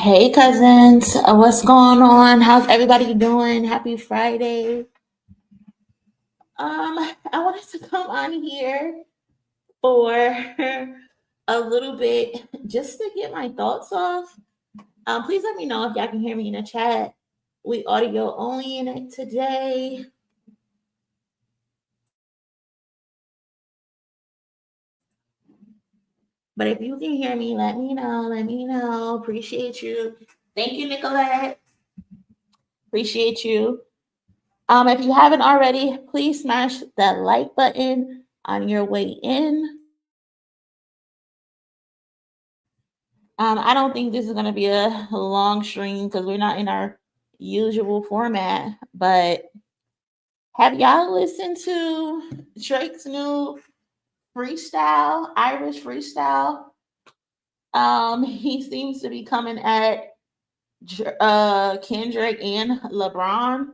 Hey cousins, what's going on? How's everybody doing? Happy Friday. I wanted to come on here for a little bit just to get my thoughts off. Please let me know if y'all can hear me in the chat. We audio only in it today. But if you can hear me, let me know. Let me know. Appreciate you. Thank you, Nicolette. Appreciate you. If you haven't already, please smash that like button on your way in. I don't think this is going to be a long stream because we're not in our usual format. But have y'all listened to Drake's new freestyle, Irish freestyle? He seems to be coming at Kendrick and LeBron,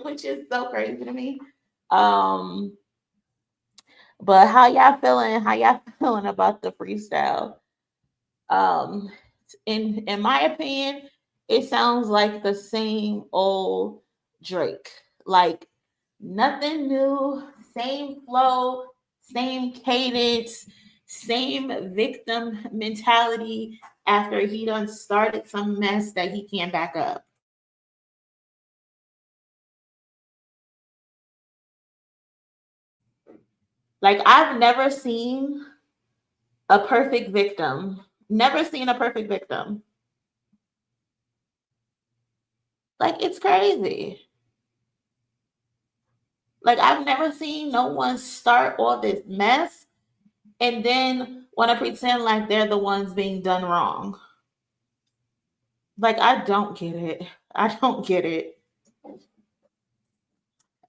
which is so crazy to me. But how y'all feeling? How y'all feeling about the freestyle? In my opinion, it sounds like the same old Drake. Like nothing new, same flow, same cadence, same victim mentality after he done started some mess that he can't back up. Like I've never seen a perfect victim. Never seen a perfect victim. Like it's crazy. Like I've never seen no one start all this mess and then want to pretend like they're the ones being done wrong. Like I don't get it. I don't get it.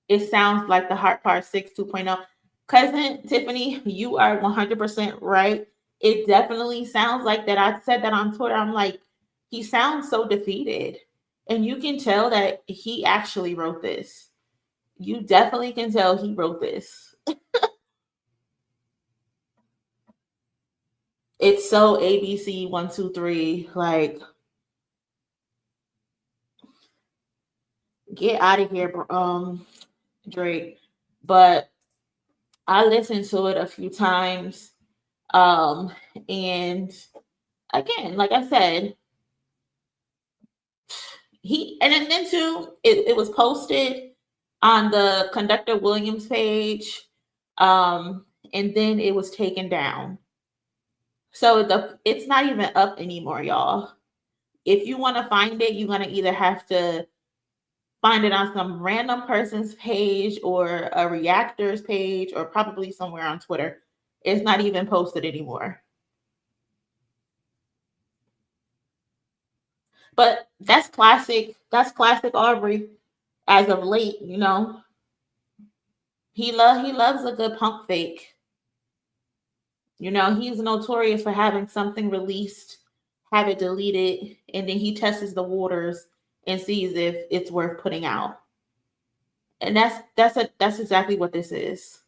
It sounds like the Heart Part 6 2.0. Cousin Tiffany, you are 100% right. It definitely sounds like that. I said that on Twitter. I'm like, he sounds so defeated. And you can tell that he actually wrote this. You definitely can tell he wrote this. It's so ABC 1 2 3. Like, get out of here, Drake. But I listened to it a few times. And again, like I said, then too, it was posted on the Conductor Williams page. And then it was taken down. So it's not even up anymore, y'all. If you want to find it, you're gonna either have to find it on some random person's page or a reactor's page or probably somewhere on Twitter. It's not even posted anymore. But that's classic. That's classic Aubrey as of late, you know. He loves a good pump fake. You know, he's notorious for having something released, have it deleted, and then he tests the waters and sees if it's worth putting out. And that's exactly what this is.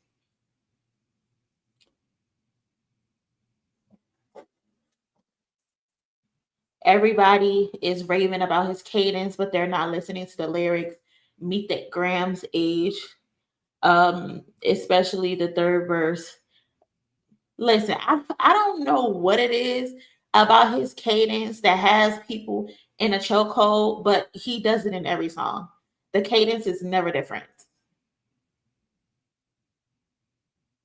Everybody is raving about his cadence, but they're not listening to the lyrics. Meet the Graham's age, especially the third verse. Listen, I don't know what it is about his cadence that has people in a chokehold, but he does it in every song. The cadence is never different.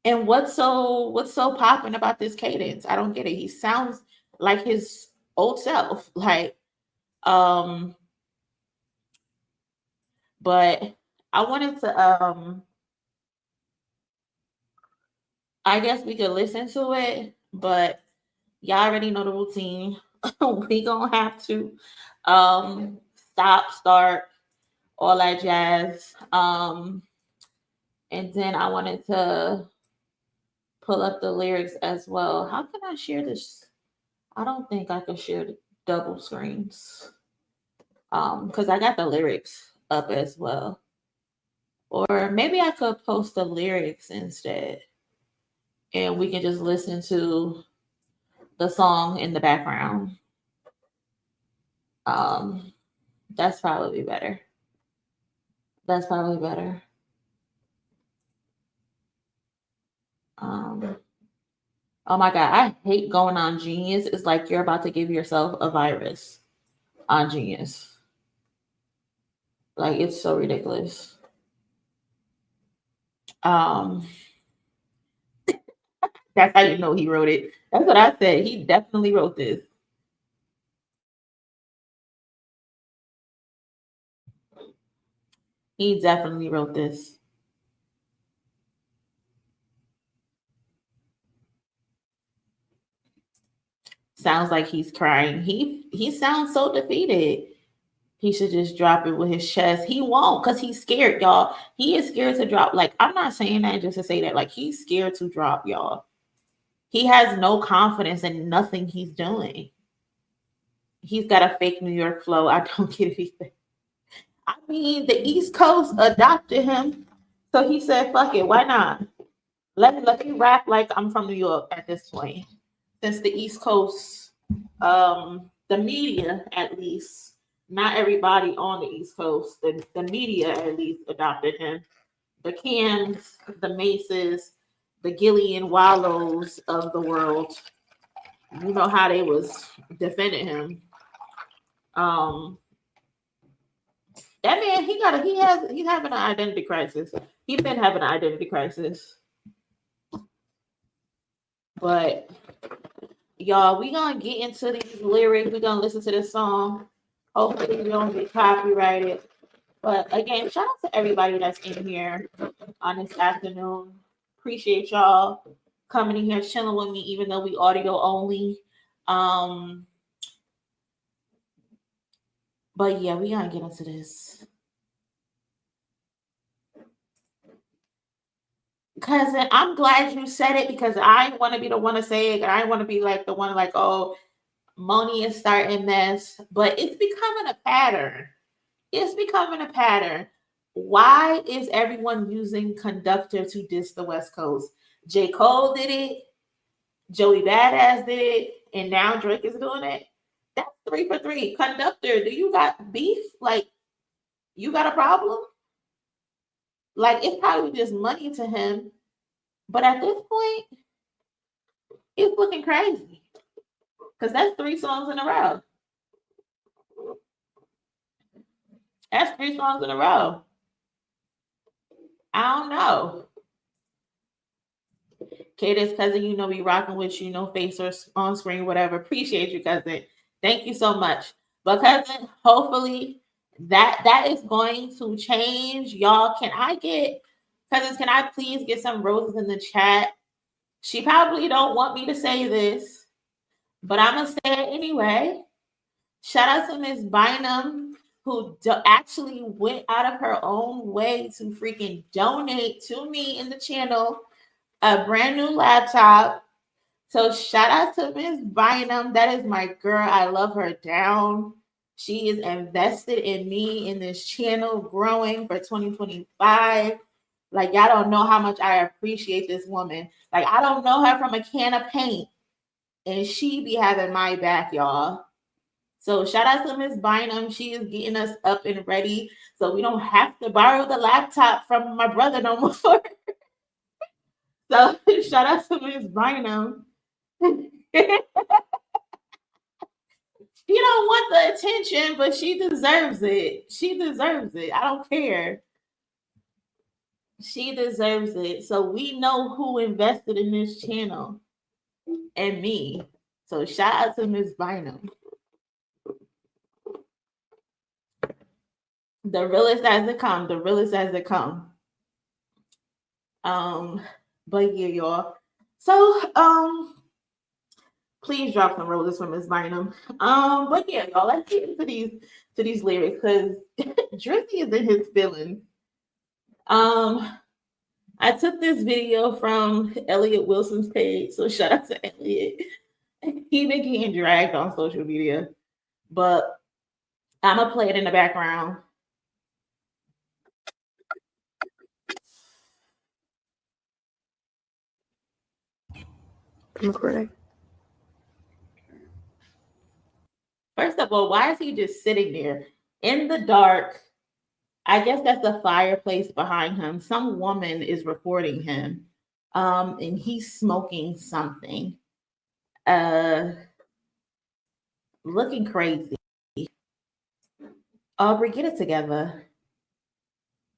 And what's so popping about this cadence? I don't get it. He sounds like his old self. Like, but I wanted to I guess we could listen to it, but y'all already know the routine. We gonna have to stop, start, all that jazz. And then I wanted to pull up the lyrics as well. How can I share this? I don't think I can share the double screens. Because I got the lyrics up as well. Or maybe I could post the lyrics instead. And we can just listen to the song in the background. That's probably better. That's probably better. Oh my God, I hate going on Genius. It's like you're about to give yourself a virus on Genius. Like, it's so ridiculous. That's how you know he wrote it. That's what I said. He definitely wrote this. He definitely wrote this. Sounds like he's crying. He sounds so defeated. He should just drop it with his chest. He won't because he's scared, y'all. He is scared to drop. Like, I'm not saying that just to say that. Like, he's scared to drop, y'all. He has no confidence in nothing he's doing. He's got a fake New York flow. I don't get it either. I mean, the East Coast adopted him. So he said, fuck it, why not? Let me rap like I'm from New York at this point. Since the East Coast, the media at least, not everybody on the East Coast, the media at least adopted him. The Cams, the Maces, the Gillian Wallows of the world, you know how they was defending him. That man, he's having an identity crisis. He's been having an identity crisis. But y'all, we gonna get into these lyrics. We're gonna listen to this song. Hopefully we don't get copyrighted. But again, shout out to everybody that's in here on this afternoon. Appreciate y'all coming in here chilling with me, even though we audio only. But yeah, we gotta get into this. Cousin, I'm glad you said it because I want to be the one to say it. And I want to be like the one like, oh, MONIE is starting this. But it's becoming a pattern. It's becoming a pattern. Why is everyone using Conductor to diss the West Coast? J. Cole did it. Joey Badass did it. And now Drake is doing it. That's 3 for 3. Conductor, do you got beef? Like, you got a problem? Like, it's probably just money to him. But at this point, it's looking crazy. Because that's 3 songs in a row. That's 3 songs in a row. I don't know. Cadence, cousin, you know, we rocking with you, no face or on screen, whatever. Appreciate you, cousin. Thank you so much. But cousin, hopefully that is going to change. Y'all, can I get cousins? Can I please get some roses in the chat? She probably don't want me to say this, but I'm gonna say it anyway. Shout out to Miss Bynum, who actually went out of her own way to freaking donate to me in the channel a brand new laptop. So shout out to Miss Bynum. That is my girl. I love her down. She is invested in me in this channel growing for 2025. Like, y'all don't know how much I appreciate this woman. Like, I don't know her from a can of paint, and she be having my back, y'all. So shout out to Miss Bynum. She is getting us up and ready so we don't have to borrow the laptop from my brother no more. So shout out to Miss Bynum. She don't want the attention, but she deserves it. She deserves it. I don't care. She deserves it. So we know who invested in this channel and me. So shout out to Miss Bynum. The realest as they come. The realest as they come. But yeah, y'all. So please drop some roses from Miss Bynum. But yeah, y'all, let's get into these lyrics because Drizzy is in his feelings. I took this video from Elliot Wilson's page, so shout out to Elliot. He been getting dragged on social media, but I'm gonna play it in the background. I'm recording. First of all, why is he just sitting there in the dark? I guess that's the fireplace behind him. Some woman is recording him. And he's smoking something. Looking crazy. Aubrey, get it together.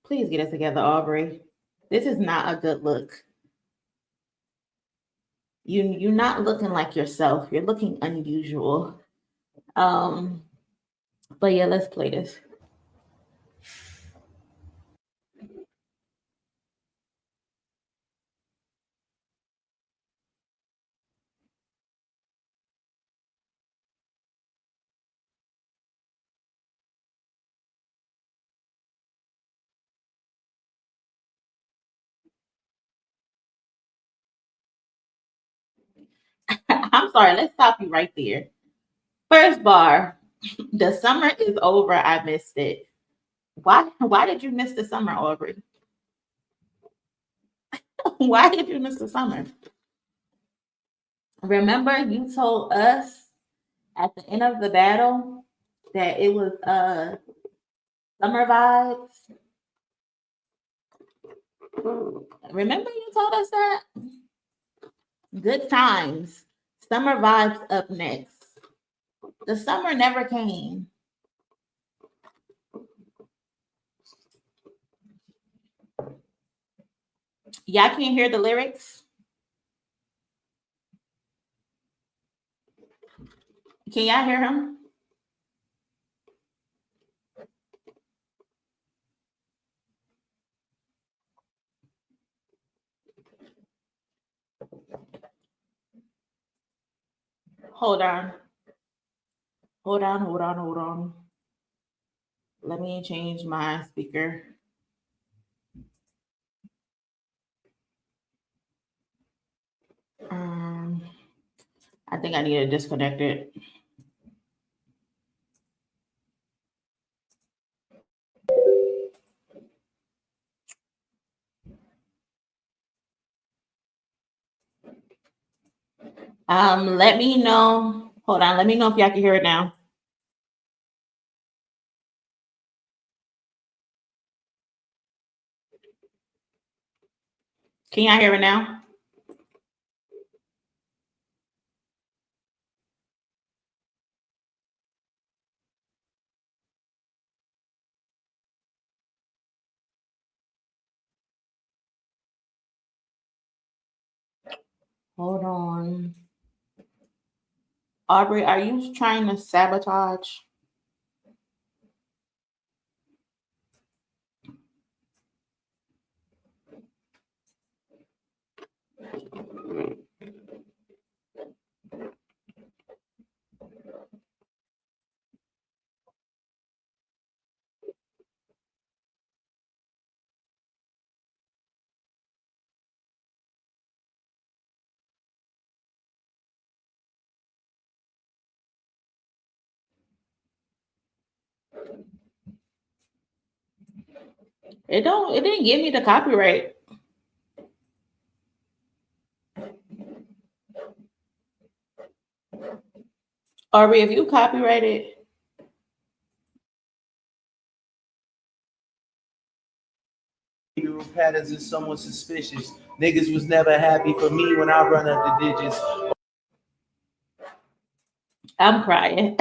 Please get it together, Aubrey. This is not a good look. You're not looking like yourself. You're looking unusual. But yeah, let's play this. I'm sorry, let's stop you right there. First bar, the summer is over. I missed it. Why did you miss the summer, Aubrey? Why did you miss the summer? Remember, you told us at the end of the battle that it was summer vibes. Remember you told us that? Good times. Summer vibes up next. The summer never came. Y'all can't hear the lyrics? Can y'all hear him? Hold on. Hold on. Let me change my speaker. I think I need to disconnect it. Let me know. Hold on. Let me know if y'all can hear it now. Can y'all hear it now? Hold on. Aubrey, are you trying to sabotage? It didn't give me the copyright. Aubrey, if you copyright it. Patterns is somewhat suspicious. Niggas was never happy for me when I run up the digits. I'm crying.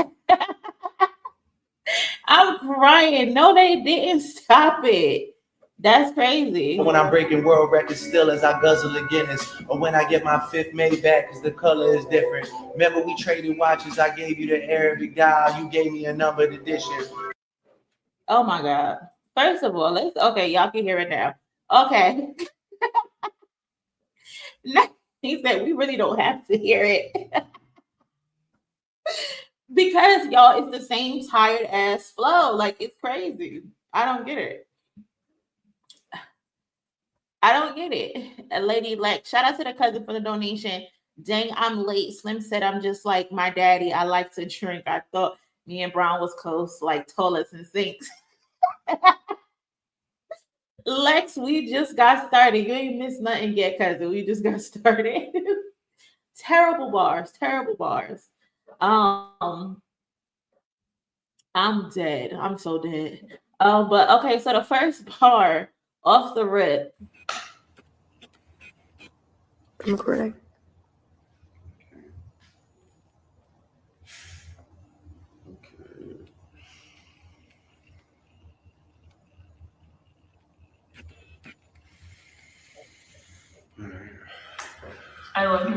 I'm crying. No, they didn't stop it. That's crazy. When I'm breaking world records still as I guzzle a Guinness, or when I get my fifth made back because the color is different. Remember we traded watches, I gave you the Arabic dial, you gave me a numbered edition. Oh my God. First of all, okay, y'all can hear it now. Okay. He said we really don't have to hear it. Because y'all, it's the same tired ass flow. Like it's crazy. I don't get it. I don't get it. Lady Lex, shout out to the cousin for the donation. Dang, I'm late. Slim said I'm just like my daddy. I like to drink. I thought me and Brown was close, like toilets and sinks. Lex, we just got started. You ain't missed nothing yet, cousin. We just got started. Terrible bars. I'm dead. I'm so dead. But okay, so the first bar off the rip. I'm recording. I love you.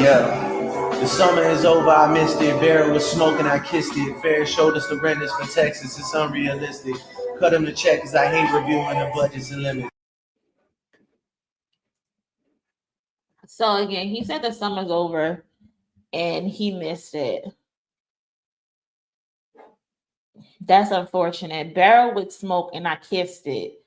Yeah. The summer is over, I missed it. Barrel was smoking, I kissed it. Fair showed us the renters for Texas, it's unrealistic. Cut him the check, cause I hate reviewing the budgets and limits. So again, he said the summer's over and he missed it. That's unfortunate. Barrel with smoke and I kissed it.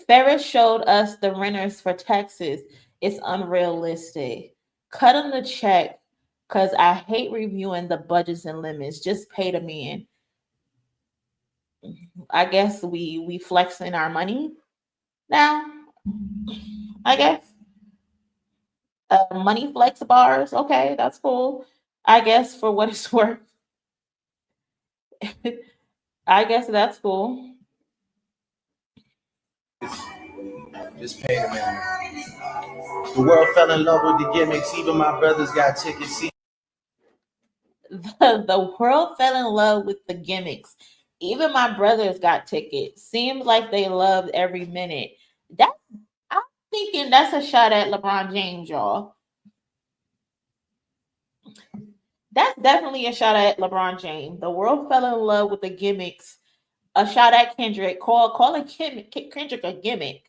Ferris showed us the renters for Texas. It's unrealistic. Cut him the check because I hate reviewing the budgets and limits. Just pay the man. I guess we flexing our money now. I guess money flex bars. Okay, that's cool. I guess for what it's worth. I guess that's cool. Just pay the man. The world fell in love with the gimmicks, even my brothers got tickets. See, The world fell in love with the gimmicks. Even my brothers got tickets. Seems like they loved every minute. That I'm thinking that's a shot at LeBron James, y'all. That's definitely a shot at LeBron James. The world fell in love with the gimmicks. A shot at Kendrick. Calling Kendrick a gimmick.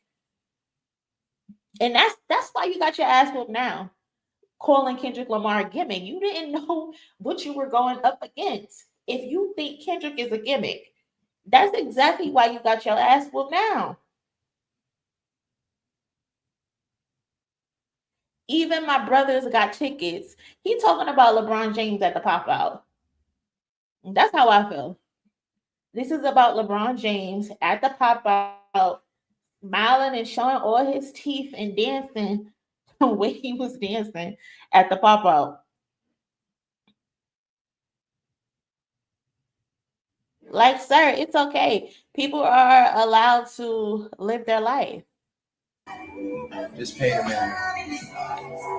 And that's why you got your ass whooped now. Calling Kendrick Lamar a gimmick. You didn't know what you were going up against. If you think Kendrick is a gimmick, that's exactly why you got your ass whooped now. Even my brothers got tickets. He talking about LeBron James at the pop out. That's how I feel. This is about LeBron James at the pop out, smiling and showing all his teeth and dancing the way he was dancing at the pop out. Like, sir, it's okay. People are allowed to live their life. just pay the man.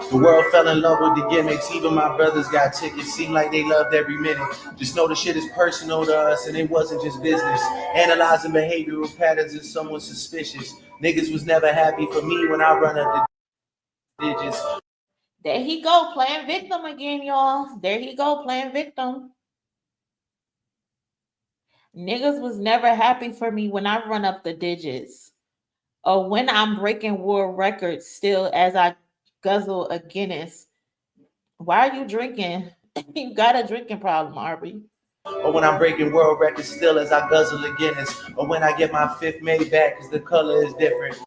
The world fell in love with the gimmicks, even my brothers got tickets. Seemed like they loved every minute. Just know the shit is personal to us and it wasn't just business. Analyzing behavioral patterns if someone's suspicious. Niggas was never happy for me when I run up the digits. There he go, playing victim again, y'all. There he go, playing victim. Niggas was never happy for me when I run up the digits. Or when I'm breaking world records still as I guzzle a Guinness. Why are you drinking? You got a drinking problem, Aubrey. Or when I'm breaking world records still as I guzzle a Guinness. Or when I get my fifth made back cause the color is different.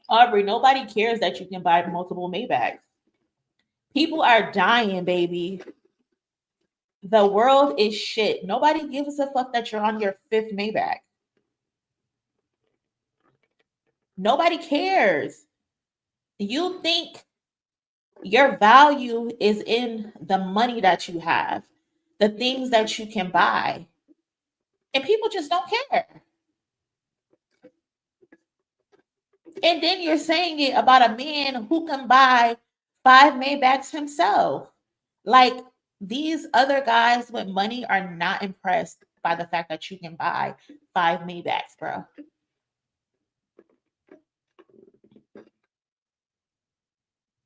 Aubrey, nobody cares that you can buy multiple Maybachs. People are dying, baby. The world is shit. Nobody gives a fuck that you're on your fifth Maybach. Nobody cares. You think your value is in the money that you have, the things that you can buy. And people just don't care. And then you're saying it about a man who can buy 5 Maybachs himself. Like, these other guys with money are not impressed by the fact that you can buy 5 Maybachs, bro.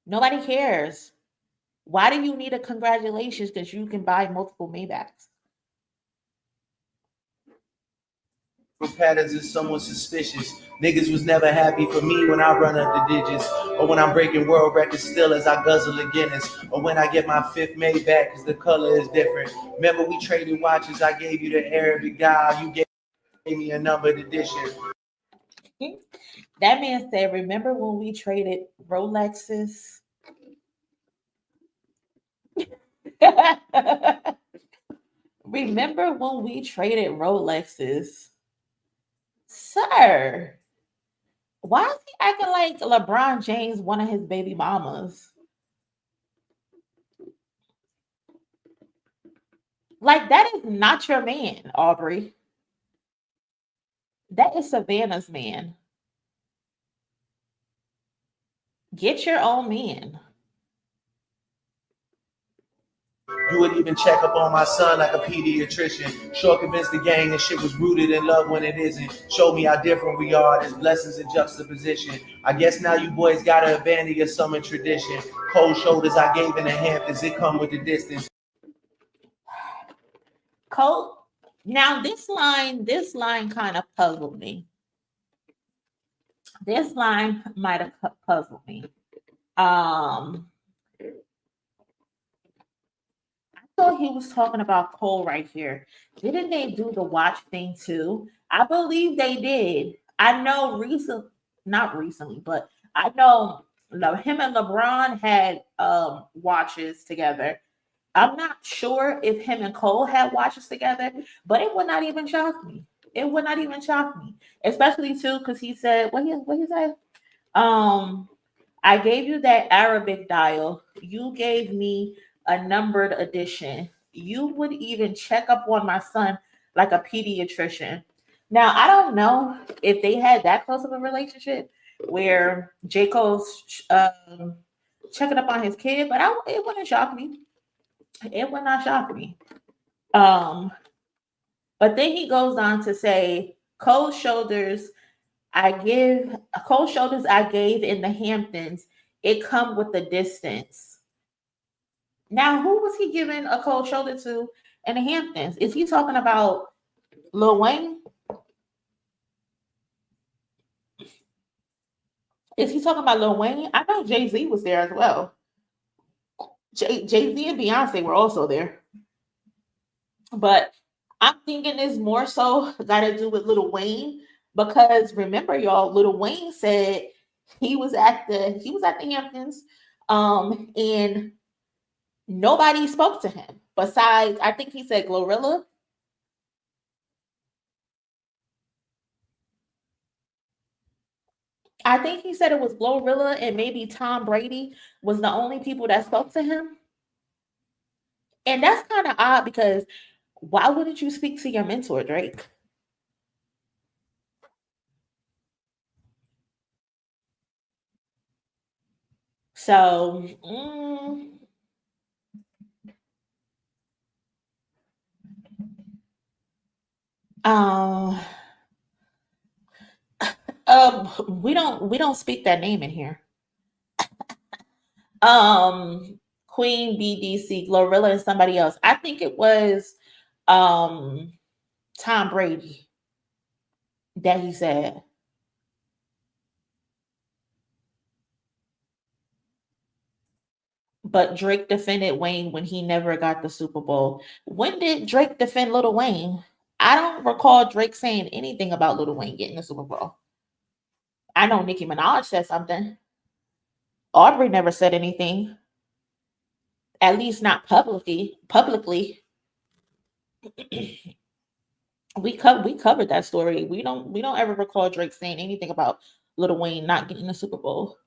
Nobody cares. Why do you need a congratulations because you can buy multiple Maybachs? Patterns is someone suspicious. Niggas was never happy for me when I run up the digits. Or when I'm breaking world records still as I guzzle a Guinness. Or when I get my fifth made back cause the color is different. Remember we traded watches, I gave you the Arabic dial, you gave me a number to dish it. That man said, remember when we traded Rolexes? Remember when we traded Rolexes? Sir, why is he acting like LeBron James, one of his baby mamas? Like, that is not your man, Aubrey. That is Savannah's man. Get your own man. You would even check up on my son like a pediatrician. Sure convinced the gang that shit was rooted in love when it isn't. Showed me how different we are. There's blessings in juxtaposition. I guess now you boys gotta abandon your summer tradition. Cold shoulders I gave in the Hamptons, it come with the distance. Cold. Now this line kind of puzzled me. This line might have puzzled me. I thought he was talking about Cole right here. Didn't they do the watch thing too? I believe they did. I know not recently, but I know him and LeBron had watches together. I'm not sure if him and Cole had watches together, but it would not even shock me. It would not even shock me, especially too because he said what he said. I gave you that Arabic dial. You gave me a numbered edition. You would even check up on my son like a pediatrician. Now I don't know if they had that close of a relationship where J. Cole's checking up on his kid, but it wouldn't shock me. It would not shock me. But then he goes on to say, cold shoulders I gave in the Hamptons. It come with the distance. Now, who was he giving a cold shoulder to in the Hamptons? Is he talking about Lil Wayne? Is he talking about Lil Wayne? I know Jay-Z was there as well. Jay-Z and Beyonce were also there. But I'm thinking it's more so got to do with Lil Wayne because remember, y'all, Lil Wayne said he was at the Hamptons, and nobody spoke to him besides, I think he said Glorilla. I think he said it was Glorilla and maybe Tom Brady was the only people that spoke to him. And that's kind of odd because why wouldn't you speak to your mentor, Drake? So, we don't speak that name in here. Queen BDC, Glorilla, and somebody else. I think it was Tom Brady that he said. But Drake defended Wayne when he never got the Super Bowl. When did Drake defend Lil Wayne? I don't recall Drake saying anything about Lil Wayne getting the Super Bowl. I know Nicki Minaj said something. Aubrey never said anything. At least not publicly. we covered that story. We don't ever recall Drake saying anything about Lil Wayne not getting the Super Bowl.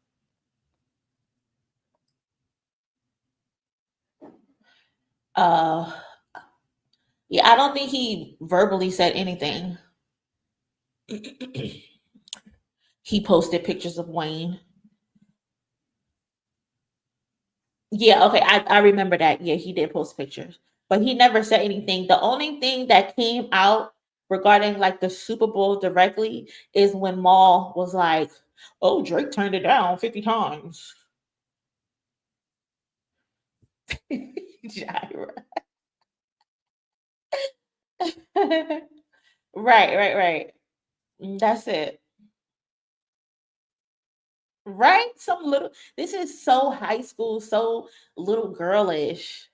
Yeah, I don't think he verbally said anything. He posted pictures of Wayne. Yeah, okay, I remember that. Yeah, he did post pictures, but he never said anything. The only thing that came out regarding like the Super Bowl directly is when Maul was like, "Oh, Drake turned it down 50 times." Gyra. Right. That's it. Right? Some little, this is so high school, so little girlish.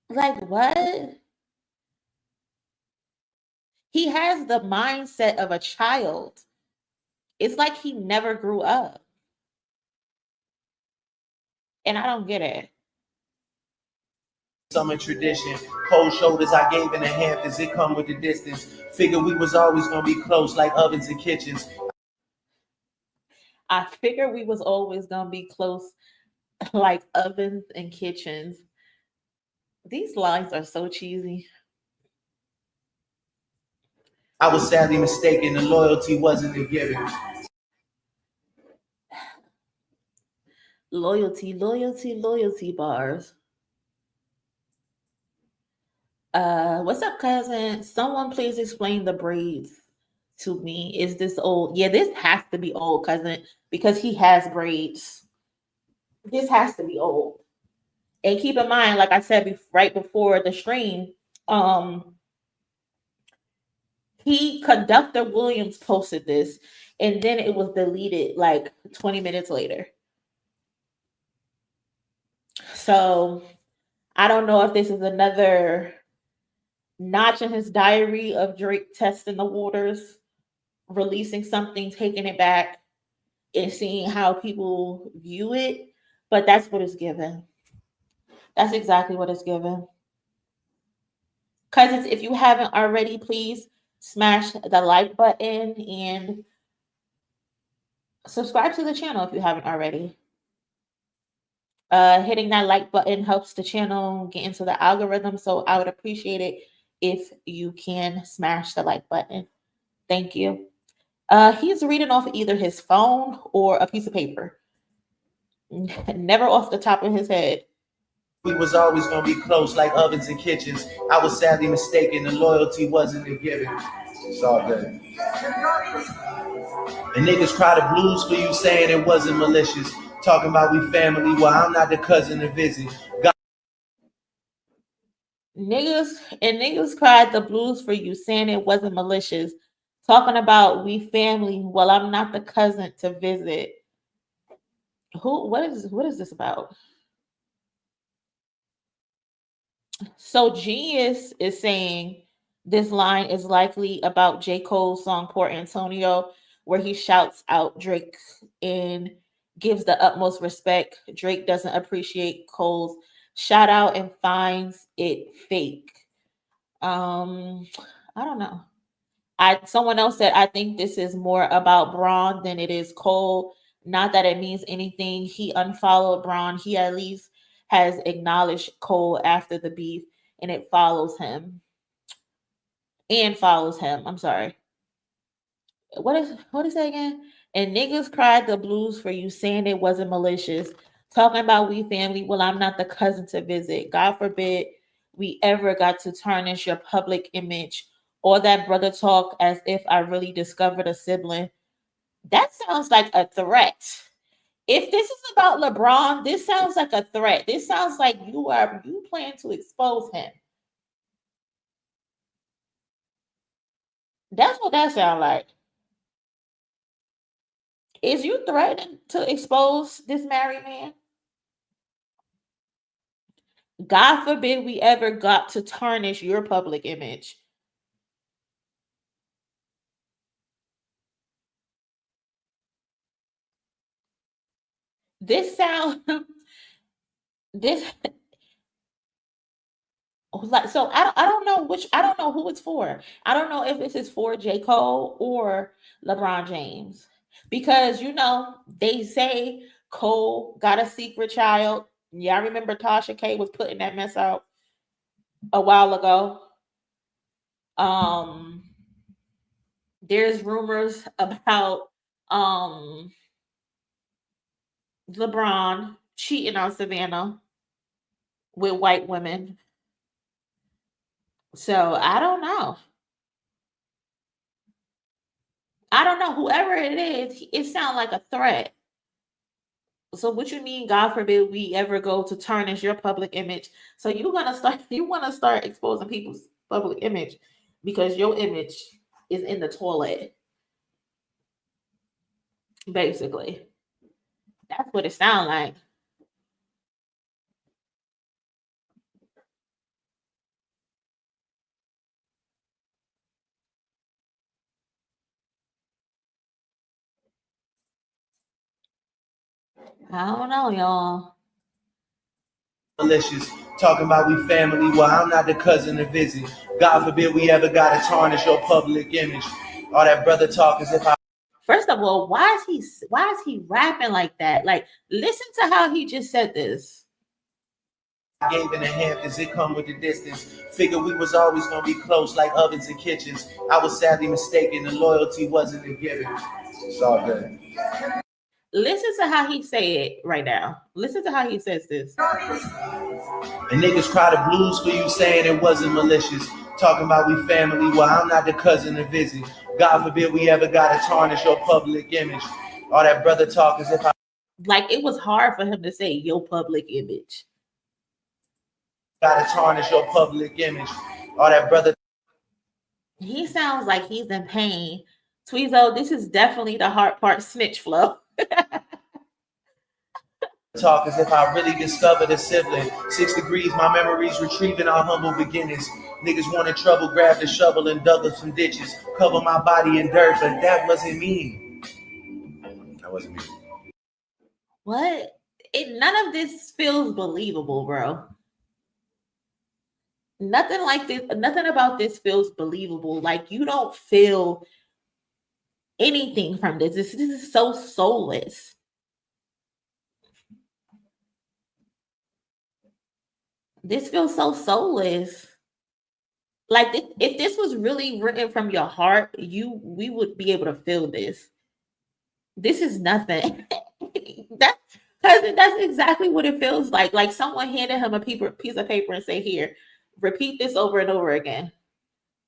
Like, what? He has the mindset of a child. It's like he never grew up. And I don't get it. Summer tradition, cold shoulders I gave in the Hamptons, it come with the distance. Figure we was always gonna be close like ovens and kitchens. I figured we was always gonna be close like ovens and kitchens. These lines are so cheesy. I was sadly mistaken, the loyalty wasn't a given. Loyalty, loyalty, loyalty bars. What's up, cousin? Someone please explain the braids to me. Is this old? Yeah, this has to be old, cousin, because he has braids. This has to be old. And keep in mind, like I said right before the stream, Conductor Williams posted this, and then it was deleted like 20 minutes later. So I don't know if this is another notch in his diary of Drake testing the waters, releasing something, taking it back, and seeing how people view it. But that's what it's given. That's exactly what it's given. Cousins, if you haven't already, please smash the like button and subscribe to the channel if you haven't already. Hitting that like button helps the channel get into the algorithm, so I would appreciate it if you can smash the like button. Thank you. He's reading off either his phone or a piece of paper. Never off the top of his head. We was always gonna be close like ovens and kitchens. I was sadly mistaken, the loyalty wasn't a given. It's all good. And niggas cry the blues for you saying it wasn't malicious. Talking about we family, well, I'm not the cousin to visit. Niggas cried the blues for you saying it wasn't malicious. Talking about we family, well, I'm not the cousin to visit. What is this about? So Genius is saying this line is likely about J. Cole's song Port Antonio, where he shouts out Drake and gives the utmost respect. Drake doesn't appreciate Cole's shout out and finds it fake. I don't know. Someone else said I think this is more about Braun than it is Cole. Not that it means anything. He unfollowed Braun. He at least has acknowledged Cole after the beef, and it follows him. I'm sorry. What is that again? And niggas cried the blues for you saying it wasn't malicious. Talking about we family. Well, I'm not the cousin to visit. God forbid we ever got to tarnish your public image or that brother talk as if I really discovered a sibling. That sounds like a threat. If this is about LeBron, this sounds like a threat. This sounds like you plan to expose him. That's what that sounds like. Is you threatening to expose this married man? God forbid we ever got to tarnish your public image. This sound this like so I don't know who it's for. I don't know if this is for J. Cole or LeBron James. Because they say Cole got a secret child. Yeah, I remember Tasha K was putting that mess out a while ago. There's rumors about LeBron cheating on Savannah with white women. So I don't know. Whoever it is, it sounds like a threat. So what you mean, God forbid we ever go to tarnish your public image? So you want to start exposing people's public image because your image is in the toilet. Basically. That's what it sounds like. I don't know, y'all. Malicious. Talking about we family, well, I'm not the cousin to visit. God forbid we ever gotta tarnish your public image. All that brother talk is if I First of all, why is he rapping like that? Like, listen to how he just said this. Gave in the Hamptons, it come with the distance. Figure we was always gonna be close like ovens and kitchens. I was sadly mistaken, the loyalty wasn't a given. It's all good. Listen to how he say it right now. Listen to how he says this. And niggas cry the blues for you saying it wasn't malicious. Talking about we family, well, I'm not the cousin to visit. God forbid we ever gotta tarnish your public image. All that brother talk is if I Like, it was hard for him to say your public image. gotta tarnish your public image. All that brother He sounds like he's in pain. Tweezo, this is definitely the hard part snitch flow. talk as if I really discovered a sibling. 6 degrees, my memories retrieving our humble beginnings. Niggas wanted trouble, grabbed a shovel and dug up some ditches. Cover my body in dirt, but that wasn't me. That wasn't me. What? None of this feels believable, bro. Nothing like this, nothing about this feels believable. Like, you don't feel anything from this. This is so soulless. This feels so soulless. Like, if this was really written from your heart, we would be able to feel this. This is nothing. That's exactly what it feels like. Like someone handed him a piece of paper and say, "Here, repeat this over and over again."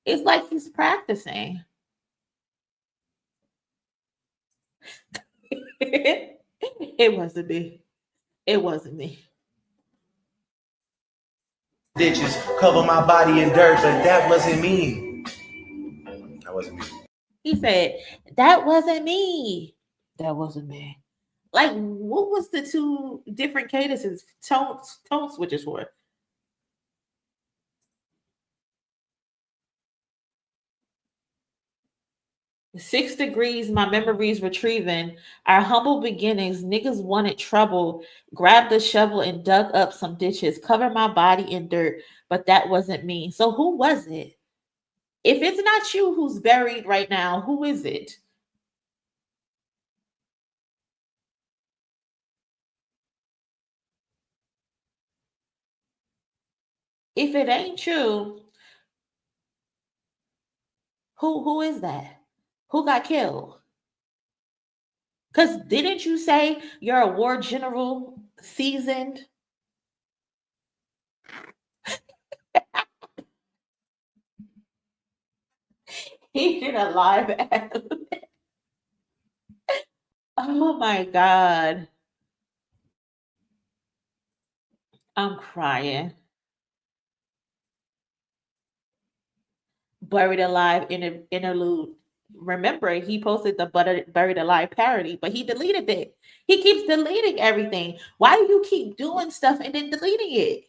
It's like he's practicing. It wasn't me. It wasn't me. Ditches, cover my body in dirt, but that wasn't me. That wasn't me. He said, "That wasn't me. That wasn't me." Like, what was the two different cadences, tone switches for? 6 degrees, my memories retrieving. Our humble beginnings, niggas wanted trouble, grabbed the shovel and dug up some ditches, covered my body in dirt, but that wasn't me. So who was it? If it's not you who's buried right now, who is it? If it ain't you, who is that? Who got killed? Because didn't you say you're a war general seasoned? He did a live ad. Oh my God. I'm crying. Buried Alive interlude. Remember, he posted the Buried Alive parody, but he deleted it. He keeps deleting everything. Why do you keep doing stuff and then deleting it?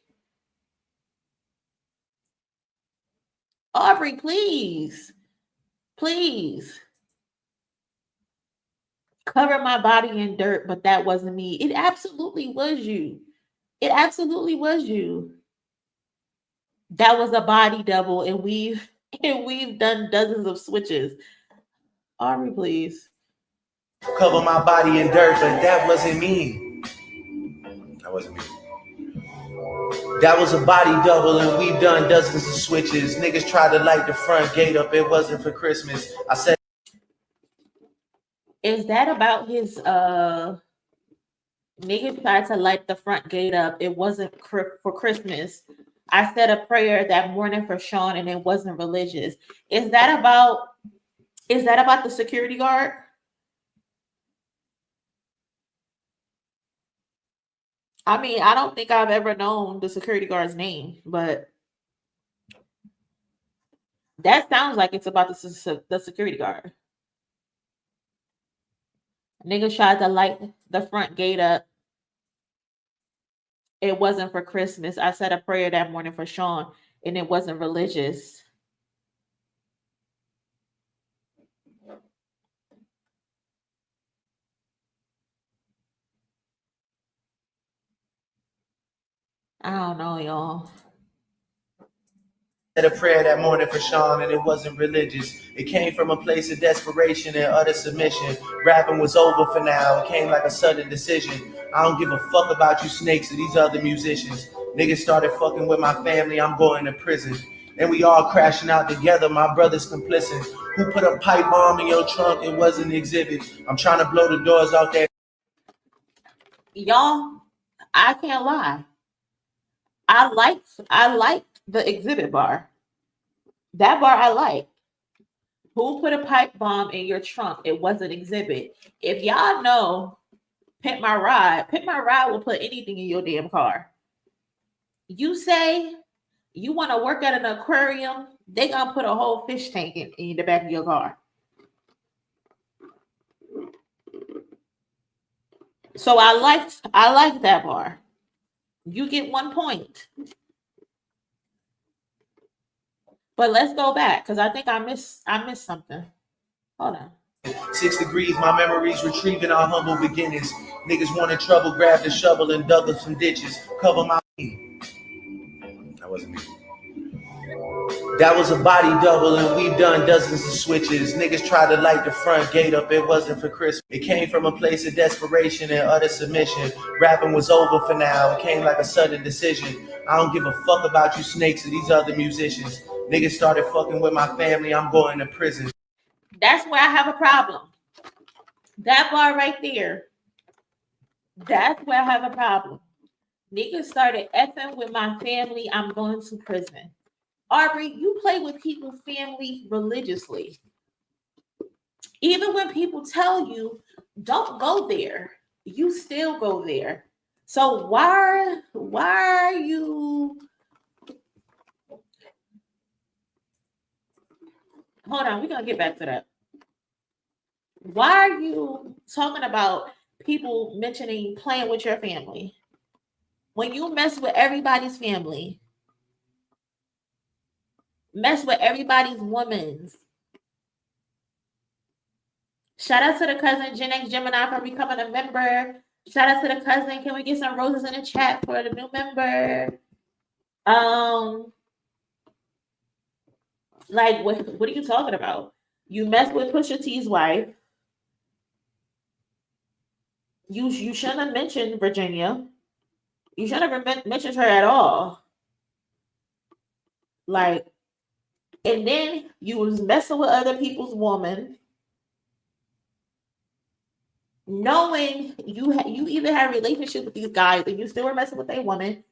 Aubrey, please. Please. Cover my body in dirt, but that wasn't me. It absolutely was you. It absolutely was you. That was a body double, and we've done dozens of switches. Aubrey, please. Cover my body in dirt, but that wasn't me. That wasn't me. That was a body double, and we've done dozens of switches. Niggas tried to light the front gate up, it wasn't for Christmas. I said, Is that about his nigga tried to light the front gate up? It wasn't for Christmas. I said a prayer that morning for Sean and it wasn't religious. Is that about the security guard? I mean, I don't think I've ever known the security guard's name, but that sounds like it's about the security guard. Nigga tried to light the front gate up. It wasn't for Christmas. I said a prayer that morning for Sean and it wasn't religious. I don't know, y'all. Said a prayer that morning for Sean, and it wasn't religious. It came from a place of desperation and utter submission. Rapping was over for now. It came like a sudden decision. I don't give a fuck about you snakes or these other musicians. Niggas started fucking with my family. I'm going to prison. And we all crashing out together. My brother's complicit. Who put a pipe bomb in your trunk? It wasn't an exhibit. I'm trying to blow the doors out there. Y'all, I can't lie. I liked the exhibit bar. That bar I liked. Who put a pipe bomb in your trunk? It was an exhibit. If y'all know Pimp My Ride will put anything in your damn car. You say you want to work at an aquarium, they gonna put a whole fish tank in the back of your car. So I liked that bar. You get 1 point. But let's go back because I think I missed something. Hold on. 6 degrees, my memories retrieving our humble beginnings. Niggas wanted trouble, grabbed a shovel and dug up some ditches. Cover my. That wasn't me. That was a body double, and we done dozens of switches. Niggas tried to light the front gate up, it wasn't for Christmas. It came from a place of desperation and utter submission. Rapping was over for now, it came like a sudden decision. I don't give a fuck about you snakes or these other musicians. Niggas started fucking with my family, I'm going to prison. That's where I have a problem. That bar right there. That's where I have a problem. Niggas started effing with my family, I'm going to prison. Aubrey, you play with people's family religiously. Even when people tell you, don't go there, you still go there. So why are you... Hold on, we're going to get back to that. Why are you talking about people mentioning playing with your family? When you mess with everybody's family, mess with everybody's woman's. Shout out to the cousin Gen X Gemini for becoming a member. Shout out to the cousin. Can we get some roses in the chat for the new member? Like what are you talking about? You mess with Pusha T's wife. You shouldn't have mentioned Virginia. You shouldn't have mentioned her at all. Like, and then you was messing with other people's woman, knowing you even had a relationship with these guys and you still were messing with a woman.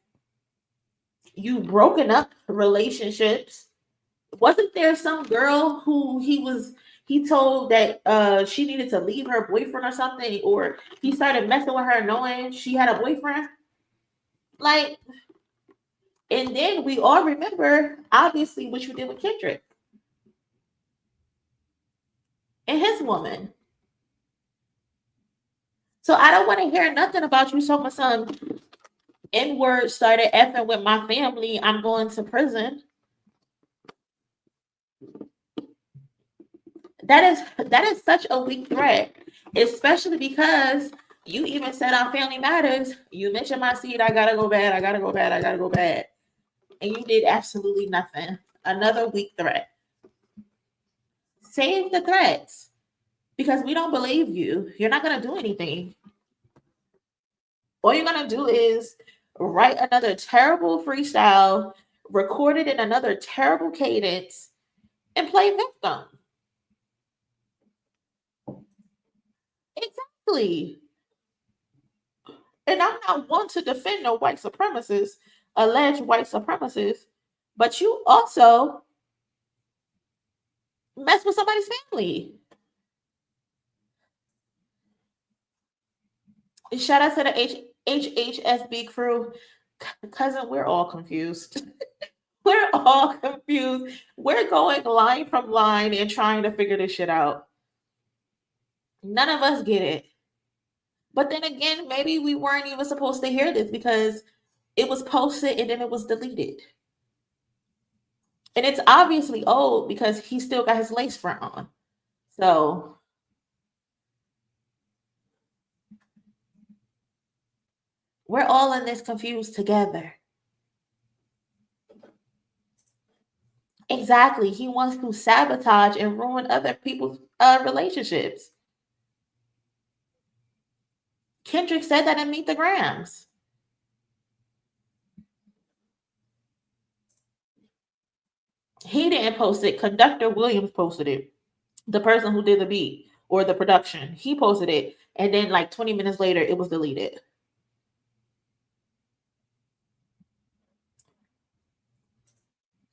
You broken up relationships. Wasn't there some girl who he told that she needed to leave her boyfriend or something, or he started messing with her knowing she had a boyfriend? Like, and then we all remember obviously what you did with Kendrick and his woman. So I don't want to hear nothing about you. So my son N-word started effing with my family, I'm going to prison. That is such a weak threat, especially because you even said on Family Matters, you mentioned my seed, I gotta go bad, and you did absolutely nothing. Another weak threat. Save the threats because we don't believe you. You're not gonna do anything. All you're gonna do is write another terrible freestyle, record it in another terrible cadence, and play victim. Exactly. And I'm not one to defend no white supremacists, alleged white supremacists, but you also mess with somebody's family. Shout out to the HHSB crew. Cousin, we're all confused. We're all confused. We're going line from line and trying to figure this shit out. None of us get it. But then again, maybe we weren't even supposed to hear this because it was posted and then it was deleted. And it's obviously old because he still got his lace front on. So we're all in this confused together. Exactly. He wants to sabotage and ruin other people's relationships. Kendrick said that in Meet the Grams. He didn't post it. Conductor Williams posted it. The person who did the beat or the production, he posted it. And then like 20 minutes later, it was deleted.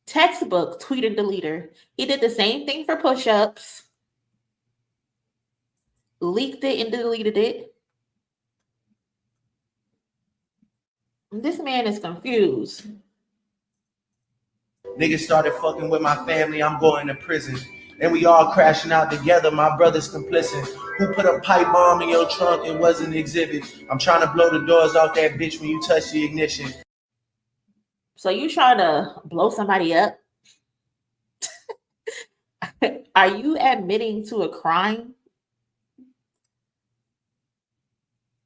Textbook tweeted deleter. He did the same thing for push-ups. Leaked it and deleted it. This man is confused. Niggas started fucking with my family, I'm going to prison. And we all crashing out together, my brother's complicit. Who put a pipe bomb in your trunk and was an exhibit? I'm trying to blow the doors off that bitch when you touch the ignition. So you trying to blow somebody up? Are you admitting to a crime?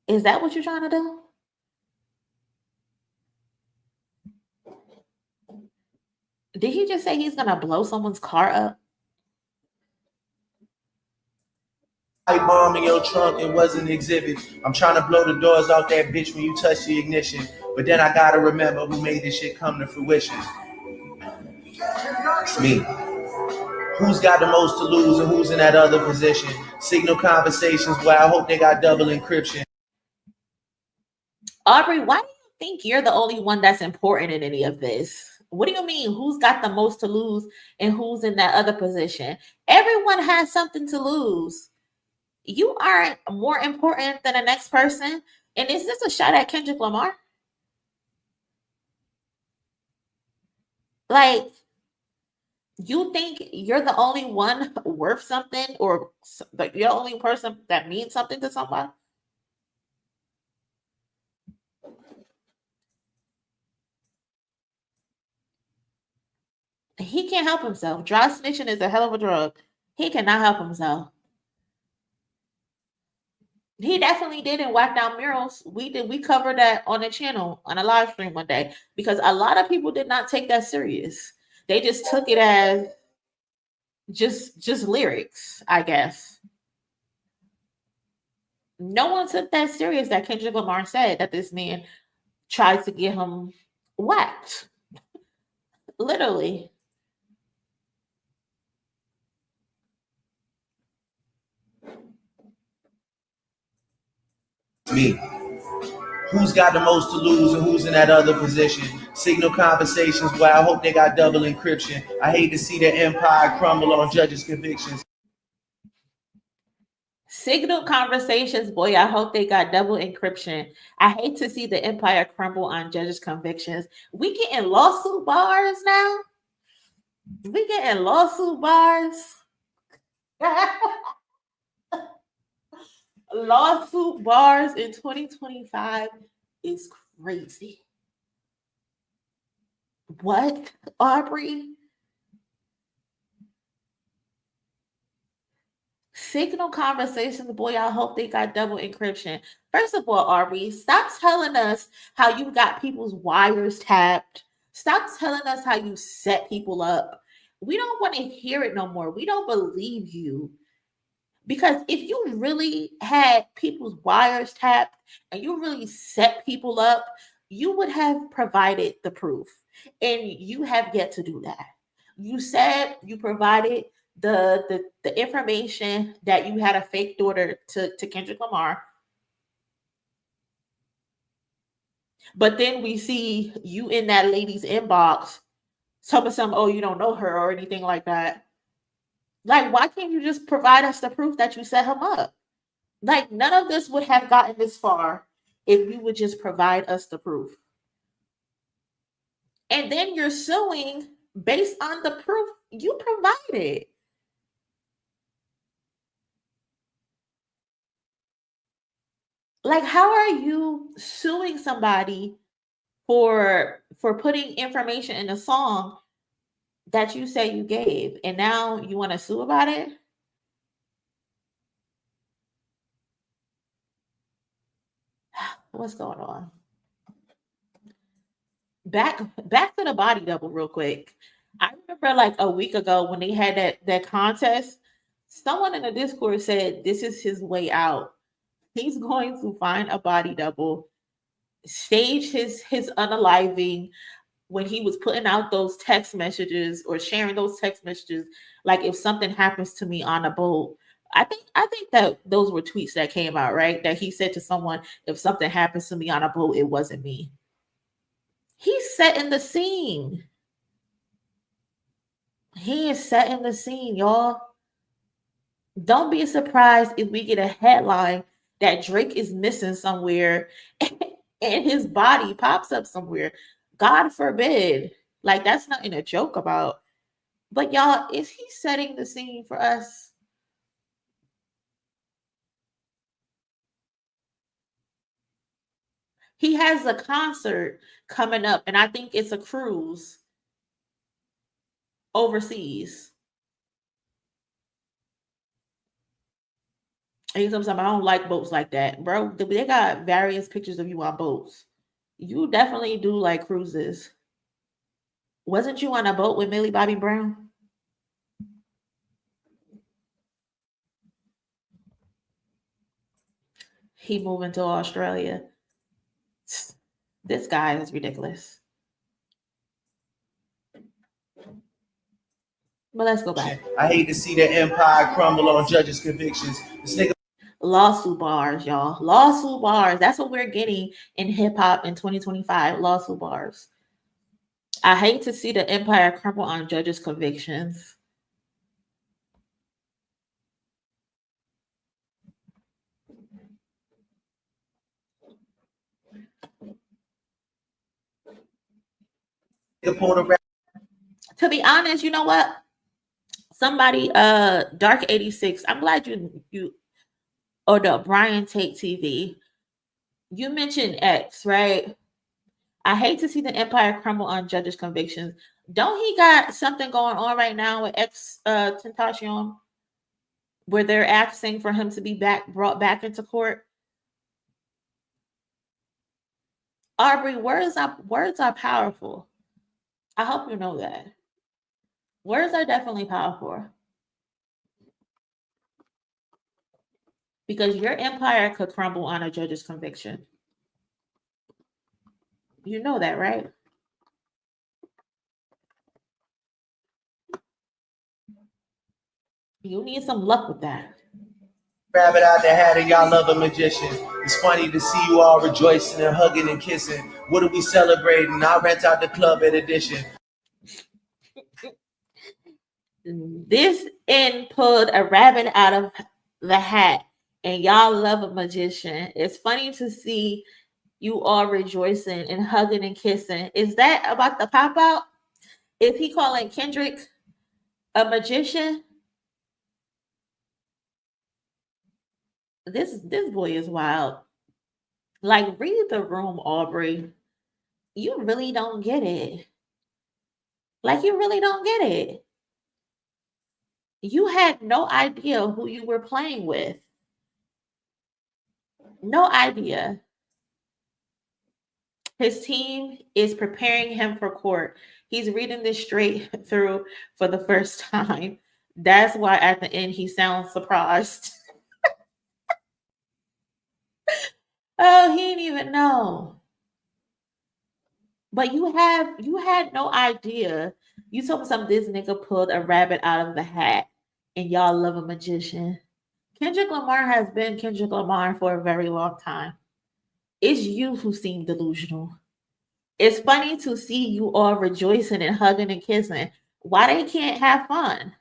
Is that what you're trying to do? Did he just say he's gonna blow someone's car up? Pipe bomb in your trunk and was an exhibit. I'm trying to blow the doors off that bitch when you touch the ignition. But then I gotta remember who made this shit come to fruition. It's me. Who's got the most to lose and who's in that other position? Signal conversations where I hope they got double encryption. Aubrey, why do you think you're the only one that's important in any of this? What do you mean? Who's got the most to lose and who's in that other position? Everyone has something to lose. You aren't more important than the next person. And is this a shot at Kendrick Lamar? Like, you think you're the only one worth something, or like you're the only person that means something to somebody? He can't help himself. Dry snitching is a hell of a drug. He cannot help himself. He definitely did in Whack Down Murals. We covered that on the channel on a live stream one day because a lot of people did not take that serious. They just took it as just lyrics, I guess. No one took that serious that Kendrick Lamar said that this man tried to get him whacked. Literally. Me. Who's got the most to lose and who's in that other position? Signal conversations where I hope they got double encryption. I hate to see the empire crumble on judges' convictions. Signal conversations, boy, I hope they got double encryption. I hate to see the empire crumble on judges' convictions. We getting lawsuit bars now? We getting lawsuit bars? Lawsuit bars in 2025 is crazy. What, Aubrey? Signal conversations, boy, I hope they got double encryption. First of all, Aubrey, stop telling us how you got people's wires tapped. Stop telling us how you set people up. We don't want to hear it no more. We don't believe you. Because if you really had people's wires tapped and you really set people up, you would have provided the proof. And you have yet to do that. You said you provided the information that you had a fake daughter to Kendrick Lamar. But then we see you in that lady's inbox telling some, oh, you don't know her or anything like that. Like, why can't you just provide us the proof that you set him up? Like, none of this would have gotten this far if you would just provide us the proof. And then you're suing based on the proof you provided. Like, how are you suing somebody for putting information in a song that you say you gave, and now you want to sue about it? What's going on? Back to the body double real quick. I remember like a week ago when they had that contest, someone in the Discord said this is his way out. He's going to find a body double, stage his unaliving when he was putting out those text messages or sharing those text messages. Like if something happens to me on a boat, I think that those were tweets that came out, right? That he said to someone, if something happens to me on a boat, it wasn't me. He's setting the scene. He is setting the scene, y'all. Don't be surprised if we get a headline that Drake is missing somewhere and his body pops up somewhere. God forbid. Like, that's nothing to joke about. But y'all, is he setting the scene for us? He has a concert coming up, and I think it's a cruise overseas. And he's saying, I don't like boats like that. Bro, they got various pictures of you on boats. You definitely do like cruises. Wasn't you on a boat with Millie Bobby Brown? He moving to Australia. This guy is ridiculous. But let's go back. I hate to see the empire crumble on judges' convictions. This nigga lawsuit bars, y'all. Lawsuit bars. That's what we're getting in hip hop in 2025. Lawsuit bars. I hate to see the empire crumble on judges' convictions. To be honest, you know what? Somebody, Dark 86. I'm glad you or the Brian Tate TV. You mentioned X, right? I hate to see the empire crumble on judges' convictions. Don't he got something going on right now with X Tentacion, where they're asking for him to be brought back into court? Aubrey, words are powerful. I hope you know that. Words are definitely powerful. Because your empire could crumble on a judge's conviction. You know that, right? You need some luck with that. Rabbit out the hat and y'all love a magician. It's funny to see you all rejoicing and hugging and kissing. What are we celebrating? I'll rent out the club at Edition. This end pulled a rabbit out of the hat, and y'all love a magician. It's funny to see you all rejoicing and hugging and kissing. Is that about the pop out? Is he calling Kendrick a magician? This boy is wild. Like, read the room, Aubrey. You really don't get it. Like, you really don't get it. You had no idea who you were playing with. No idea. His team is preparing him for court. He's reading this straight through for the first time. That's why at the end he sounds surprised. Oh, he didn't even know. But you had no idea. You told me something, this nigga pulled a rabbit out of the hat and y'all love a magician. Kendrick Lamar has been Kendrick Lamar for a very long time. It's you who seem delusional. It's funny to see you all rejoicing and hugging and kissing. Why they can't have fun?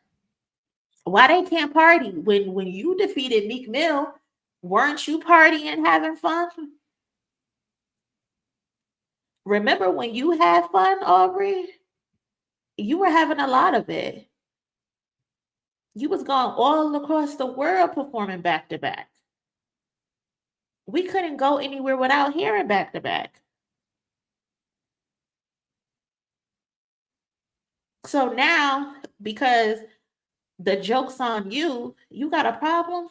Why they can't party? When you defeated Meek Mill, weren't you partying, having fun? Remember when you had fun, Aubrey? You were having a lot of it. You was going all across the world performing back to back. We couldn't go anywhere without hearing back to back. So now, because the joke's on you, you got a problem?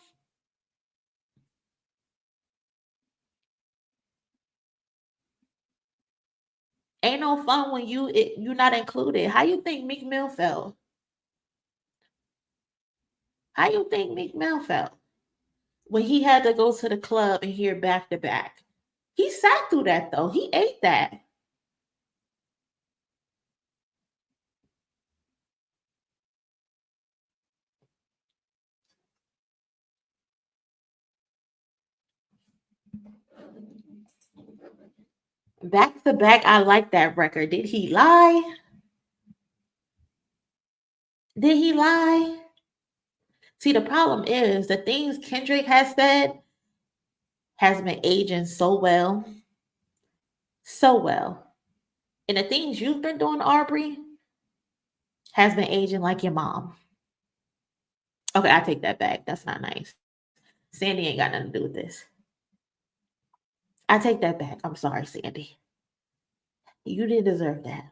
Ain't no fun when you're not included. How you think Meek Mill felt? How you think Meek Mill felt when he had to go to the club and hear back to back? He sat through that though. He ate that. Back to back, I like that record. Did he lie? Did he lie? See, the problem is the things Kendrick has said has been aging so well. So well. And the things you've been doing, Aubrey, has been aging like your mom. Okay, I take that back. That's not nice. Sandy ain't got nothing to do with this. I take that back. I'm sorry, Sandy. You didn't deserve that.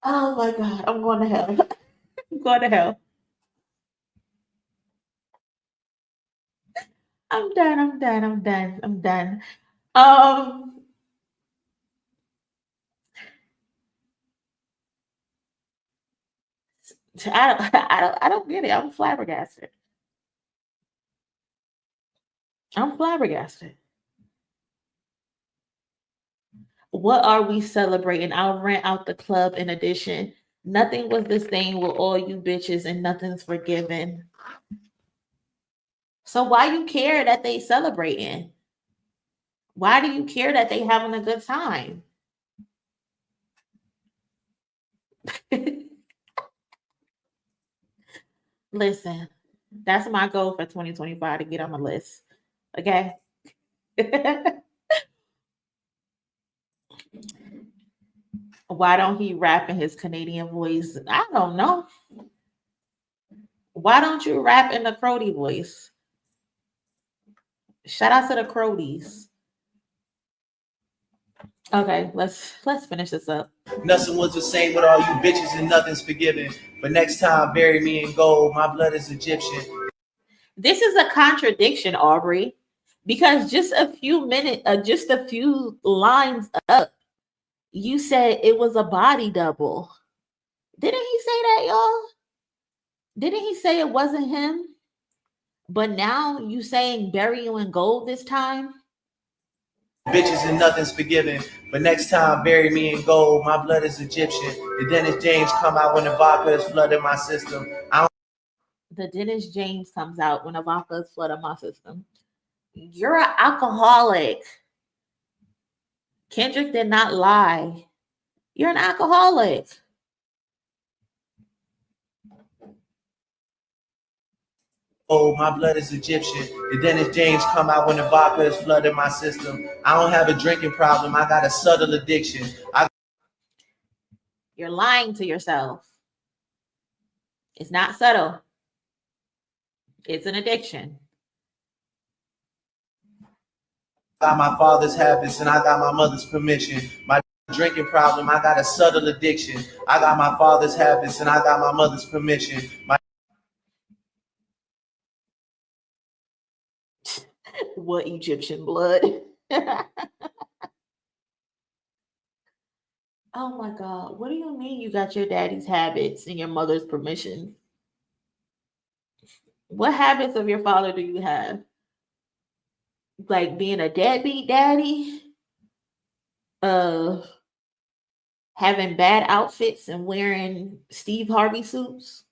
Oh my God. I'm going to hell. I'm going to hell. I'm done. I'm done. I'm done. I'm done. Um, I don't get it. I'm flabbergasted. I'm flabbergasted. What are we celebrating? I'll rent out the club in addition. Nothing was the same with all you bitches and nothing's forgiven. So why you care that they celebrating? Why do you care that they having a good time? Listen, that's my goal for 2025 to get on the list. Okay. Why don't he rap in his Canadian voice? I don't know. Why don't you rap in the Crody voice? Shout out to the Crodies. Okay, let's finish this up. Nothing was the same with all you bitches and nothing's forgiven. But next time, bury me in gold. My blood is Egyptian. This is a contradiction, Aubrey, because just a few lines up, you said it was a body double. Didn't he say that, y'all? Didn't he say it wasn't him? But now you saying bury you in gold this time? Bitches and nothing's forgiven. But next time, bury me in gold. My blood is Egyptian. The Dennis James come out when the vodka is flooding my system. The Dennis James comes out when a vodka is flooding my system. You're an alcoholic. Kendrick did not lie. You're an alcoholic. Oh, my blood is Egyptian. The Dennis James come out when the vodka is flooding my system. I don't have a drinking problem. I got a subtle addiction. You're lying to yourself. It's not subtle. It's an addiction. Got my father's habits and I got my mother's permission. My drinking problem, I got a subtle addiction. I got my father's habits and I got my mother's permission. What Egyptian blood? Oh my God. What do you mean you got your daddy's habits and your mother's permission? What habits of your father do you have? Like being a deadbeat daddy? Uh Having bad outfits and wearing Steve Harvey suits?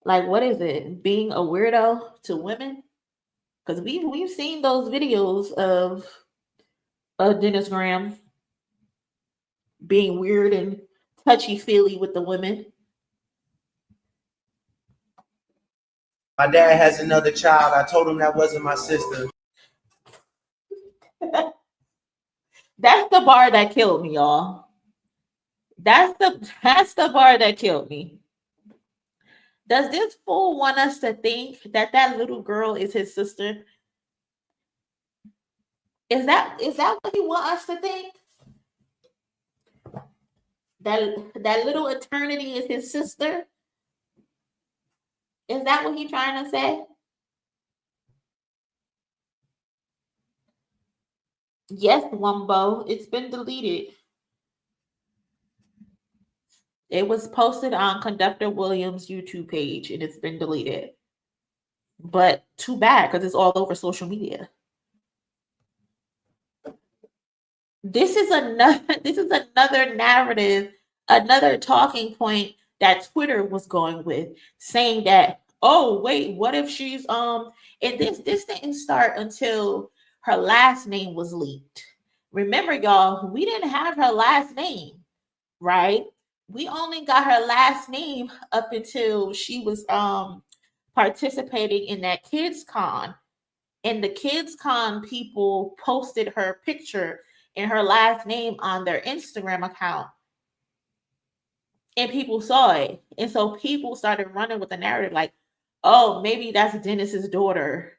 Like what is it? Being a weirdo to women? Because we've seen those videos of Dennis Graham being weird and touchy feely with the women. My dad has another child. I told him that wasn't my sister. That's the bar that killed me, y'all. That's the bar that killed me. Does this fool want us to think that that little girl is his sister? Is that what he want us to think? That little eternity is his sister? Is that what he's trying to say? Yes, Wumbo. It's been deleted. It was posted on Conductor Williams' YouTube page and it's been deleted. But too bad because it's all over social media. This is another narrative, another talking point that Twitter was going with, saying that, oh wait, what if she's and this didn't start until her last name was leaked. Remember, y'all, we didn't have her last name, right? We only got her last name up until she was participating in that kids con, and the kids con people posted her picture and her last name on their Instagram account, and people saw it, and so people started running with the narrative like, oh, maybe that's Dennis's daughter.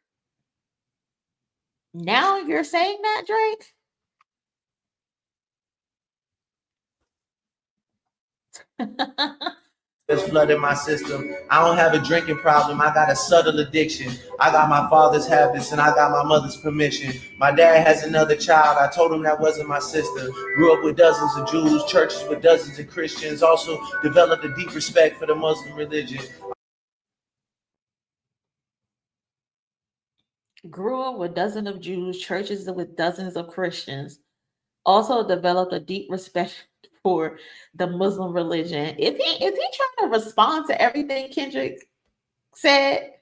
Now you're saying that, Drake? It's flooded my system. I don't have a drinking problem. I got a subtle addiction. I got my father's habits and I got my mother's permission. My dad has another child. I told him that wasn't my sister. Grew up with dozens of Jews, churches with dozens of Christians. Also developed a deep respect for the Muslim religion. Grew up with dozens of Jews, churches with dozens of Christians. Also developed a deep respect for the Muslim religion. Is he trying to respond to everything Kendrick said?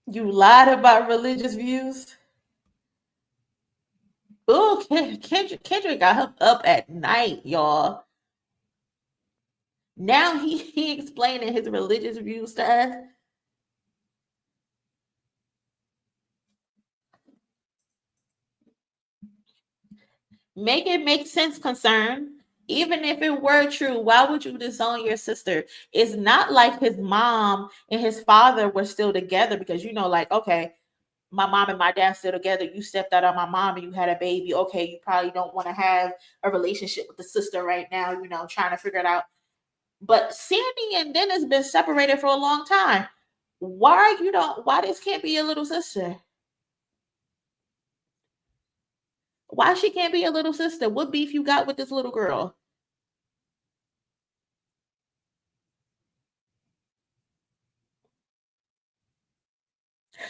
You lied about religious views. Oh, Kendrick got him up at night, y'all. Now he explaining his religious views to us. Make it make sense, concern. Even if it were true, why would you disown your sister? It's not like his mom and his father were still together because, like, okay, my mom and my dad still together. You stepped out on my mom and you had a baby. Okay, you probably don't want to have a relationship with the sister right now, trying to figure it out. But Sandy and Dennis been separated for a long time. Why this can't be your little sister? Why she can't be your little sister? What beef you got with this little girl?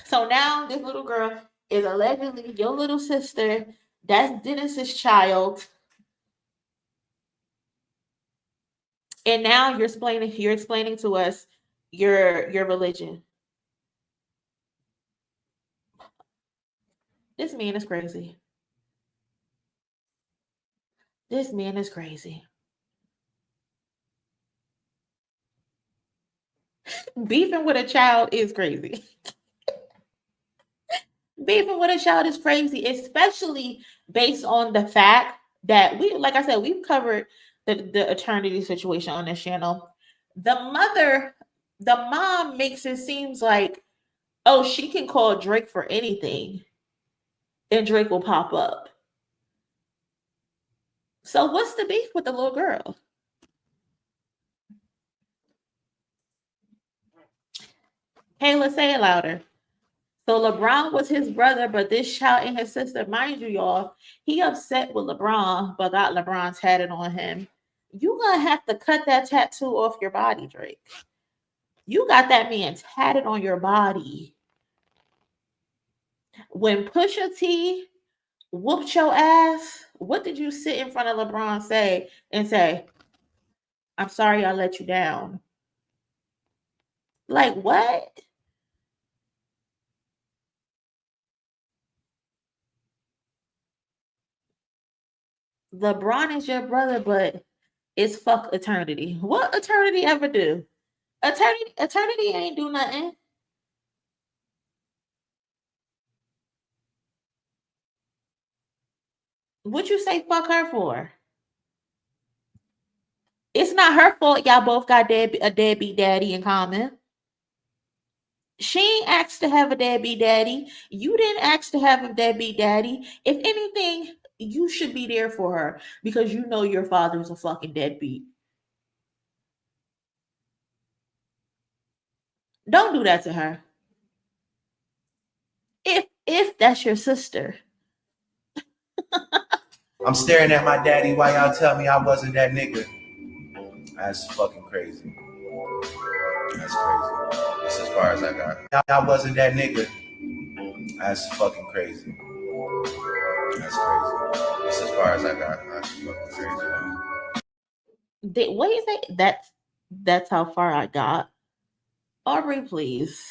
So now this little girl is allegedly your little sister. That's Dennis's child. And now you're explaining to us your religion. This man is crazy. This man is crazy. Beefing with a child is crazy. Beefing with a child is crazy, especially based on the fact that like I said, we've covered the eternity situation on this channel. The mom makes it seems like, oh, she can call Drake for anything and Drake will pop up. So what's the beef with the little girl? Kayla, say it louder. So LeBron was his brother, but this child and his sister, mind you, y'all, he upset with LeBron, but got LeBron tatted on him. You gonna have to cut that tattoo off your body, Drake. You got that man tatted on your body. When Pusha T whooped your ass, what did you sit in front of LeBron and say, I'm sorry I let you down? Like what? LeBron is your brother, but it's fuck eternity. What eternity ever do? Eternity ain't do nothing. What you say fuck her for? It's not her fault y'all both got a deadbeat daddy in common. She ain't asked to have a deadbeat daddy. You didn't ask to have a deadbeat daddy. If anything, you should be there for her because you know your father's a fucking deadbeat. Don't do that to her. If that's your sister. I'm staring at my daddy while y'all tell me I wasn't that nigga. That's fucking crazy. That's crazy. That's as far as I got. I wasn't that nigga. That's fucking crazy. That's crazy. That's as far as I got. That's fucking crazy. What do you say? That's how far I got. Aubrey, please.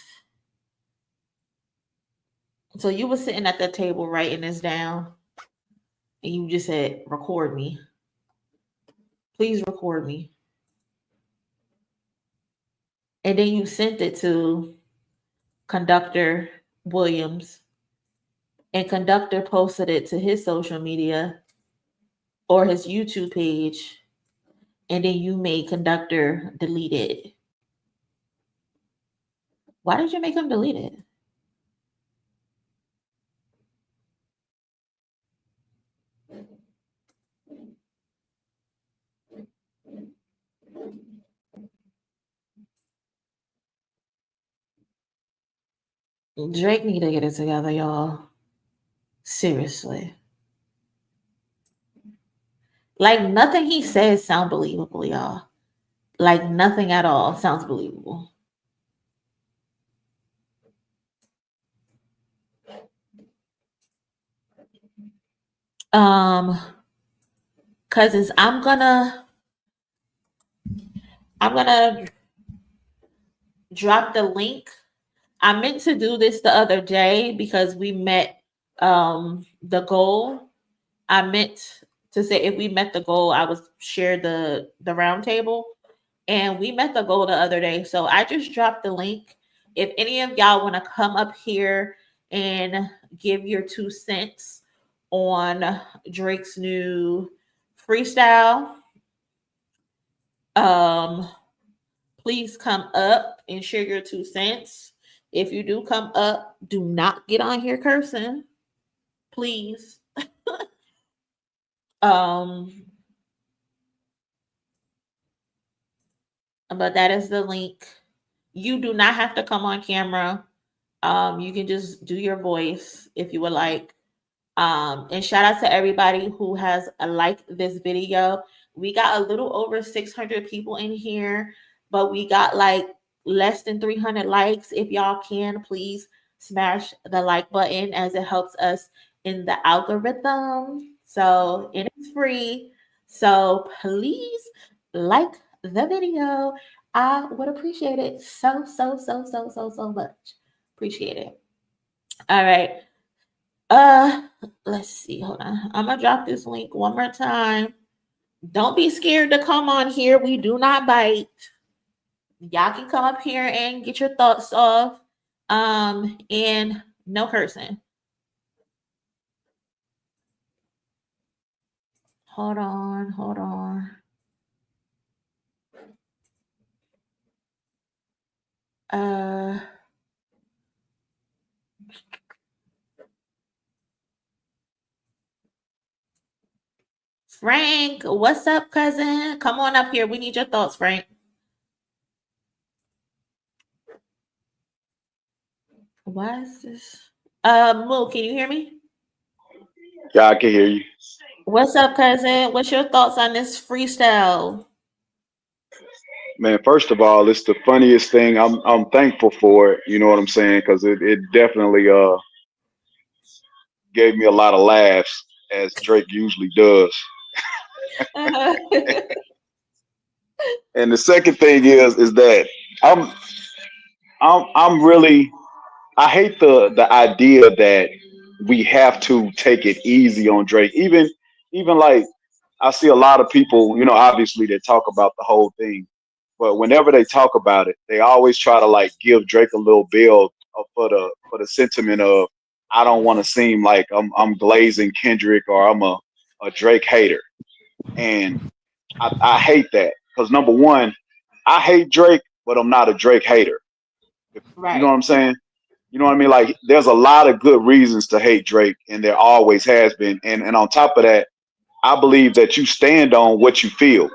So you were sitting at that table writing this down, and you just said, "Record me. Please record me." And then you sent it to Conductor Williams, and Conductor posted it to his social media or his YouTube page, and then you made Conductor delete it. Why did you make him delete it? Drake need to get it together, y'all. Seriously. Like nothing he says sound believable, y'all. Like nothing at all sounds believable. Cousins, I'm gonna drop the link. I meant to do this the other day because we met the goal. I meant to say if we met the goal, I would share the round table. And we met the goal the other day. So I just dropped the link. If any of y'all want to come up here and give your 2 cents on Drake's new freestyle, please come up and share your 2 cents. If you do come up, do not get on here cursing, please. But that is the link. You do not have to come on camera. You can just do your voice if you would like. And shout out to everybody who has liked this video. We got a little over 600 people in here, but we got like less than 300 likes. If y'all can, please smash the like button as it helps us in the algorithm. So it is free. So please like the video. I would appreciate it so much. Appreciate it. All right. Let's see. Hold on. I'm gonna drop this link one more time. Don't be scared to come on here. We do not bite. Y'all can come up here and get your thoughts off. And no cursing. Hold on. Frank, what's up, cousin? Come on up here. We need your thoughts, Frank. Why is this? Moo, can you hear me? Yeah, I can hear you. What's up, cousin? What's your thoughts on this freestyle? Man, first of all, it's the funniest thing. I'm thankful for it. You know what I'm saying? Because it definitely gave me a lot of laughs, as Drake usually does. And the second thing is that I'm really, I hate the idea that we have to take it easy on Drake. Even like I see a lot of people, you know, obviously that talk about the whole thing, but whenever they talk about it, they always try to like give Drake a little bill for the sentiment of I don't want to seem like I'm glazing Kendrick or I'm a Drake hater, and I hate that because number one, I hate Drake, but I'm not a Drake hater. Right. You know what I'm saying? You know what I mean? Like there's a lot of good reasons to hate Drake, and there always has been. And on top of that, I believe that you stand on what you feel,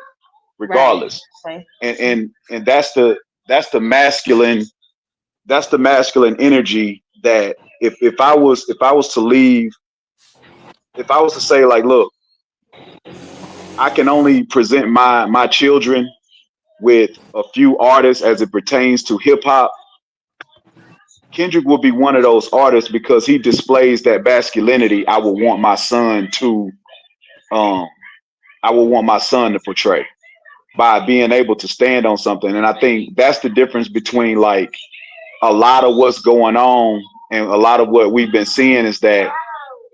regardless. Right. And that's the masculine that's the masculine energy that if I was to leave, if I was to say like, look, I can only present my children with a few artists as it pertains to hip hop, Kendrick would be one of those artists because he displays that masculinity I would want my son to um portray by being able to stand on something. And I think that's the difference between like a lot of what's going on and a lot of what we've been seeing is that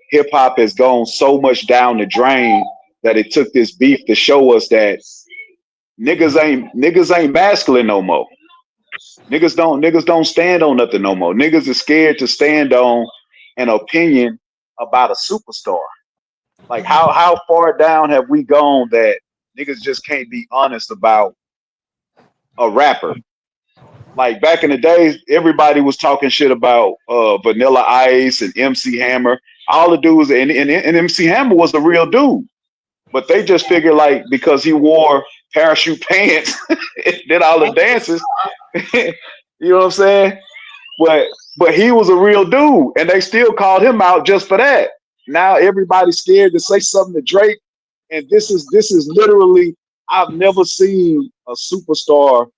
hip hop has gone so much down the drain that it took this beef to show us that niggas ain't masculine no more. Niggas don't stand on nothing no more. Niggas is scared to stand on an opinion about a superstar. Like how far down have we gone that niggas just can't be honest about a rapper? Like back in the days, everybody was talking shit about Vanilla Ice and MC Hammer. All the dudes and MC Hammer was the real dude. But they just figured like because he wore parachute pants and did all the dances, you know what I'm saying? But he was a real dude, and they still called him out just for that. Now everybody's scared to say something to Drake, and this is literally I've never seen a superstar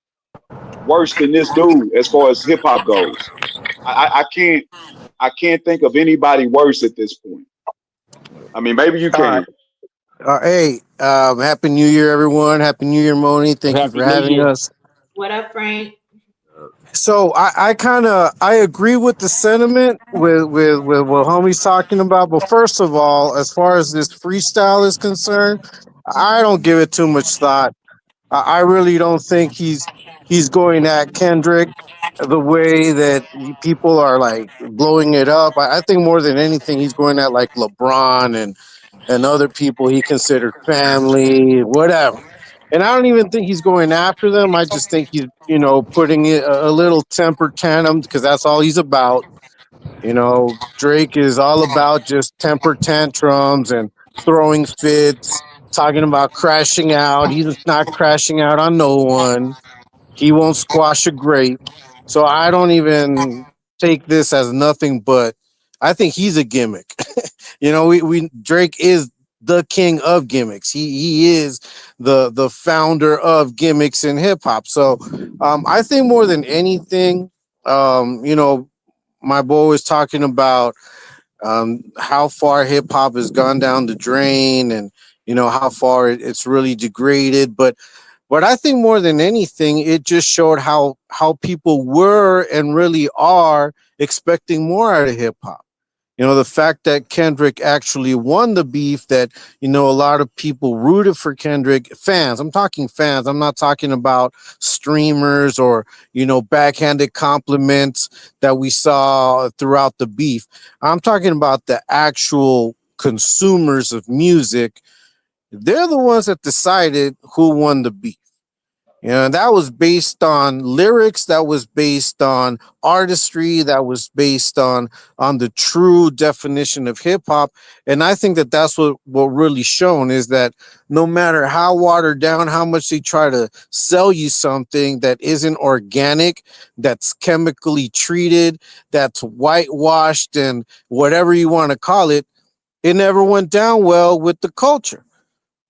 worse than this dude as far as hip hop goes. I can't think of anybody worse at this point. I mean, maybe you All right. can. Hey, Happy New Year, everyone. Happy New Year, Moni. Thank you for Happy New having Year. us. What up, Frank? So I agree with the sentiment with what homie's talking about. But first of all, as far as this freestyle is concerned, I don't give it too much thought. I really don't think he's going at Kendrick the way that people are like blowing it up. I think more than anything, he's going at like LeBron and other people he considered family, whatever. And I don't even think he's going after them. I just think he's, putting it a little temper tantrum because that's all he's about. Drake is all about just temper tantrums and throwing fits, talking about crashing out. He's not crashing out on no one. He won't squash a grape. So I don't even take this as nothing but I think he's a gimmick. We Drake is the king of gimmicks. He is the founder of gimmicks in hip hop. So I think more than anything, my boy was talking about how far hip hop has gone down the drain and how far it's really degraded. But I think more than anything, it just showed how people were and really are expecting more out of hip hop. The fact that Kendrick actually won the beef, that, a lot of people rooted for Kendrick, fans. I'm talking fans. I'm not talking about streamers or, backhanded compliments that we saw throughout the beef. I'm talking about the actual consumers of music. They're the ones that decided who won the beef. That was based on lyrics, that was based on artistry, that was based on the true definition of hip hop. And I think that that's what really shown is that no matter how watered down, how much they try to sell you something that isn't organic, that's chemically treated, that's whitewashed, and whatever you want to call it, it never went down well with the culture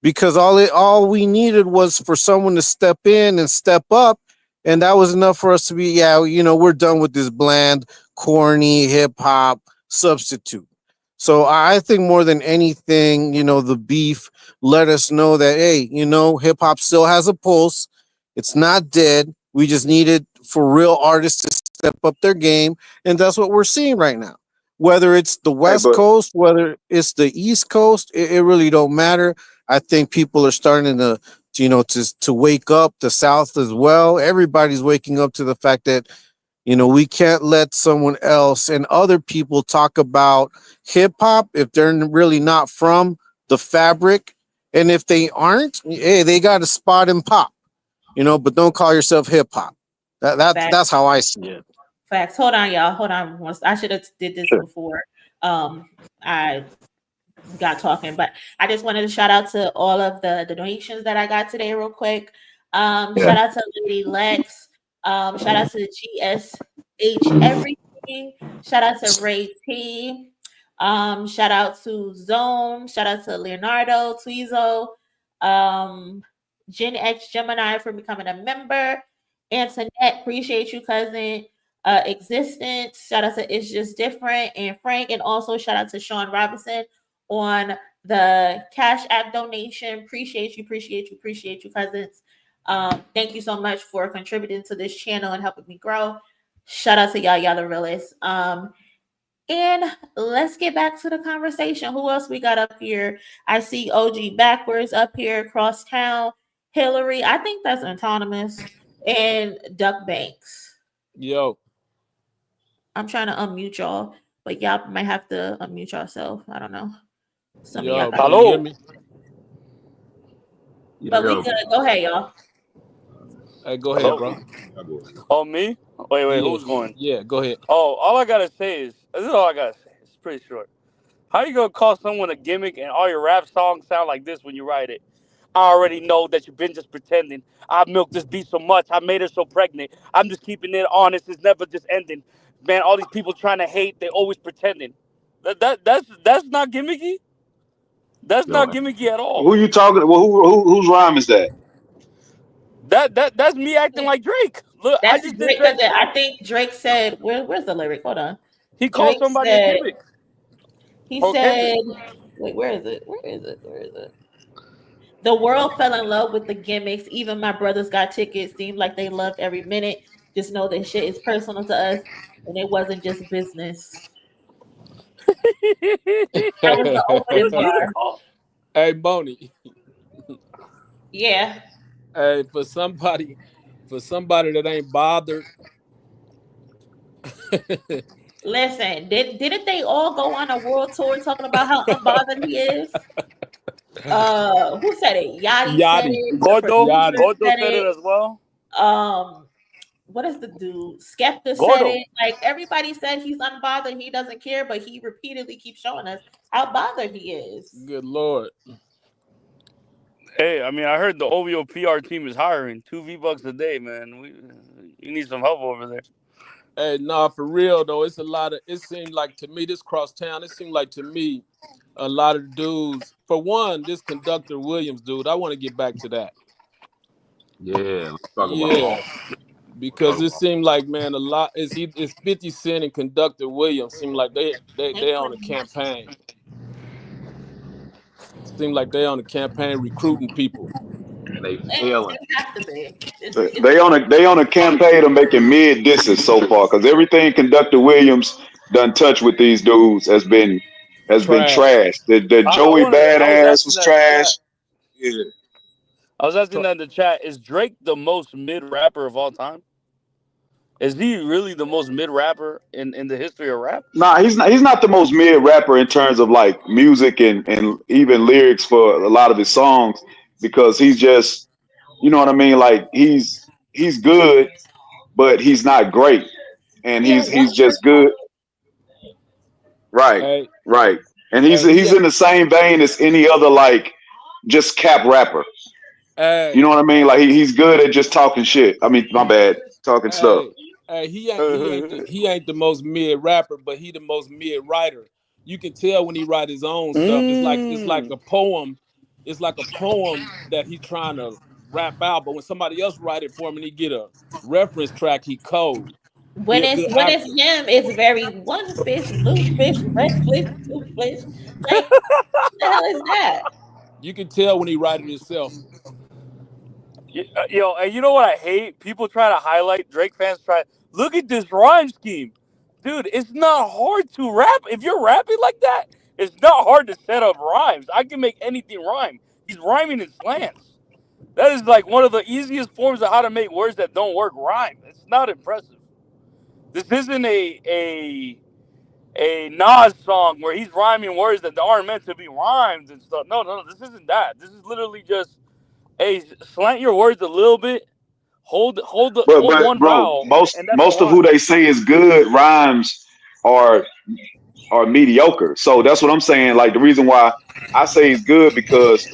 because all we needed was for someone to step in and step up, and that was enough for us to be we're done with this bland, corny hip hop substitute. So I think more than anything, the beef let us know that hey, hip hop still has a pulse. It's not dead. We just needed for real artists to step up their game, and that's what we're seeing right now. Whether it's the Hey, West but Coast, whether it's the East Coast, it really don't matter. I think people are starting to wake up. The South as well. Everybody's waking up to the fact that we can't let someone else and other people talk about hip hop if they're really not from the fabric, and if they aren't, hey, they got a spot in pop. But don't call yourself hip hop. Facts. That's how I see it. Facts. Hold on, y'all. Hold on. I should have did this Sure. before. I got talking, but I just wanted to shout out to all of the donations that I got today, real quick. Yeah. Shout out to Lady Lex. Shout out to H Everything. Shout out to Ray T. Shout out to Zone. Shout out to Leonardo Tweezo. Um, Gen X Gemini for becoming a member. Antoinette, appreciate you, cousin. Existence. Shout out to It's Just Different and Frank, and also shout out to Sean Robinson on the Cash App donation. Appreciate you, cousins. Thank you so much for contributing to this channel and helping me grow. Shout out to y'all. Y'all the realest. And let's get back to the conversation. Who else we got up here? I see OG Backwards up here across town. Hillary, I think that's autonomous. And Duck Banks. Yo. I'm trying to unmute y'all, but y'all might have to unmute yourself. I don't know. Some Yo, of y'all can you hear me? But we good. Go ahead, y'all. Hey, go ahead, bro. Oh, me? Wait, Yeah. who's going? Yeah, go ahead. Oh, all I gotta say is, this is all I gotta say. It's pretty short. How you gonna call someone a gimmick and all your rap songs sound like this when you write it? I already know that you've been just pretending. I've milked this beat so much, I made her so pregnant. I'm just keeping it honest, it's never just ending. Man, all these people trying to hate, they always pretending. That's not gimmicky. That's not gimmicky at all. Who you talking? Well, whose rhyme is that? That's me acting like Drake. Look, I That's just did Drake because Drake. I think Drake said, where's the lyric? Hold on. He called Drake somebody said, a gimmick. he Or said, Kendrick. wait, where is it? The world fell in love with the gimmicks. Even my brothers got tickets. Seemed like they loved every minute. Just know that shit is personal to us, and it wasn't just business. That was the opening bar. Hey, Boney. Yeah. Hey, for somebody that ain't bothered. Listen, didn't they all go on a world tour talking about how unbothered he is? Who said it? Yachty said it. Gordo said said it as well. What is the dude? Skepta said Gordo. it. Like everybody said he's unbothered. He doesn't care, but he repeatedly keeps showing us how bothered he is. Good Lord. Hey, I mean, I heard the OVO PR team is hiring $2 V-bucks a day, man. You need some help over there. Hey, nah, for real though, it's a lot of. It seemed like to me, this cross town. It seemed like to me, a lot of dudes. For one, this conductor Williams dude. I want to get back to that. Yeah, let's talk about because it seemed like, man, a lot. It's 50 Cent and conductor Williams. Seem like they on a campaign. Seem like they on a campaign recruiting people. And they failing. They on a campaign of making mid disses so far, because everything conductor Williams done touch with these dudes has been trash. The Joey Badass was trash. Yeah. I was asking that in the chat. Is Drake the most mid rapper of all time? Is he really the most mid rapper in the history of rap? Nah, he's not the most mid rapper in terms of like music and even lyrics for a lot of his songs, because he's just, you know what I mean? Like he's good, but he's not great. And he's just good. Right. And he's in the same vein as any other like just cap rapper. You know what I mean? Like he's good at just talking shit. I mean, my bad, talking stuff. Hey, he ain't the most mid rapper, but he the most mid writer. You can tell when he write his own stuff. It's like a poem. It's like a poem that he's trying to rap out. But when somebody else write it for him and he get a reference track, he cold. When it's him, it's very one fish, blue fish, red fish, blue fish. Like what the hell is that? You can tell when he write it himself. Yo, and you know what I hate? People try to highlight Drake fans. Look at this rhyme scheme, dude. It's not hard to rap. If you're rapping like that, it's not hard to set up rhymes. I can make anything rhyme. He's rhyming in slants. That is like one of the easiest forms of how to make words that don't work rhyme. It's not impressive. This isn't a Nas song where he's rhyming words that aren't meant to be rhymes and stuff. No. This isn't that. This is literally just, hey, slant your words a little bit. Hold one vowel. Most of who they say is good rhymes are mediocre. So that's what I'm saying. Like the reason why I say he's good, because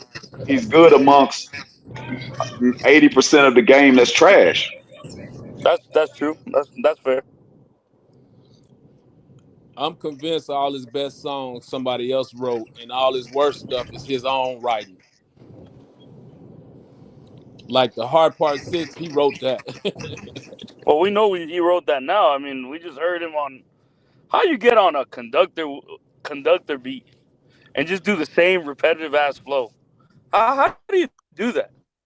he's good amongst 80% of the game that's trash. That's true. That's fair. I'm convinced all his best songs somebody else wrote, and all his worst stuff is his own writing. Like the Hard Part 6, he wrote that. Well, we know he wrote that now. I mean, we just heard him on. How you get on a conductor beat and just do the same repetitive ass flow? How do you do that?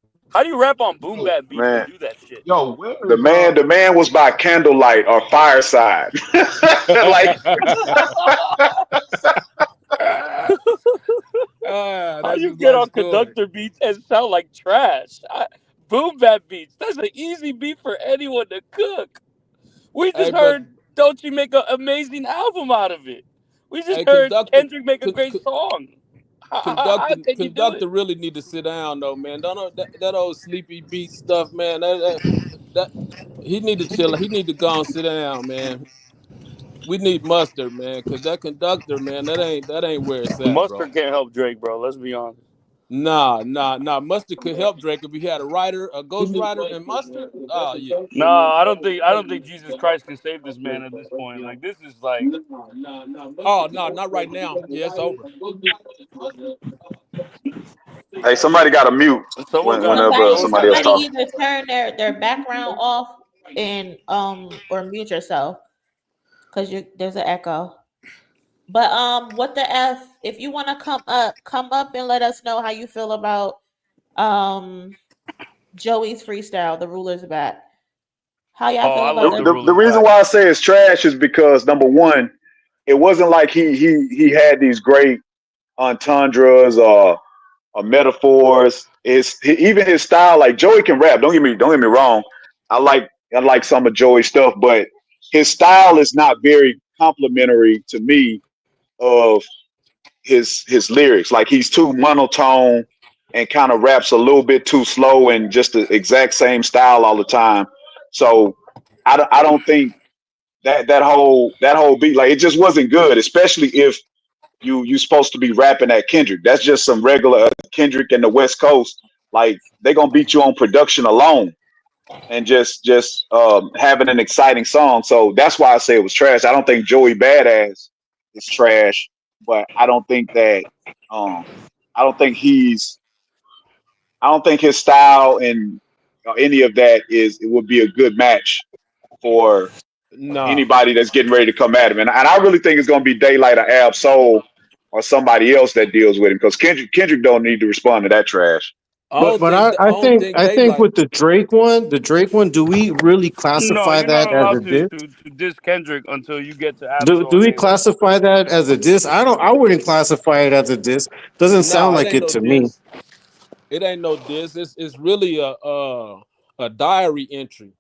How do you rap on boom bap beats and do Man, that shit? Yo, where the is man was by candlelight or fireside. Like How That's you his get life on story. conductor beats and sound like trash? Boom bap beats. That's an easy beat for anyone to cook. We Hey, just but heard Don't You make an amazing album out of it. We just hey, heard conductor, Kendrick make a con, great con- song. How conductor, can you do it? conductor really need to sit down though, man. Don't that old sleepy beat stuff, man. That he need to chill. He need to go and sit down, man. We need mustard, man, because that conductor, man, that ain't where it's at, bro. Mustard can't help Drake, bro. Let's be honest. Nah. Mustard could help Drake if we had a writer, a ghost writer, and mustard. Oh yeah. No, I don't think Jesus Christ can save this man at this point. Like this is like Oh no, not right now. Yeah, it's over. hey, somebody got to mute someone got to whenever someone somebody got to else Somebody mute. talking. either turn their background off and or mute yourself because you there's an echo. But what the F? If you want to come up and let us know how you feel about um Joey's freestyle. The ruler's back. How y'all Oh, feel I about love that? the The ruler's reason back. why I say it's trash is because number one, it wasn't like he had these great entendres or metaphors. Even his style, like Joey can rap. Don't get me wrong. I like some of Joey's stuff, but his style is not very complimentary to me of his lyrics. Like he's too monotone and kind of raps a little bit too slow and just the exact same style all the time. So I don't think that whole beat, like, it just wasn't good, especially if you supposed to be rapping at Kendrick. That's just some regular Kendrick and the West Coast. Like they gonna beat you on production alone and just having an exciting song. So that's why I say it was trash. I don't think Joey Badass is trash, but I don't think that um I don't think he's I don't think his style and any of that is it would be a good match for Nah. anybody that's getting ready to come at him. And I really think it's going to be Daylight or Ab Soul or somebody else that deals with him because Kendrick don't need to respond to that trash. I But don't but think I, I I don't think think I they think like. with the Drake one, do we really No, classify you're not that as a allowed to, diss? to diss Kendrick until you get to Do Absol do and we Daylight. classify that as a diss? I wouldn't classify it as a diss. Doesn't sound No, it like ain't it no to me. diss. It ain't no diss. It's really a diary entry.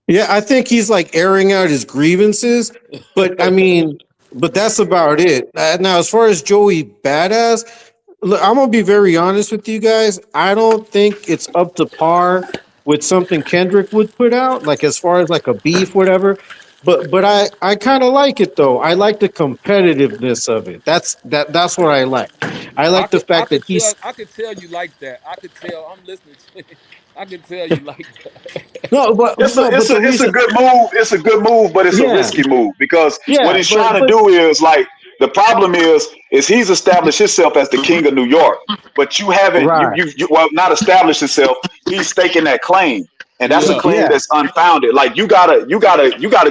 Yeah, I think he's like airing out his grievances, but I mean, but that's about it. Now, as far as Joey Badass, look, I'm gonna be very honest with you guys. I don't think it's up to par with something Kendrick would put out, like as far as like a beef, whatever. But I kind of like it though. I like the competitiveness of it. That's what I like. I I like the could I fact that could tell he's I could tell you like that. I could tell. I'm listening to you. I can tell you like that. no, but It's a no, but it's a the it's a reason, good move. It's a good move, but it's a yeah, risky move because what yeah, he's trying to but do is like the problem is he's established himself as the king of New York, but you haven't right, you well not established himself. He's staking that claim, and that's a Yeah. claim yeah, that's unfounded. Like you gotta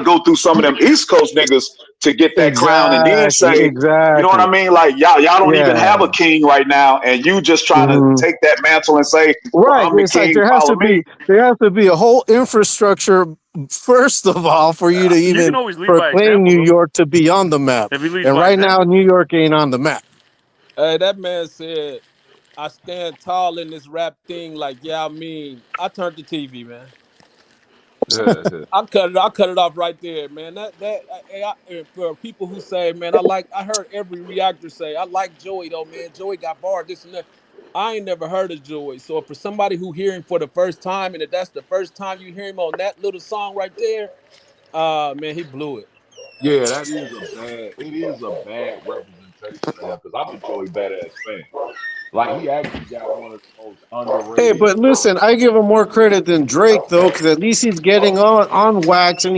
go through some of them East Coast niggas to get that crown, and then exactly, say. You know what exactly, I mean? Like y'all don't even yeah. have a king right now, and you just trying to Mhm. take that mantle and say, "Well, Right. I'm the It's like king. Follow me." there has to be a whole infrastructure first of all for you to You can even always lead by proclaim example, New though. York to be on the map. If he leads And by right now example. New York ain't on the map. Hey, that man said, I stand tall in this rap thing like yeah, I mean, I turned the TV, man. Yeah. I cut it off right there, man. For people who say, man, I heard every reactor say, I like Joey though, man. Joey got barred, this and that. I ain't never heard of Joey. So for somebody who hear him for the first time, and if that's the first time you hear him on that little song right there, man, he blew it. Yeah, that is a bad. It is a bad representation reputation for him because I'm a Joey Badass fan. Like he actually got one of the most Hey, underrated. but listen, I give him more credit than Drake though, because at least he's getting on wax and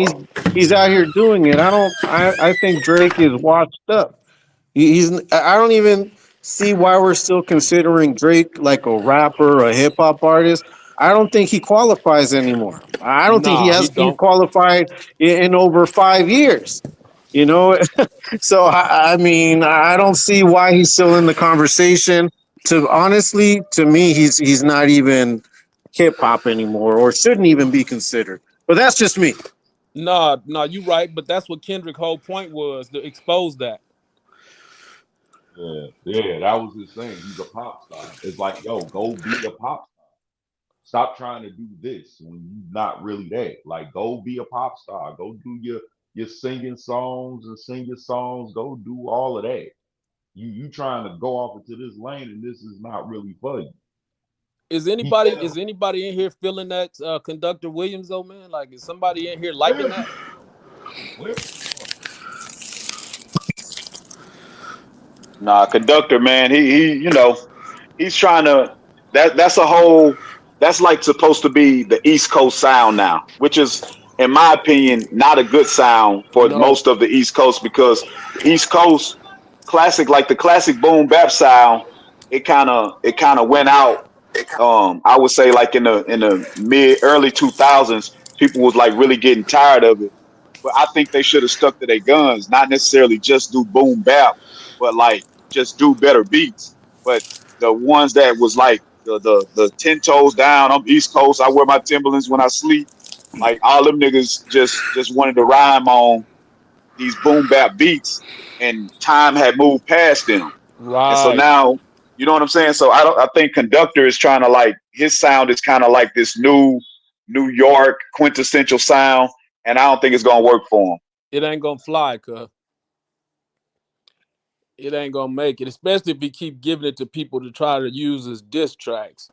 he's out here doing it. I think Drake is washed up. He's I don't even see why we're still considering Drake like a rapper, a hip hop artist. I don't think he qualifies anymore. I don't think Nah, he he's don't. qualified in over 5 years. You know, so I mean, I don't see why he's still in the conversation. To honestly, to me, he's not even hip hop anymore, or shouldn't even be considered. But that's just me. Nah, you right. But that's what Kendrick's whole point was to expose that. Yeah, that was his thing. He's a pop star. It's like, yo, go be a pop star. Stop trying to do this when you're not really that. Like, go be a pop star. Go do your singing songs and sing your songs. Go do all of that. You trying to go off into this lane, and this is not really for you. Is He anybody in here feeling that Conductor Williams though, man? Like, is somebody in here liking Clear, that? clear. Nah, conductor, man, he's trying to that's a whole that's like supposed to be the East Coast sound now, which is in my opinion not a good sound for No. most of the East Coast because the East Coast classic like the classic boom bap sound, it kind of went out. I would say like in the mid early 2000s, people was like really getting tired of it. But I think they should have stuck to their guns, not necessarily just do boom bap, but like just do better beats. But the ones that was like the 10 toes down, I'm East Coast, I wear my Timberlands when I sleep. Like all them niggas just wanted to rhyme on these boom bap beats, and time had moved past them. And so Right. now, you know what I'm saying? So I think Conductor is trying to like his sound is kind of like this new New York quintessential sound, and I don't think it's gonna work for him. It ain't gonna fly, cuz. It ain't gonna make it, especially if he keep giving it to people to try to use as diss tracks.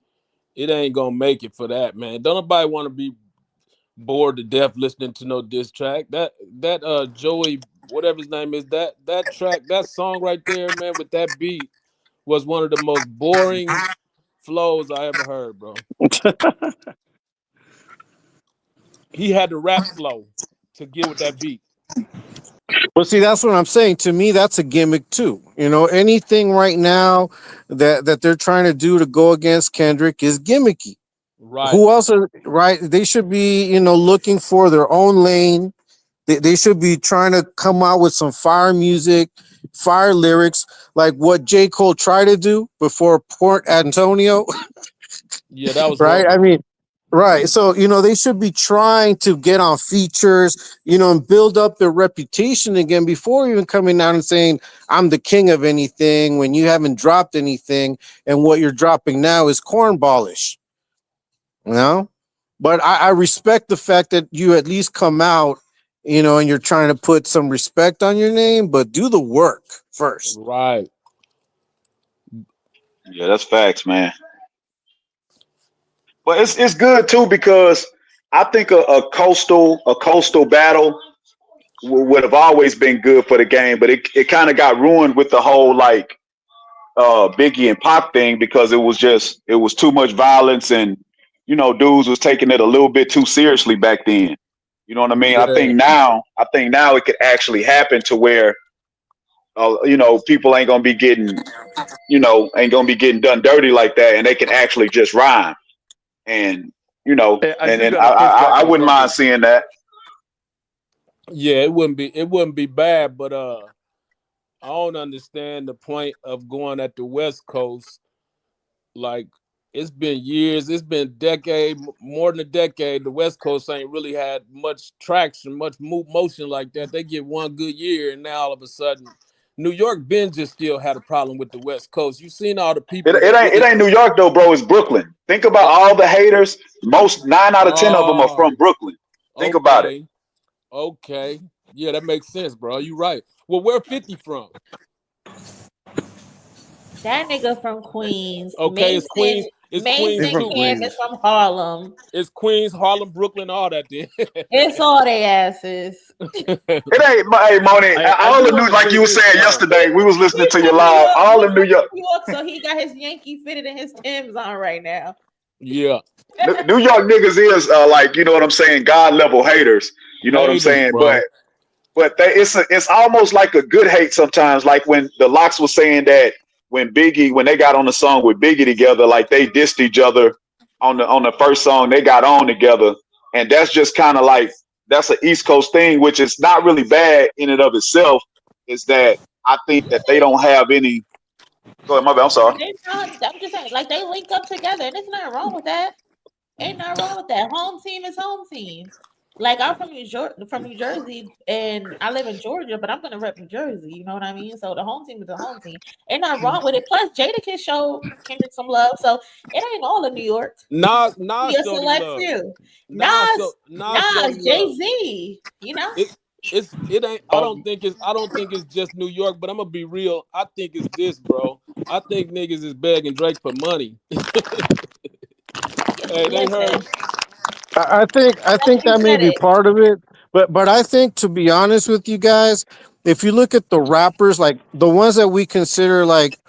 It ain't gonna make it for that, man. Don't nobody want to be bored to death listening to no diss track. That Joey, whatever his name is, that track, that song right there, man, with that beat was one of the most boring flows I ever heard, bro. He had the rap flow to get with that beat. Well, see, that's what I'm saying. To me, that's a gimmick too. You know, anything right now that they're trying to do to go against Kendrick is gimmicky. Right. Who else are right? They should be, looking for their own lane. They should be trying to come out with some fire music, fire lyrics, like what J. Cole tried to do before Port Antonio. Yeah, that was Right? I horrible. mean, right. So, they should be trying to get on features, and build up their reputation again before even coming out and saying, I'm the king of anything when you haven't dropped anything. And what you're dropping now is cornballish, you know? But I respect the fact that you at least come out, and you're trying to put some respect on your name, but do the work first. Right. Yeah, that's facts, man. But it's good too because I think a coastal battle would have always been good for the game, but it kind of got ruined with the whole like Biggie and Pac thing because it was too much violence and dudes was taking it a little bit too seriously back then. You know what I mean? Yeah. I think now it could actually happen to where people ain't gonna be getting done dirty like that, and they can actually just rhyme and I and do and got I to push back I, I on wouldn't mind something. seeing that. Yeah, it wouldn't be bad, but I don't understand the point of going at the West Coast. Like, it's been years, it's been decade, more than a decade. The West Coast ain't really had much traction, much motion like that. They get one good year, and now all of a sudden, New York been just still had a problem with the West Coast. You seen all the It, people it that ain't it really. ain't New York though, bro. It's Brooklyn. Think about Oh, all the haters. Most 9 out of 10 of them are from oh, Brooklyn. Think about it. okay, okay, yeah, that makes sense, bro. You right. Well, where 50 from? That nigga from Queens. Okay, it's Mason Queens. It's Main Queens thing from too. Cam is Queens. from Harlem. It's Queens, Harlem, Brooklyn, all that. Then. It's all they asses. It ain't, hey, Moni, I all do the want news, to like say you were this, saying though. yesterday, we was listening He's to your from New live, York. all He's of New from York, New York, so he got his Yankee fitted in his Timbs on right now. Yeah, New York niggas is like, you know what I'm saying, God level haters. You know what I'm haters, saying? bro. But it's almost like a good hate sometimes. Like when the Locks was saying that when they got on the song with Biggie together, like they dissed each other on the first song they got on together, and that's just kind of like that's an East Coast thing, which is not really bad in and of itself. Is that I think that they don't have any. Go ahead, my bad. I'm sorry. They not, I'm just saying, like they link up together, and there's nothing wrong with that. Ain't nothing wrong with that. Home team is home team. Like I'm from New Jersey, and I live in Georgia, but I'm gonna rep New Jersey. You know what I mean? So the home team is the home team. Ain't nothing wrong with it. Plus, Jada can show Kendrick some love, so it ain't all of New York. Be Nas a showed him select love. few. Nas, Nas showed him love. Jay Z. You know. It it ain't. Oh, I don't think it's just New York. But I'm gonna be real. I think it's this, bro. I think niggas is begging Drake for money. Hey, they heard. Listen, I think you that may said be it. part of it, but I think, to be honest with you guys, if you look at the rappers, like the ones that we consider like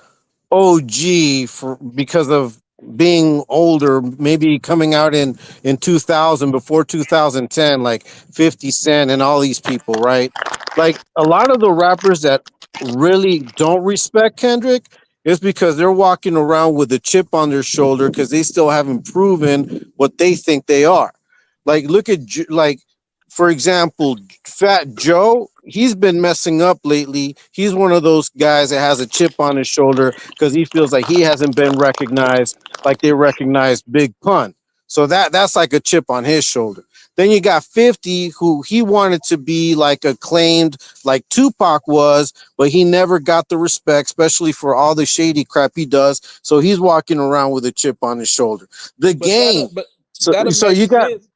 OG for because of being older, maybe coming out in 2000, before 2010, like 50 Cent and all these people, right? Like a lot of the rappers that really don't respect Kendrick is because they're walking around with a chip on their shoulder because they still haven't proven what they think they are. Like look at like, for example, Fat Joe, he's been messing up lately. He's one of those guys that has a chip on his shoulder because he feels like he hasn't been recognized like they recognized Big Pun. So that's like a chip on his shoulder. Then you got 50, who he wanted to be like acclaimed like Tupac was, but he never got the respect, especially for all the shady crap he does. So he's walking around with a chip on his shoulder. The game. But So that'll so make you got sense.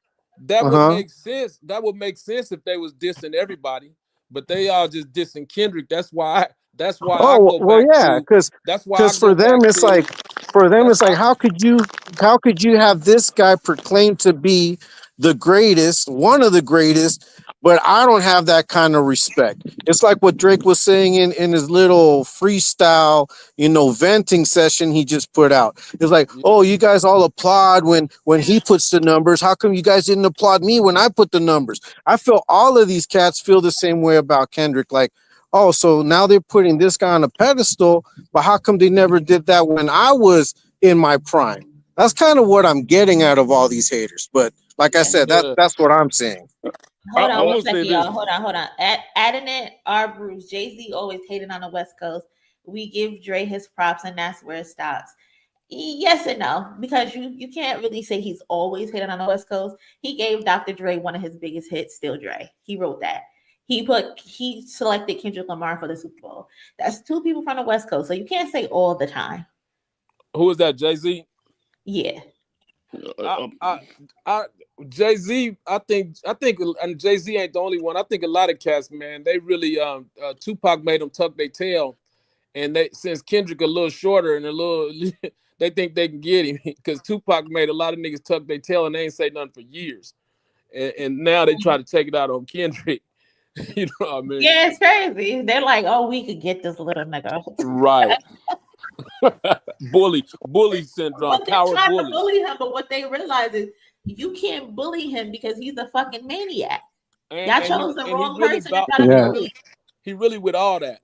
That would uh-huh. make sense. That would make sense if they was dissing everybody. But they all just dissing Kendrick. That's why I Oh go well, back yeah, to. because That's why I go for them back it's like to. That's I, how could you have this guy proclaimed to be the greatest, one of the greatest, but I don't have that kind of respect. It's like what Drake was saying in his little freestyle, venting session he just put out. It's like, oh, you guys all applaud when he puts the numbers. How come you guys didn't applaud me when I put the numbers? I feel all of these cats feel the same way about Kendrick. Like, oh, so now they're putting this guy on a pedestal, but how come they never did that when I was in my prime? That's kind of what I'm getting out of all these haters. But like I Yeah. said, yeah. that's what I'm saying. Hold I on one will say second, this. y'all. Hold on. Adding it, our Bruce. Jay-Z always hated on the West Coast. We give Dre his props, and that's where it stops. Yes and no, because you can't really say he's always hated on the West Coast. He gave Dr. Dre one of his biggest hits, Still Dre. He wrote that. He selected Kendrick Lamar for the Super Bowl. That's two people from the West Coast. So you can't say all the time. Who is that? Jay-Z? Yeah. I, I, I, Jay-Z. I think, and Jay-Z ain't the only one. I think a lot of cats, man, they really Tupac made them tuck their tail, and they since Kendrick a little shorter and a little, they think they can get him because Tupac made a lot of niggas tuck their tail and they ain't say nothing for years, and now they try to take it out on Kendrick. You know what I mean? Yeah, it's crazy. They're like, oh, we could get this little nigga. Right. bully syndrome, But they're coward trying to bullies. bully him, but what they realize is you can't bully him because he's a fucking maniac. Y'all And he chose the and he wrong really person to about try to Yeah. bully. he really with all that.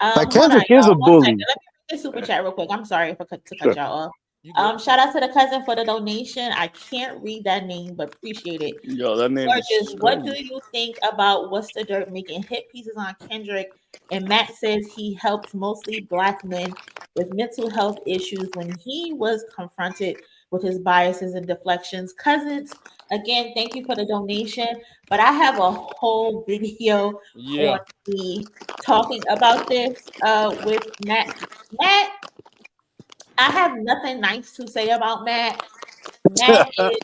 Like Hold on, Kendrick is a y'all. One second. bully. Let me read this super chat real quick. I'm sorry to cut Sure. y'all off. You good? Shout out to the cousin for the donation. I can't read that name, but appreciate it. Yo, that name is Gorgeous, what do strange. you think about What's the Dirt making hit pieces on Kendrick? And Matt says he helps mostly Black men with mental health issues when he was confronted with his biases and deflections. Cousins, again, thank you for the donation. But I have a whole video on Yeah. me talking about this with Matt. Matt, I have nothing nice to say about Matt. Matt is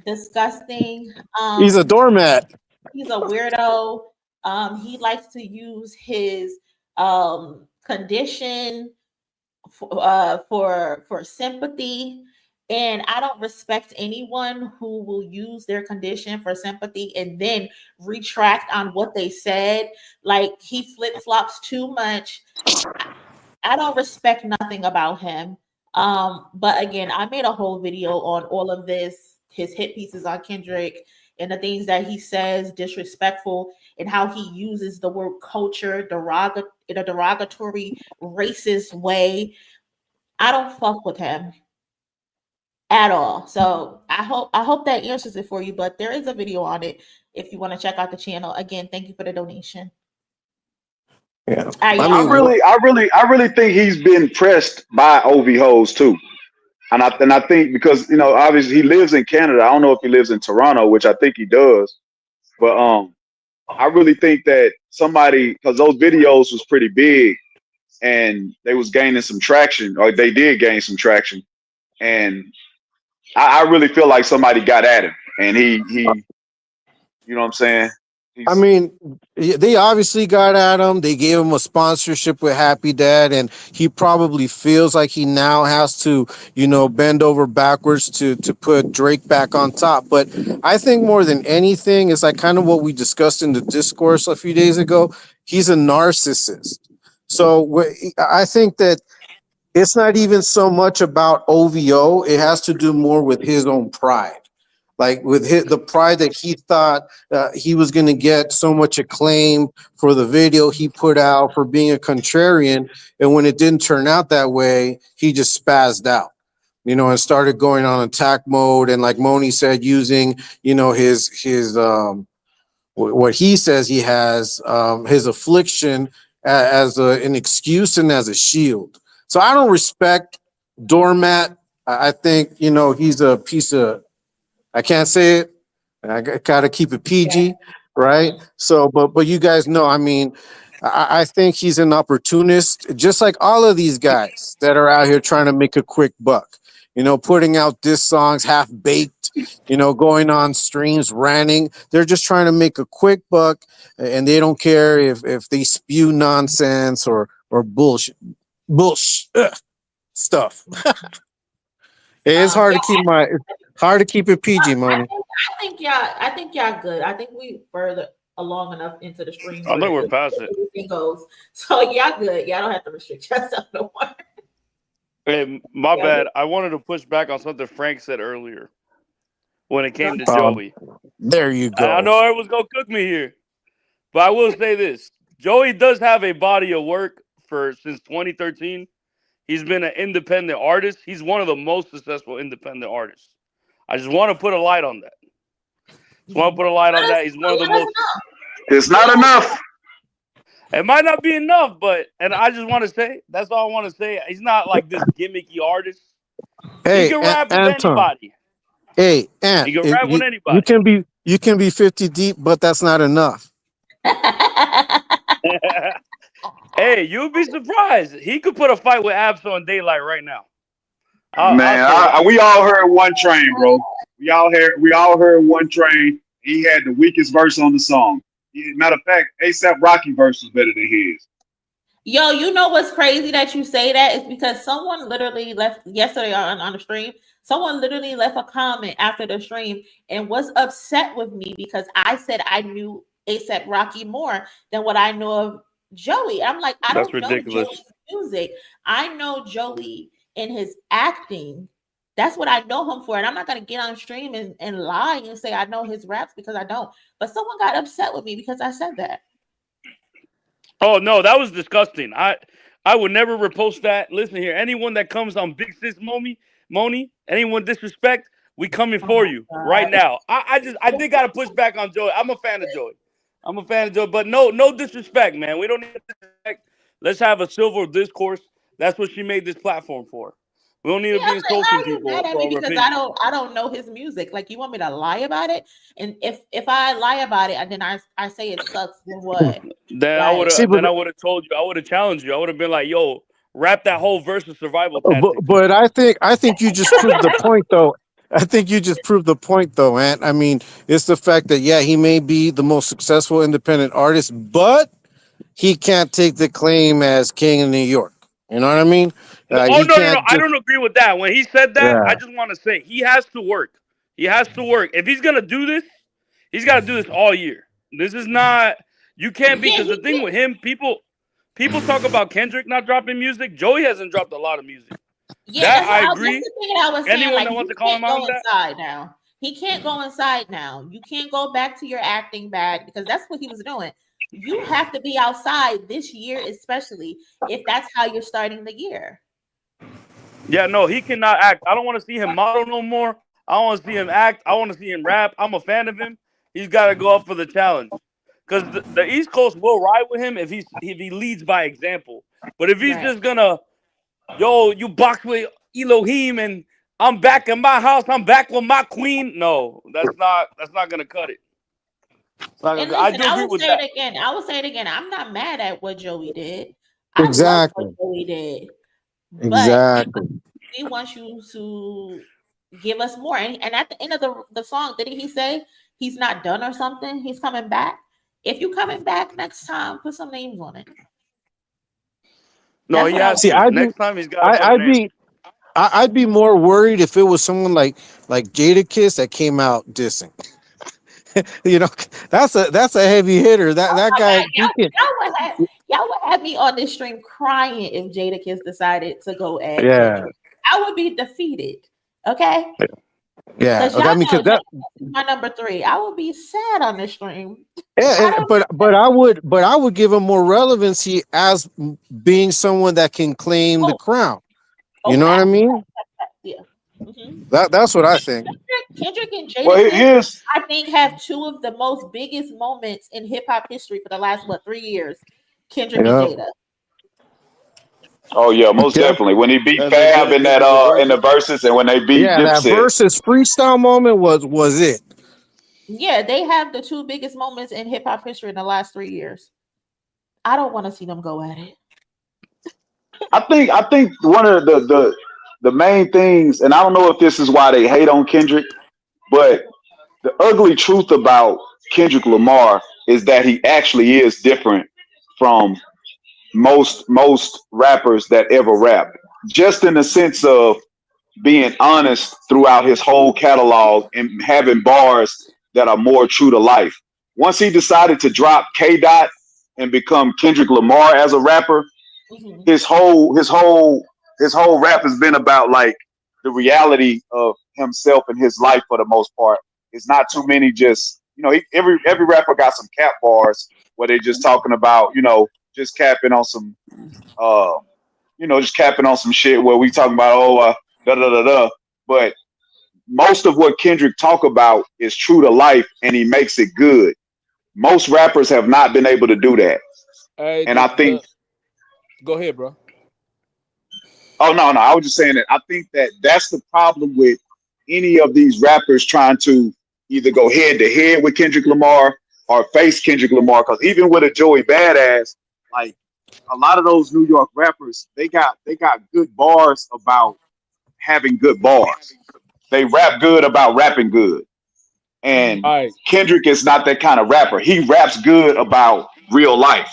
disgusting. He's a doormat. He's a weirdo. He likes to use his condition for sympathy. And I don't respect anyone who will use their condition for sympathy and then retract on what they said. Like, he flip flops too much. I don't respect nothing about him. But again, I made a whole video on all of this, his hit pieces on Kendrick and the things that he says disrespectful, and how he uses the word culture in a derogatory, racist way. I don't fuck with him at all. So I hope that answers it for you. But there is a video on it if you want to check out the channel. Again, thank you for the donation. Yeah. I I am. really think he's been pressed by OV hoes too. And I think because, you know, obviously he lives in Canada. I don't know if he lives in Toronto, which I think he does. But I really think that somebody, because those videos was pretty big and they was gaining some traction, or they did gain some traction. And I really feel like somebody got at him, and he you know what I'm saying? I mean, they obviously got at him. They gave him a sponsorship with Happy Dad, and he probably feels like he now has to, you know, bend over backwards to put Drake back on top. But I think more than anything, it's like kind of what we discussed in the discourse a few days ago. He's a narcissist. So I think that it's not even so much about OVO. It has to do more with his own pride. Like with the pride that he thought he was going to get so much acclaim for the video he put out for being a contrarian. And when it didn't turn out that way, he just spazzed out, you know, and started going on attack mode. And like Moni said, using, you know, his what he says he has, his affliction as an excuse and as a shield. So I don't respect Doormat. I think, you know, he's a piece of, I can't say it. I gotta keep it PG, right? So, but you guys know, I mean, I think he's an opportunist, just like all of these guys that are out here trying to make a quick buck. You know, putting out diss songs half baked. You know, going on streams ranting. They're just trying to make a quick buck, and they don't care if they spew nonsense or bullshit stuff. It's hard to keep hard to keep it PG, Moni. I think y'all good. I think we further along enough into the stream. I think we're past it. Everything goes. So y'all good. Y'all don't have to restrict yourself no more. Hey, my bad. I wanted to push back on something Frank said earlier when it came to Joey. There you go. I know everyone's gonna cook me here, but I will say this: Joey does have a body of work since 2013. He's been an independent artist. He's one of the most successful independent artists. I just want to put a light on that. He's one of the most. It's not enough. It might not be enough, and I just want to say, that's all I want to say. He's not like this gimmicky artist. Hey, he can rap with anybody. Hey, Ant, he can rap with anybody. You can be 50 deep, but that's not enough. Hey, you'd be surprised. He could put a fight with Abs on Daylight right now. We all heard One Train, bro. We all heard One Train. He had the weakest verse on the song. Matter of fact, ASAP Rocky verse was better than his. Yo, you know what's crazy that you say that is because someone literally left yesterday on the stream. Someone literally left a comment after the stream and was upset with me because I said I knew ASAP Rocky more than what I know of Joey. I'm like, I don't know Joey's music. I know Joey in his acting. That's what I know him for. And I'm not going to get on stream and lie and say I know his raps because I don't. But someone got upset with me because I said that. Oh, no, that was disgusting. I would never repost that. Listen here, anyone that comes on Big Sis Moni, anyone disrespect, we coming for you right now. I did got to push back on Joey. I'm a fan of Joey. But no disrespect, man. We don't need disrespect. Let's have a civil discourse. That's what she made this platform for. We don't need to be insulting people. Because I don't know his music. Like, you want me to lie about it? And if I lie about it and then I say it sucks, then what? Then I would have told you. I would have challenged you. I would have been like, "Yo, rap that whole verse of survival tactics." But I think you just proved the point, though. I think you just proved the point, though, Ant. I mean, it's the fact that he may be the most successful independent artist, but he can't take the claim as king of New York. You know what I mean? Oh He no, no, no! can't I just don't agree with that. When he said that, I yeah. just want to say he has to work. He has to work. If he's gonna do this, he's got to do this all year. This is not. You can't be Yeah, because the thing with him, people talk about Kendrick not dropping music. Joey hasn't dropped a lot of music. yeah, That I that's agree. the thing that I was saying. Anyone Like, that wants he to call can't him out on go that, inside now. He can't go inside now. You can't go back to your acting bag because that's what he was doing. You have to be outside this year, especially if that's how you're starting the year. yeah, no, he cannot act. I don't want to see him model no more. I want to see him act. I want to see him rap. I'm a fan of him. He's got to go up for the challenge because the East Coast will ride with him if he leads by example. But if he's Right. just gonna, yo, you box with Elohim and I'm back in my house. I'm back with my queen. No, that's not gonna cut it. And I listen, do I agree will with say that. it again. I will say it again. I'm not mad at what Joey did. I love what Exactly. Joey did, but Exactly. we want you to give us more. And at the end of the song, didn't he say he's not done or something? He's coming back. If you coming back next time, put some names on it. No, That's he what I has want. See, to. Next time he's got to put a I'd name. be I'd be more worried if it was someone like Jadakiss that came out dissing. You know, that's a heavy hitter. That My guy, God, he can. y'all would have me on this stream crying if Jadakiss decided to go at Yeah, Kendrick. I would be defeated. Okay. yeah. Because Okay, I y'all mean, know because that, Jadakiss is my number 3. I would be sad on this stream. I yeah, don't but I would give him more relevancy as being someone that can claim the oh, crown. You oh know what I fact. mean? Yeah. Mhm. That's what I think. Kendrick and Well, Jadakiss, here's I think, have two of the most biggest moments in hip hop history for the last 3 years. Kendrick and Yeah, Jada. oh yeah, most yeah, definitely when he beat And they Fab in that dedicated the in the verses. verses and when they beat yeah. That Dipset. versus freestyle moment was it. Yeah, they have the two biggest moments in hip hop history in the last 3 years. I don't want to see them go at it. I think one of the main things, and I don't know if this is why they hate on Kendrick, but the ugly truth about Kendrick Lamar is that he actually is different from most rappers that ever rap. Just in the sense of being honest throughout his whole catalog and having bars that are more true to life. Once he decided to drop K Dot and become Kendrick Lamar as a rapper, Mhm. his whole rap has been about like the reality of himself and his life for the most part. It's not too many just every rapper got some cap bars where they just talking about just capping on some uh just capping on some shit where we talking about da da da da. But most of what Kendrick talk about is true to life, and he makes it good. Most rappers have not been able to do that, Hey, and I the think. go ahead, bro. Oh no, I was just saying that I think that that's the problem with any of these rappers trying to either go head to head with Kendrick Lamar or face Kendrick Lamar. Because even with a Joey Badass, like a lot of those New York rappers, they got good bars about having good bars. They rap good about rapping good. And Right, Kendrick is not that kind of rapper. He raps good about real life.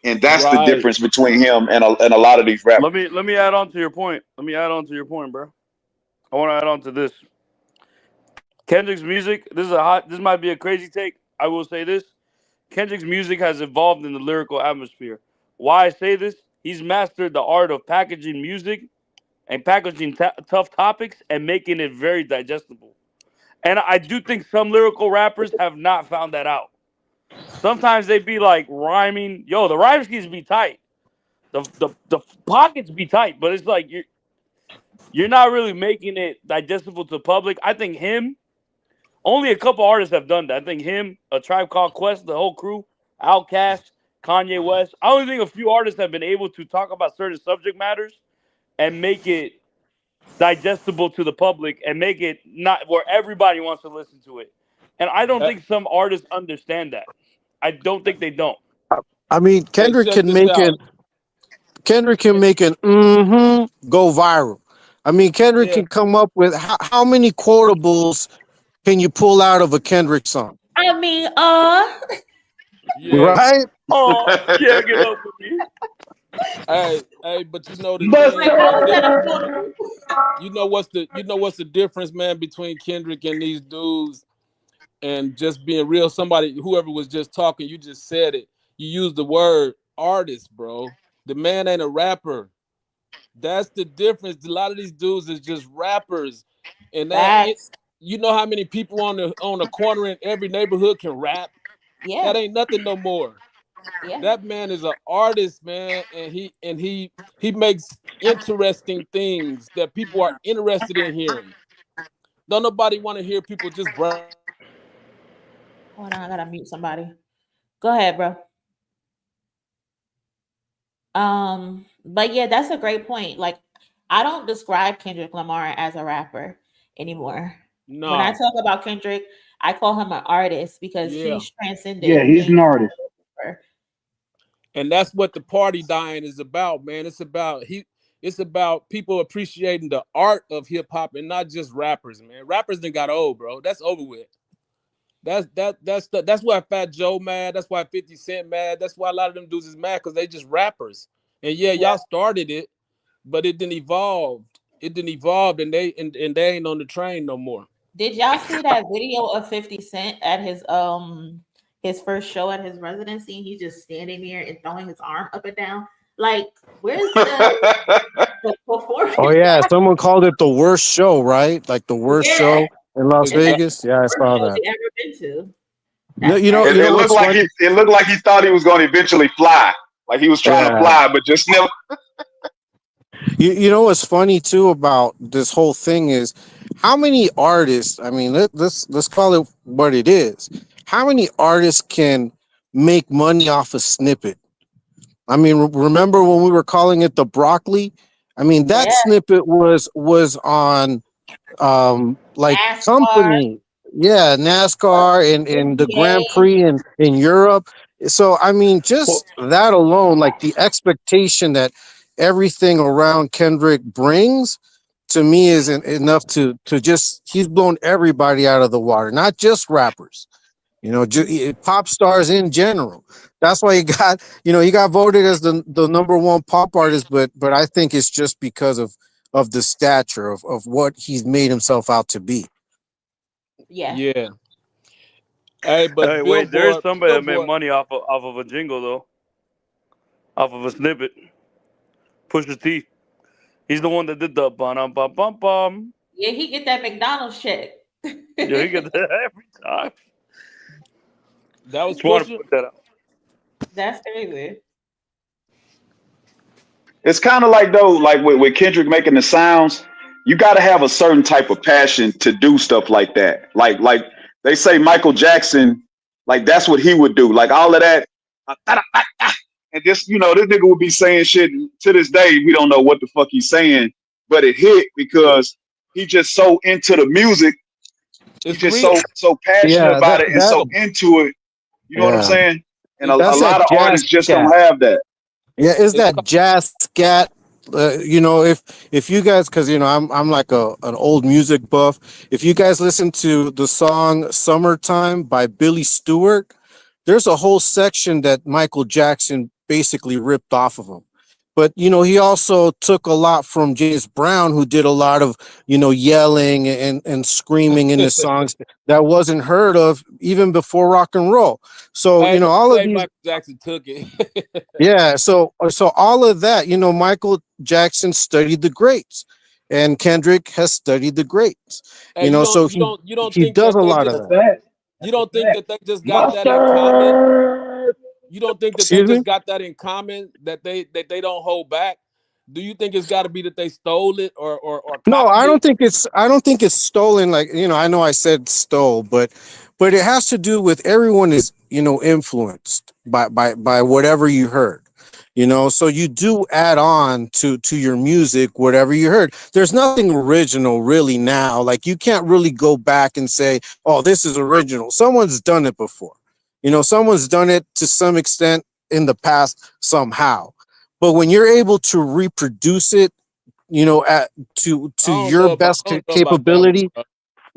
And that's the right. difference between him and a lot of these rappers. Let me add on to your point. Let me add on to your point, bro. I want to add on to this. Kendrick's music. This might be a crazy take. I will say this. Kendrick's music has evolved in the lyrical atmosphere. Why I say this? He's mastered the art of packaging music and packaging tough topics and making it very digestible. And I do think some lyrical rappers have not found that out. Sometimes they be like rhyming. Yo, the rhyme schemes be tight. The pockets be tight, but it's like you're not really making it digestible to the public. I think only a couple artists have done that. I think A Tribe Called Quest, the whole crew, Outkast, Kanye West. I only think a few artists have been able to talk about certain subject matters and make it digestible to the public and make it not where everybody wants to listen to it. And I don't Hey, think some artists understand that. I don't think they don't. I mean, hey, check this out. Kendrick can Hey, make an go viral. I mean, Kendrick yeah, can come up with how many quotables can you pull out of a Kendrick song, I mean, yeah. right? Oh, can't get up with me. Hey, but you know the But Wait, thing, how the is that a difference. funeral? You know what's the difference, man, between Kendrick and these dudes, and just being real. Somebody, whoever was just talking, you just said it. You used the word artist, bro. The man ain't a rapper. That's the difference. A lot of these dudes is just rappers, and that it. Facts. You know how many people on the corner in every neighborhood can rap? That Yeah. ain't nothing no more. Yeah. That man is an artist, man, and he makes interesting things that people are interested in hearing. Don't nobody want to hear people just Hold on, I gotta mute somebody. Go ahead, bro. But yeah, that's a great point. Like, I don't describe Kendrick Lamar as a rapper anymore. When I nah. talk about Kendrick, I call him an artist because Yeah. he's transcended yeah, he's being an artist. a rapper. And that's what the party dying is about, man. It's about people appreciating the art of hip hop and not just rappers, man. Rappers done got old, bro. That's over with. That's why Fat Joe mad. That's why 50 Cent mad. That's why a lot of them dudes is mad because they just rappers. And yeah, Yeah. y'all started it, but it didn't evolve. It didn't evolve, and they ain't on the train no more. Did y'all see that video of 50 Cent at his first show at his residency? He's just standing there and throwing his arm up and down. Like, where's the Oh performance? yeah, someone called it the worst show, right? Like the worst Yeah, show in Las it's like Exactly. Vegas. Yeah, I the worst saw show that. we ever been to. No, That's crazy. It looked what's like funny? he thought he was going to eventually fly. Like he was trying to Yeah. fly, but just never. You know what's funny too about this whole thing is how many artists, I mean, let's call it what it is. How many artists can make money off a snippet? I mean, remember when we were calling it the broccoli? I mean, that Yeah, snippet was on like NASCAR, company, yeah, NASCAR and the NBA. Grand Prix in Europe. So I mean, Well, just that alone, like the expectation that everything around Kendrick brings to me isn't enough to just he's blown everybody out of the water, not just rappers, pop stars in general. That's why he got voted as the number one pop artist, but I think it's just because of the stature of what he's made himself out to be. Yeah, Yeah. Hey, but hey, wait, there is somebody that made Billboard. money off of a jingle though, off of a snippet. Pusha T. He's the one that did the bum bum bum bum. yeah, he get that McDonald's check. Yeah, he gets that every time. That was Just want to Pusha. put that out. That's crazy. It's kind of like though, like with Kendrick making the sounds, you got to have a certain type of passion to do stuff like that. Like they say Michael Jackson, like that's what he would do. Like all of that, and just this nigga would be saying shit to this day. We don't know what the fuck he's saying, but it hit because he just so into the music. He's It's just real. so passionate Yeah, about that it and that so into it. You know what I'm yeah, saying? And a, It's a that's lot that of jazz artists just don't scat. have that. Yeah, is it's that jazz scat? If you guys, because I'm like an old music buff. If you guys listen to the song "Summertime" by Billy Stewart, there's a whole section that Michael Jackson basically ripped off of him. But he also took a lot from James Brown, who did a lot of yelling and screaming in his songs that wasn't heard of even before rock and roll. So Hey, don't all of say these. Michael Jackson took it. Yeah, so all of that, Michael Jackson studied the greats, and Kendrick has studied the greats. Hey, you don't So you don't you don't he think does that a they lot That's of a just that. fact. you That's a don't think fact. that they just got that in common? Mustard. You don't think that they Excuse just me? got that in common, that they don't hold back? Do you think it's got to be that they stole it or No, copied it? I don't think it's stolen. Like I know I said stole, but it has to do with everyone is influenced by whatever you heard. So you do add on to your music whatever you heard. There's nothing original really now. Like you can't really go back and say, "Oh, this is original." Someone's done it before. Someone's done it to some extent in the past somehow. But when you're able to reproduce it, at to I don't your know about best I don't know about that one, capability, bro.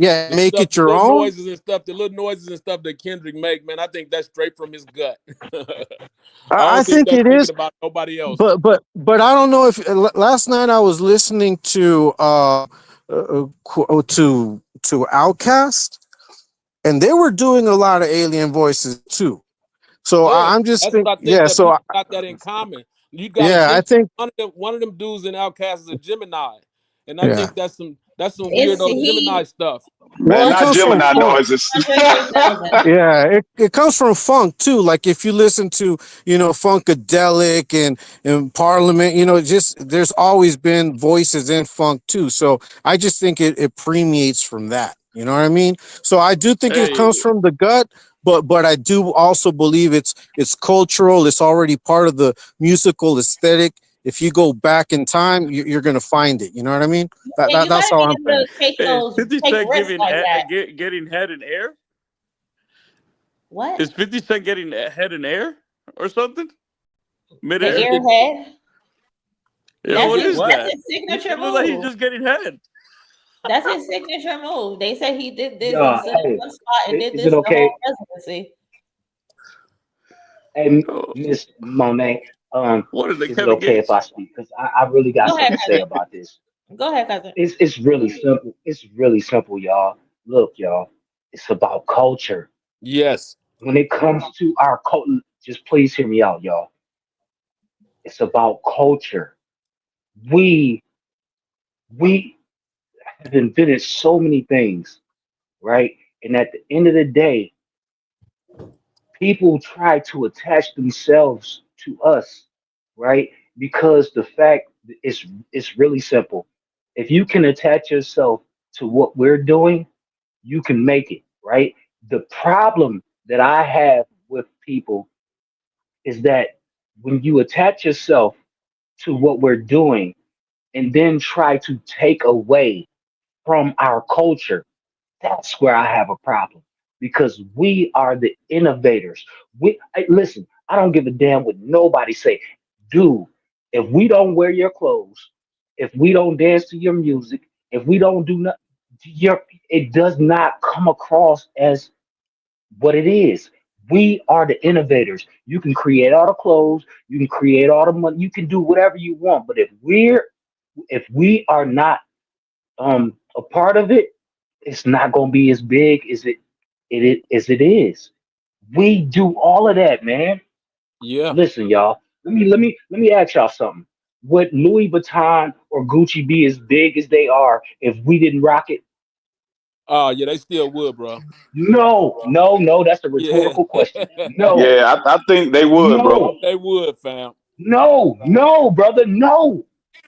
Yeah, The make stuff, it your little own. noises and stuff, the little noises and stuff that Kendrick make, man, I think that's straight from his gut. I I don't think think that's it thinking is, about nobody else. but I don't know if last night I was listening to to Outcast, and they were doing a lot of alien voices too. So Yeah, I'm just that's what think, I think. yeah. That So people got that in common. You got to yeah, I think think, one of them dudes in Outcast is a Gemini, and I yeah, think that's some It's weirdo Gemini he. stuff. Man, Well, it not comes from Gemini funk. noises. Andre 3000. Yeah, it comes from funk too. Like if you listen to, Funkadelic and Parliament, just there's always been voices in funk too. So I just think it permeates from that. You know what I mean? So I do think it Hey, comes from the gut, but I do also believe it's cultural. It's already part of the musical aesthetic. If you go back in time, you're gonna find it. You know what I mean? And you That's gotta how be I'm able saying. to take Hey, is those 50 take Cent risks like that. getting head in air? What? Is 50 Cent getting head in air or something? The Midair? it, airhead? Yeah, That's what his is what? that's that? his signature It looks like he's move. just getting head. That's his signature move. They said he did this and Yeah, stood in hey, one spot and did is this it the whole okay? presidency. Hey, Oh, Miss Monet, what is it, is it Kevin okay if Gates? I speak? Because I really got Go ahead, something to say cousin. about this. Go ahead, cousin. It's really simple. It's really simple, y'all. Look, y'all, it's about culture. Yes. When it comes to our culture, just please hear me out, y'all. It's about culture. We we have invented so many things, right? And at the end of the day, people try to attach themselves to us, right? Because the fact it's really simple. If you can attach yourself to what we're doing, you can make it, right? The problem that I have with people is that when you attach yourself to what we're doing and then try to take away from our culture, that's where I have a problem because we are the innovators. Listen. I don't give a damn what nobody say. Dude, if we don't wear your clothes, if we don't dance to your music, if we don't do nothing, it does not come across as what it is. We are the innovators. You can create all the clothes, you can create all the money, you can do whatever you want. But if we are not a part of it, it's not gonna be as big as it is. We do all of that, man. Yeah. Listen, y'all. Let me ask y'all something. Would Louis Vuitton or Gucci be as big as they are if we didn't rock it? Oh, yeah, they still would, bro. No, no, no. That's a Yeah. rhetorical question. No, Yeah, I think they would, bro. no, They would, fam. no, brother. No.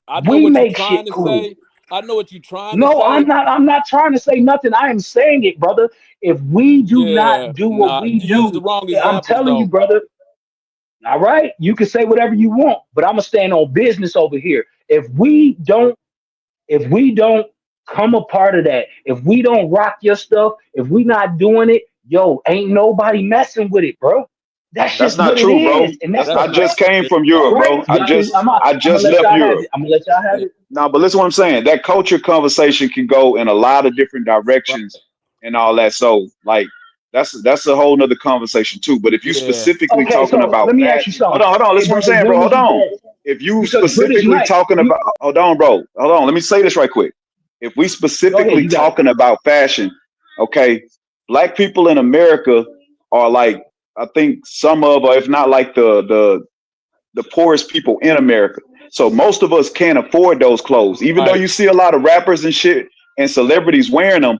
I know We what you're make trying shit to cool. say. I know what you're trying to No, I'm say. not. I'm not trying to say nothing. I am saying it, brother. If we do Yeah. not do what Nah, we you use the do, wrong I'm examples telling you, though. brother. All right, you can say whatever you want, but I'm gonna stand on business over here. If we don't come a part of that, if we don't rock your stuff, if we not doing it, yo, ain't nobody messing with it, bro. That's That's just not what it true, bro. is, and that's That's the I not just fact. came it, from All Europe, right, bro. I y'all can, just I I'm gonna just let left y'all have Europe. it. I'm gonna let y'all have yeah. it. No, but listen what I'm saying. That culture conversation can go in a lot of different Right. directions and all that. So like that's a whole nother conversation too. But if you Yeah. specifically Okay, talking so about let me that, ask you something. hold on, Hey, listen what I'm brother, saying, bro. when Hold was you on. born? If you Because British specifically Knight, talking about hold on, bro. Hold on. Let me say this right quick. If we go ahead, specifically you got it. talking about fashion, okay, black people in America are like I think some of, or if not like the poorest people in America. So most of us can't afford those clothes. Even though Right. you see a lot of rappers and shit and celebrities wearing them,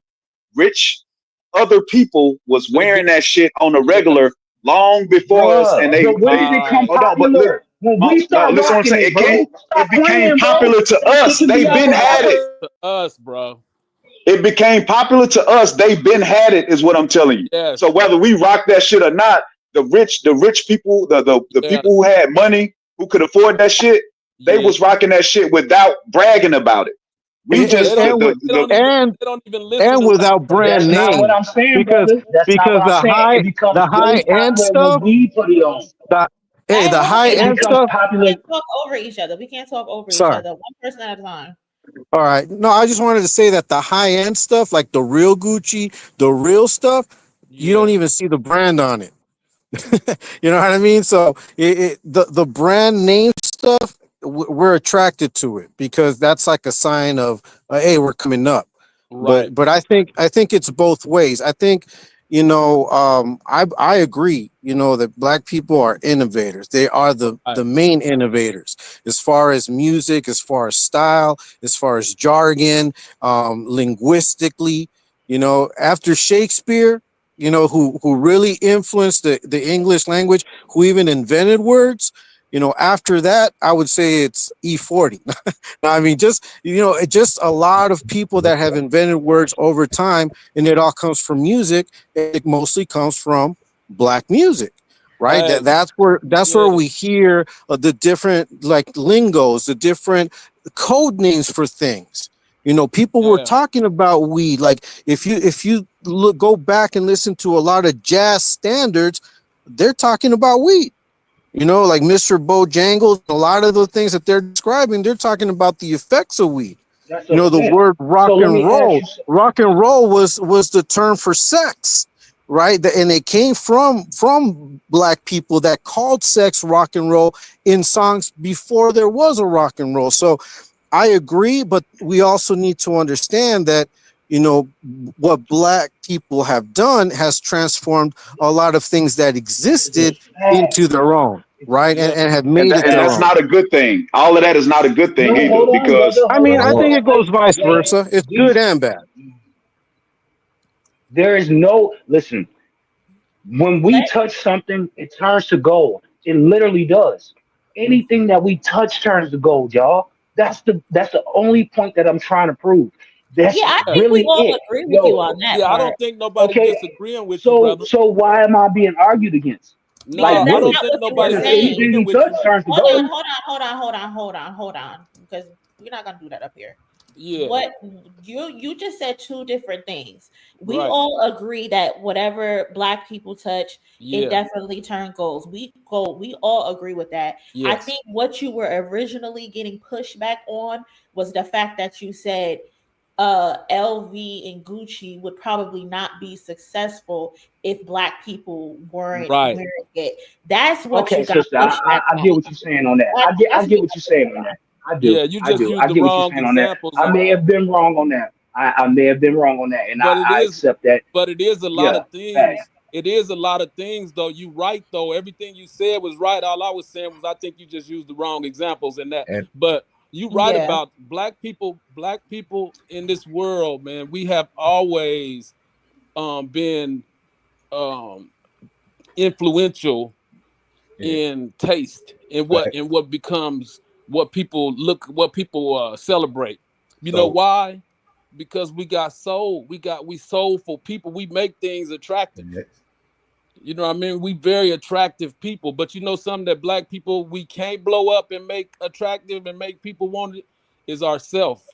rich other people was They wearing did. that shit on the Yeah. regular long before us. Bruh, And they but when did they it come Right. hold on, but popular? When we no, start listen what I'm rocking saying. it, bro. It Stop became playing, bro. popular to Stop us. kicking me They've out been the had it. office. To us, bro. It became popular to us. They've been had it, is what I'm telling you. So Yes. whether we rock that shit or not, the rich people, the people who Yes. had money, who could afford that shit, they Yeah. was rocking that shit without bragging about it. We and, They just don't. and with the They don't even listen and to rap without like brand That's that. not what name, I'm saying, because brother. That's not because what I'm saying. It becomes the high really end popular when stuff, we put it on. the hey, Hey, the hold on. high It Y'all end becomes can't, stuff. we popular. can't talk over each other. We can't talk over each Sorry, other. One person at a time. All right. No, I just wanted to say that the high end stuff, like the real Gucci, the real stuff, you don't Yeah, even see the brand on it. You know what I mean? So the brand name stuff, we're attracted to it because that's like a sign of hey, we're coming up. right, But I think it's both ways. I think I agree. That black people are innovators. They are the right. main innovators as far as music, as far as style, as far as jargon, linguistically. After Shakespeare, who really influenced the English language, who even invented words. After that, I would say it's E40. I mean, just a lot of people that have invented words over time, and it all comes from music. It mostly comes from black music, right? Hey, That's where yeah, we hear the different like lingos, the different code names for things. People were yeah, talking about weed. Like if you go back and listen to a lot of jazz standards, they're talking about weed. Like Mr. Bojangles, a lot of the things that they're describing, they're talking about the effects of weed. That's a The fact. word So rock let and me ask roll. you. Rock and roll was the term for sex, right? And it came from black people that called sex rock and roll in songs before there was a rock and roll. So I agree, but we also need to understand that you know what black people have done has transformed a lot of things that That is a existed fact. into their own, It's a right? yeah. And have And made that, it and their that's own. not a good thing. All of that is not a good thing no, either, hold on, because brother. I Hold mean, on. I think it goes vice Wait. versa. It's good We and bad. there is no listen. When we Let touch something, it turns to gold. It literally does. Anything that we touch turns to gold, y'all. That's the only point that I'm trying to prove. That's Yeah, I Yeah. think we really all it. agree with you Yo, on that Yeah, I don't part think nobody okay. disagreeing with you, So brother. so why am I being argued against? Like because No, I that's don't really? not think what you were nobody Because saying. anything disagreeing we with touch you. turns to Hold on, gold. hold on, because we're not gonna do that up here. Yeah, What you just said two different things. We right. all agree that whatever black people touch, it Yeah, definitely turn goals. We all agree with that. I yes, think what you were originally getting pushed back on was the fact that you said LV and Gucci would probably not be successful if black people weren't right. wearing it. That's what Okay, you got sister, pushed back I get on. what you're saying on that. I That's what get you what got you're pushed saying back on on. that. I do. Yeah, you I just do. used I the get what you're wrong saying on that. examples, I may have been wrong on that. I may have been wrong on that, and but it I is, accept that. but it is a lot Yeah, of facts. things. It is a lot of things, though. You right, though. Everything you said was right. All I was saying was I think you just used the wrong examples in that. And But you right Yeah. about black people. Black people in this world, man. We have always been um influential yeah, in taste and what fact. becomes what people celebrate. You know So why? Because we sold for people. We make things attractive. next, You know what I mean? We very attractive people, but you know something that black people we can't blow up and make attractive and make people want it is ourself.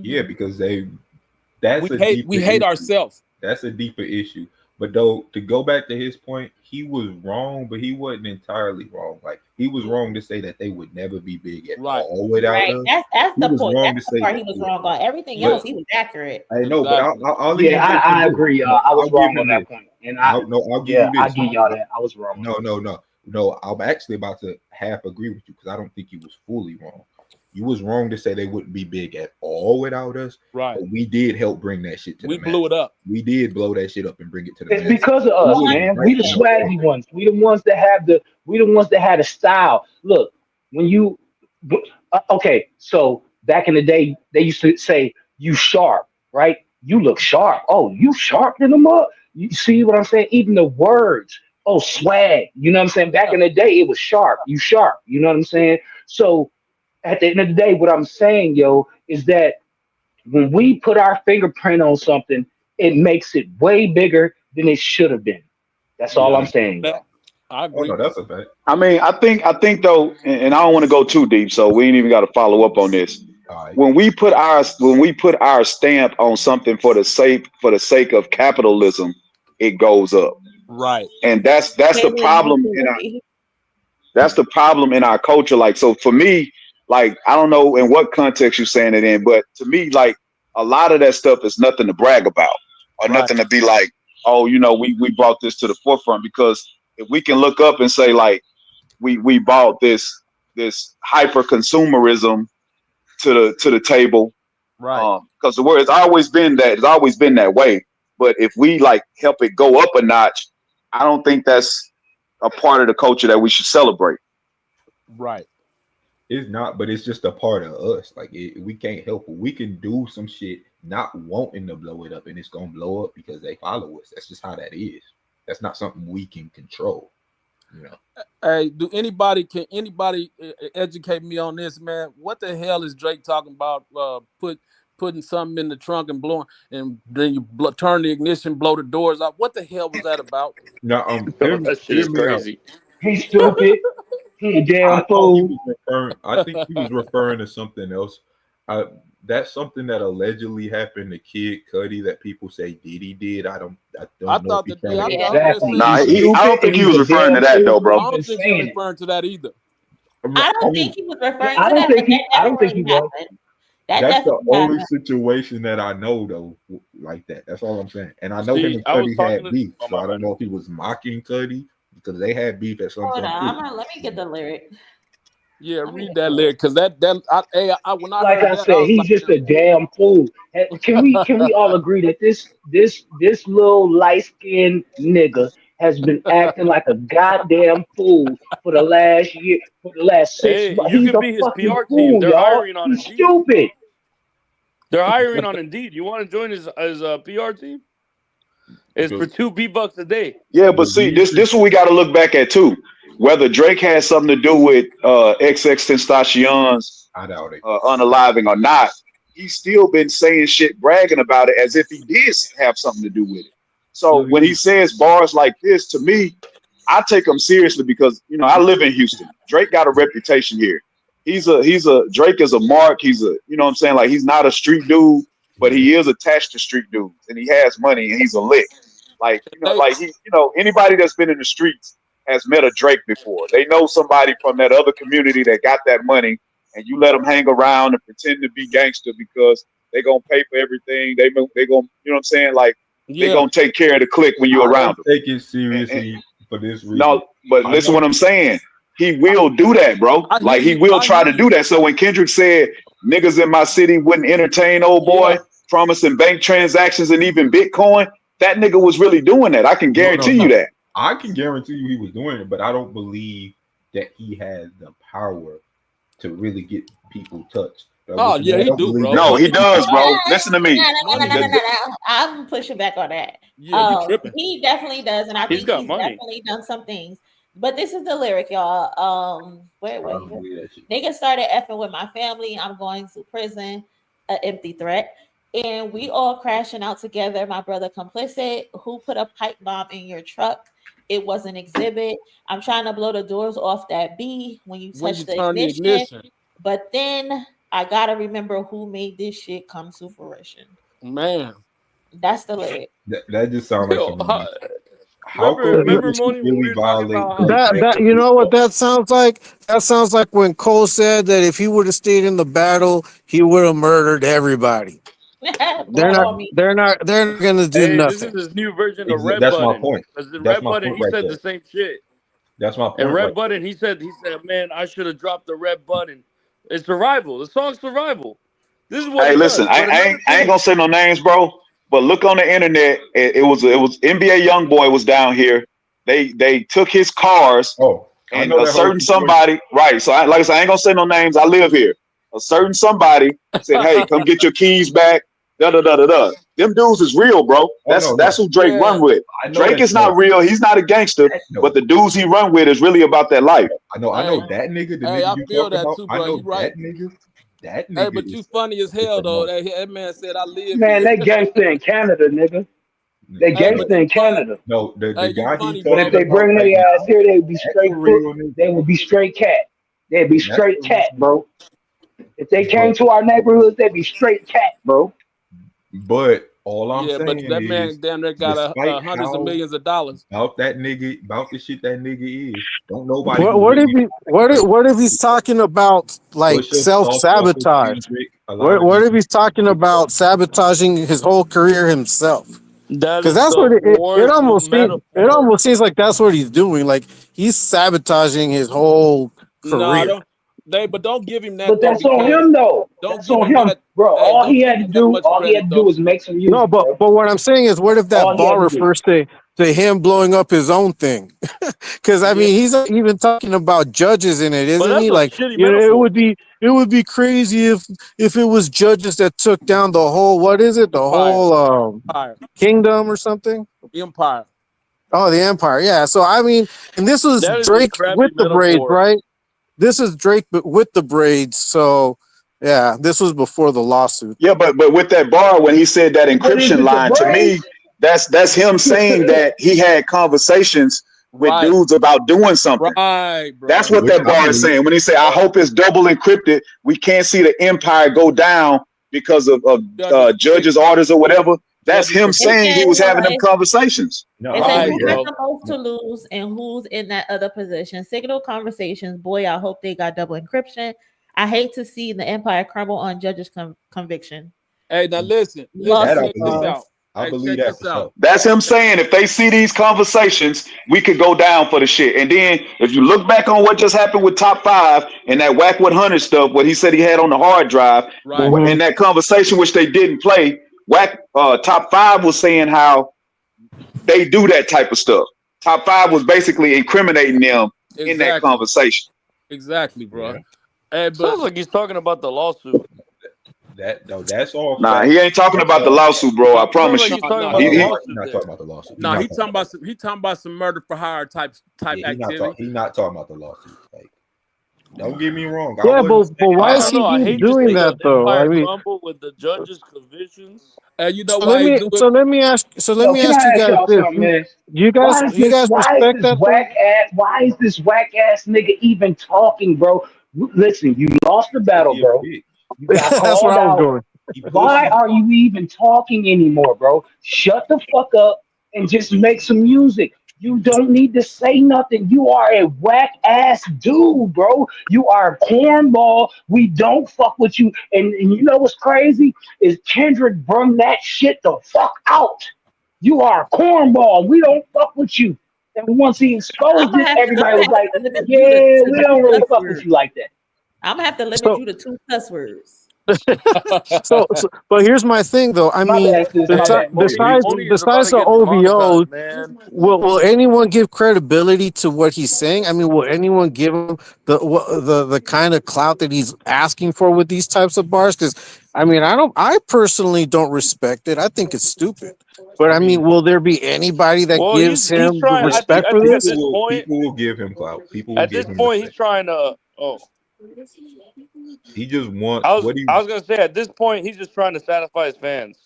yeah, Hmm. because that's a deeper We hate issue. ourselves. That's a deeper issue. But though, to go back to his point, he was wrong, but he wasn't entirely wrong. Like he was wrong to say that they would never be big at Right. all without Right. us. That's He the was point. wrong That's to the say part that. he was Yeah. wrong on. Everything But else, he was accurate. I know, but Exactly. I'll Yeah, even give him I this. agree. No, I was I'll give wrong on him that this. point, and I'll give yeah, you I this. give y'all that. I was wrong on No, that. no, no, no. I'm actually about to half agree with you because I don't think you was fully wrong. You was wrong to say they wouldn't be big at all without us, Right. but we did help bring that shit to the We blew masses. it up. We did blow that shit up and bring it to the It's masses. because of We us, was 100%. man. right We the from the start. swaggy ones. We the ones that had a style. Look, when you okay, so back in the day, they used to say you sharp, right? You look sharp. Oh, you sharpen them up. You see what I'm saying? Even the words. Oh, swag. You know what I'm saying? Back Yeah. in the day, it was sharp. You sharp. You know what I'm saying? So at the end of the day, what I'm saying, yo, is that when we put our fingerprint on something, it makes it way bigger than it should have been. That's all Yeah. I'm saying, That y'all. I Oh no, agree. that's a fact. I mean, I think though, and I don't want to go too deep, so we ain't even got to follow up on this. All right. When we put our stamp on something for the sake of capitalism, it goes up, Right. and that's the Caitlin, you problem in our agree? culture. Like, so for me, like, I don't know in what context you're saying it in, but to me, like, a lot of that stuff is nothing to brag about or Right. nothing to be like, oh, you know, we brought this to the forefront. Because if we can look up and say, like, we brought this hyper consumerism to the table, Right. because the word it's always been that way. But if we like help it go up a notch, I don't think that's a part of the culture that we should celebrate. Right. It's not, but it's just a part of us. Like we can't help it. We can do some shit not wanting to blow it up, and it's gonna blow up because they follow us. That's just how that is. That's not something we can control. You know. Hey, can anybody educate me on this, man? What the hell is Drake talking about? Putting something in the trunk and blowing, and then you turn the ignition, blow the doors out. What the hell was that about? No, That shit is hear me out. crazy. He's stupid. He a I damn thought he fool. was referring. I think he was referring to something else. That's something that allegedly happened to Kid Cudi that people say Diddy did. I don't I know thought if he's that trying to. Exactly. Nah, He's I don't stupid and think he he's was a referring to damn that fool though, for bro. I even don't think he was saying it. referring to that either. I don't mean, think he was referring I to don't that, think but he. that I don't think definitely he was. happened. That that's the definitely only happened. situation that I know though, like that. That's all I'm saying. And I know him See, and I was Cudi talking had to. beef, Oh so my I bad. don't know if he was mocking Cudi because they had beef at some Hold point on, too. let me get the lyric. Yeah, Let me read get that the lyric, lyric. because when I Like heard I that, I said, was he's like, just a damn fool. Can we all agree that this little light skinned nigga has been acting like a goddamn fool for the last year, for the last six Hey, months? you He's can a be his fucking PR team. fool, They're y'all. hiring on He's Indeed. stupid. They're hiring on Indeed. You want to join his PR team? It's for $2 a day. Yeah, but The see, reason this what we got to look back at too. Whether Drake has something to do with XX Tentacion's I doubt it. unaliving or not, he's still been saying shit, bragging about it as if he did have something to do with it. So when he says bars like this, to me, I take him seriously because I live in Houston. Drake got a reputation here. He's a Drake is a mark. He's a what I'm saying, like, he's not a street dude, but he is attached to street dudes, and he has money, and he's a lick. Like they, like he anybody that's been in the streets has met a Drake before. They know somebody from that other community that got that money, and you let them hang around and pretend to be gangster because they gonna pay for everything. They gonna what I'm saying, like, they yeah, gonna take care of the clique when you're I around don't them. take it And seriously for this reason. no, but I listen know. what I'm saying. He will do that, bro. I hear Like, he you. will I try hear to you. do that. So when Kendrick said niggas in my city wouldn't entertain old boy, Yeah, promising bank transactions and even Bitcoin, that nigga was really doing that. I can No. guarantee you that. I can guarantee you he was doing it, but I don't believe that he has the power to really get people touched. oh yeah, I he don't do, believe bro. that. No, he Money be does, bro. power. Listen to me. Money do. I'm pushing back on that. Yeah, you tripping. He definitely does, and I He's think got he's money. definitely done some things. But this is the lyric, y'all. I don't believe that shit. Niggas started effing with my family. I'm going to prison. An empty threat. And we all crashing out together. My brother complicit. Who put a pipe bomb in your truck? It was an exhibit. I'm trying to blow the doors off that B when you When touch you the turn the ignition. ignition, But then I gotta remember who made this shit come to fruition. man. That's the lyric. That just sounds like Yo, some. How remember, could you Money, when we really were talking violate about how Drake? Drake That was. you know what that sounds like? That sounds like when Cole said that if he would have stayed in the battle, he would have murdered everybody. They're Blood not. on me. They're not. They're not gonna do Hey, this is nothing. his new version of Red That's my Button. point. Because in That's Red my Button, point he right said there. the same shit. That's my And point right Red Button, he said, man, I should have dropped the red button. It's survival. The song's survival. This is what Hey, he listen, does. But another I ain't thing, gonna say no names, bro. But look on the internet. It was NBA YoungBoy was down here. They took his cars, there. Oh, I and know a that whole certain situation. somebody, right? So like I said, I ain't gonna say no names. I live here. A certain somebody said, "Hey, come get your keys back." Da da da da da. Them dudes is real, bro. Oh That's no, who Drake Yeah. run with. I know Drake that. is not real. He's not a gangster. No, But the dudes he run with is really about that life. I know Hey, that nigga. The hey, nigga I you feel talking that about. too, I bro. know You right. that nigga. That Hey, nigga but you is funny as a hell different though. mode. That man said I live Man, here. they gangster in Canada, nigga. They Hey, No, but gangster you in funny. Canada. no, the Hey, you guy he funny, But if bro. talking they about bring right their ass now, here, they would be that's a straight foot. real nigga. They would be straight cat. They'd be That's straight a real cat, nigga. bro. If they But came to our neighborhoods, they'd be straight cat, bro. but All I'm Yeah, but saying that is, man damn near got despite hundreds of how millions of dollars. about that nigga, about the shit that nigga is, don't nobody What who what if really he what if he's talking about like push us self off of sabotage? Kendrick. A lot of What these if he's talking about sabotaging his whole career himself? That Because is that's the what it worst almost seems. It metaphor. almost seems like that's what he's doing. Like he's sabotaging his whole No, career. but don't give him that But though, that's on because him though. don't That's give on him him, that. bro. Hey, All don't he give had to him that do, much credit though. was make some No, music, bro. but what I'm saying is, what if that All he had bar to do. refers to him blowing up his own thing? Because I Yeah, mean, he's even talking about judges in it, But isn't that's he? a Like, shitty you know, metaphor. it would be crazy if it was judges that took down the whole, what is it, the empire, whole empire, kingdom or something. empire. Oh, the empire, yeah. So I mean, and this was That is a Drake crappy with the braids, metaphor. right? This is Drake with the braids. So yeah, this was before the lawsuit. Yeah, but with that bar when he said that But is encryption it the line to me, braids? that's him saying that he had conversations with Right, dudes about doing something. right, That's bro. what which that I bar is believe. saying when he say, "I hope it's double encrypted. We can't see the empire go down because of Judges, judges' orders or whatever." That's judges, him It saying he said was having them what? conversations. No, It I said right, who believe has that. bro. the most to No, lose and who's in that other position. Signal conversations. Boy, I hope they got double encryption. I hate to see the empire crumble on judges' conviction. Hey, now listen, that I Lawsuit check this believe. out. clause. I Hey, believe check that this for sure. out. That's him saying if they see these conversations, we could go down for the shit. And then if you look back on what just happened with Top Five and that Whack 100 stuff, what he said he had on the hard drive, Right, Mhm. in that conversation which they didn't play, Whack Top Five was saying how they do that type of stuff. Top Five was basically incriminating them in that exactly, conversation. exactly, Yeah, bro. Hey, but Sounds like he's talking about the lawsuit. that though, that's all Nah, fact. he ain't talking That's about the all lawsuit, bro. I no, Sounds promise like you. he's talking no, about he the He, ain't. He's lawsuit not then. talking about the lawsuit. He's No, not talking about the lawsuit. he talking about some murder for hire type Yeah, activity. he's not talking about the lawsuit. Like, don't get me wrong. I Yeah, wasn't but saying why I that. is don't he know. I keep hate to doing see that the though? I empire mean, crumble with the judges' convictions. And you know why he do it? so let Yo, me can ask I you ask guys y'all this: something, man? you guys respect that though? Why is this whack ass nigga even talking, bro? Listen, you lost the Because battle, he a bro. bitch. You got That's where called I was out. going. He Why pushing. are you even talking anymore, bro? Shut the fuck up and just make some music. You don't need to say nothing. You are a whack ass dude, bro. You are a cornball. We don't fuck with you. And you know what's crazy? Is Kendrick brung that shit the fuck out. You are a cornball. We don't fuck with you. And once he exposed it, everybody was like, To limit you yeah, to we two don't really cuss fuck with words. you like that. I'm gonna have to limit So, you to two cuss words. but here's my thing though. I My mean, bad, sis. My Hey, bad. Go ahead. Moni, besides Moni is about besides to the get OVOs, demonetized, man. will anyone give credibility to what he's saying? I mean, will anyone give him the kind of clout that he's asking for with these types of bars? Because I mean, I personally don't respect it. I think it's stupid. But I I mean, mean, will there be anybody that Well, gives he's him the trying. yeah, respect I for think this? people will give him clout. People will at give this him point he's respect. trying to. Oh, He just wants what he I was gonna say at this point he's just trying to satify his fans.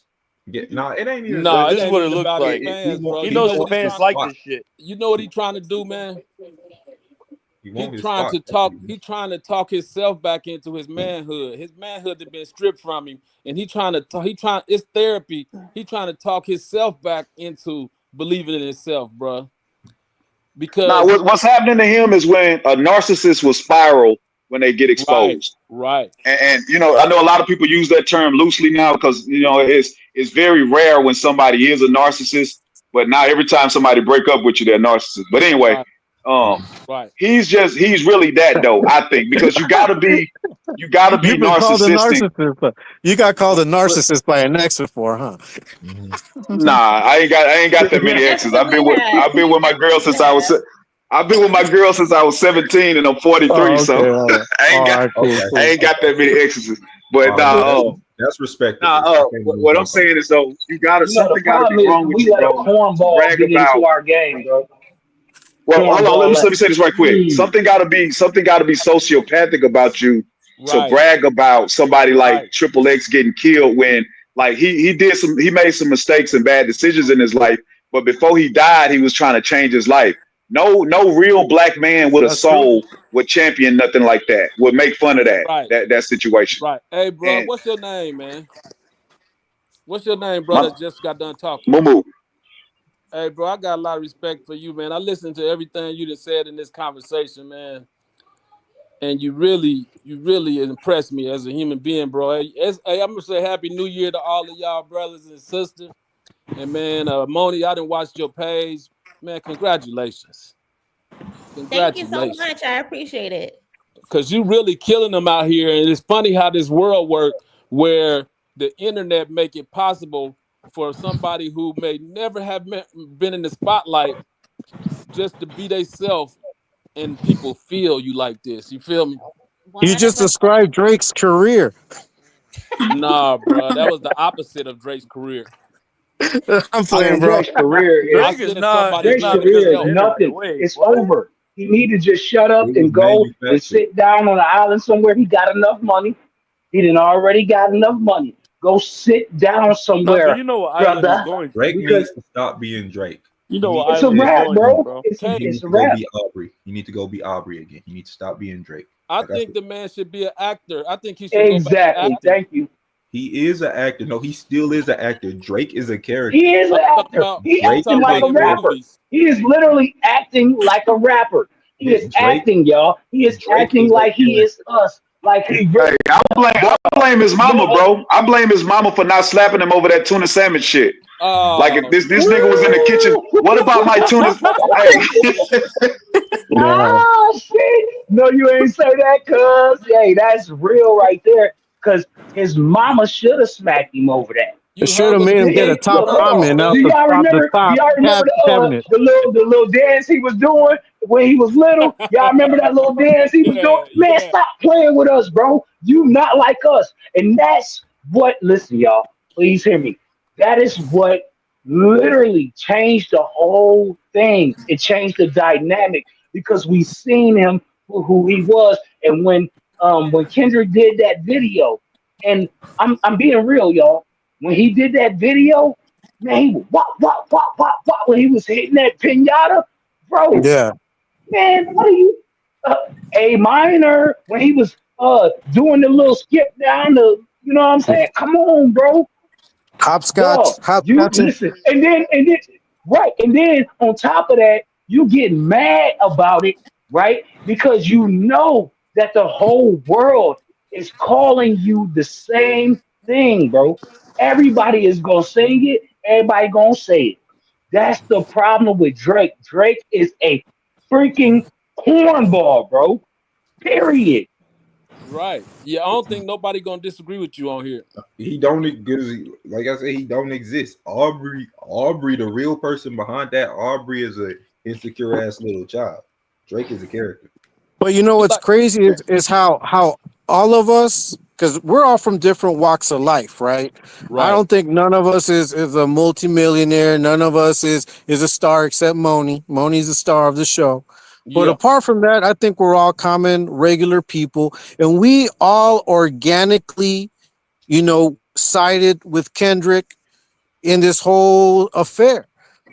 get. Nah, it ain't even No, that. it This is ain't what it even looks about his like. fans, bro. He You knows know his what he fans trying like spot. this shit. you know what he trying to do, man? He He want his trying spot. to That's what talk. he He want. trying to talk himself back into his manhood. His manhood had been stripped from him, and he trying to. He trying. It's therapy. He trying to talk himself back into believing in himself, bro. Now, Because what's happening to him is when a narcissist will spiral when they get right, exposed. right, And you know, I know a lot of people use that term loosely now because you know it's very rare when somebody is a narcissist. But now every time somebody break up with you, they're a narcissist. But anyway, right, um, right. he's really that though. I think because you gotta be You've been called a narcissistic. narcissist. You got called a But narcissist by an ex before, huh? Mhm. Nah, I ain't got that many exes. I've been Definitely with have. I've been with my girl since I was Have. I've been with my girl since I was 17 and I'm 43. Oh, okay. So All right. I ain't All got right. Cool. Okay. I Cool. ain't got that many exes. But All right. Well, that's nah, respectable. I can't even what I'm jump on saying that. is though, You know, the something gotta problem be is wrong when with we you, let a bro, to cornball brag get into about. our game, bro. Well, hold on, Cornball let me say this right quick. Something gotta be sociopathic about you to right, brag about somebody like right, Triple X getting killed when like he made some mistakes and bad decisions in his life, but before he died, he was trying to change his life. No real black man with a that's true. soul would champion nothing like that, would make fun of that Right, that situation. right. Hey, bro, And what's your name, man? What's your name, bro? That just got done talking. Mumu. Hey, bro, I got a lot of respect for you, man. I listened to everything you just said in this conversation, man. And you really impressed me as a human being, bro. Hey, I'm gonna say Happy New Year to all of y'all brothers and sisters. And man, Moni, I done watched your page. Man, congratulations. Thank you so Congratulations. much. I appreciate it. Because you really killing them out here. And it's funny how this world works where the internet make it possible for somebody who may never have been in the spotlight just to be themselves and people feel you like this. You feel me? You just 100%. described Drake's career. Nah, bro. That was the opposite of Drake's career. I'm I playing, mean, bro. Drake's career I Drake is is seen not somebody is Drake's not being because of career the is himself. internet. nothing. Wait, It's what? over. He need to just shut up It was and go and manufactured. sit down on an island somewhere. He got enough money. He done already got enough money. Go sit down No, but somewhere, you know what island he's brother. going to. Drake Because needs to stop being Drake. You He know what needs it's a to island he's just, rap, going to, bro. bro. he It's needs a to go rap. be Aubrey. You need to go be Aubrey again. He needs to stop being Drake. I Like I think said, the man should be an actor. I think he should go back to Exactly. acting. Thank you. he is an actor. No, he still is an actor. Drake is a character. He is an actor. He I'm Drake acting talking is like about a a in rapper. character. movies. He is literally acting like a rapper. He is Drake acting, y'all. He is Drake acting is a like he is character. us. Like he Hey, really, I bro. blame his No, mama, bro. I blame his mama for not slapping him over that tuna salmon shit. Like if Oh, this nigga was in the kitchen, woo! what about my tuna? Hey, Yeah. Ah, shit. No, you ain't say that, cuz. Hey, that's real right there. Cause his mama should have smacked him over that. It you should hung have a made him script, get a Look, top bro. hold on. comment out Do Hey, y'all the remember? Do top y'all remember cabinet. the little dance he was doing when he was little? Y'all remember that little dance he was doing? yeah, Man, yeah. stop playing with us, bro. You not like us, and that's what. Listen, y'all. Please hear me. That is what literally changed the whole thing. It changed the dynamic because we seen him for who he was, and when Kendrick did that video, and I'm being real, y'all. When he did that video, man, he was wop when he was hitting that pinata, bro. Yeah. Man, what are you? Uh, A minor when he was doing the little skip down the, you know what I'm saying? Come on, bro, Hopscotch. dog. You Hopscotching. listen, and then right, and then on top of that, you get mad about it, right? Because you know that the whole world is calling you the same thing, bro. Everybody is gonna sing it. Everybody gonna say it. That's the problem with Drake. Drake is a freaking cornball, bro. Period. Right. Yeah, I don't think nobody gonna disagree with you on here. He don't because, like I said, he don't exist. Aubrey, the real person behind that. Aubrey is a insecure ass little child. Drake is a character. But you know what's Like, crazy is how all of us, because we're all from different walks of life, right? I right. don't think none of us is a multimillionaire. None of us is a star except Moni. Moni's the star of the show. But Yeah. apart from that, I think we're all common, regular people, and we all organically, sided with Kendrick in this whole affair.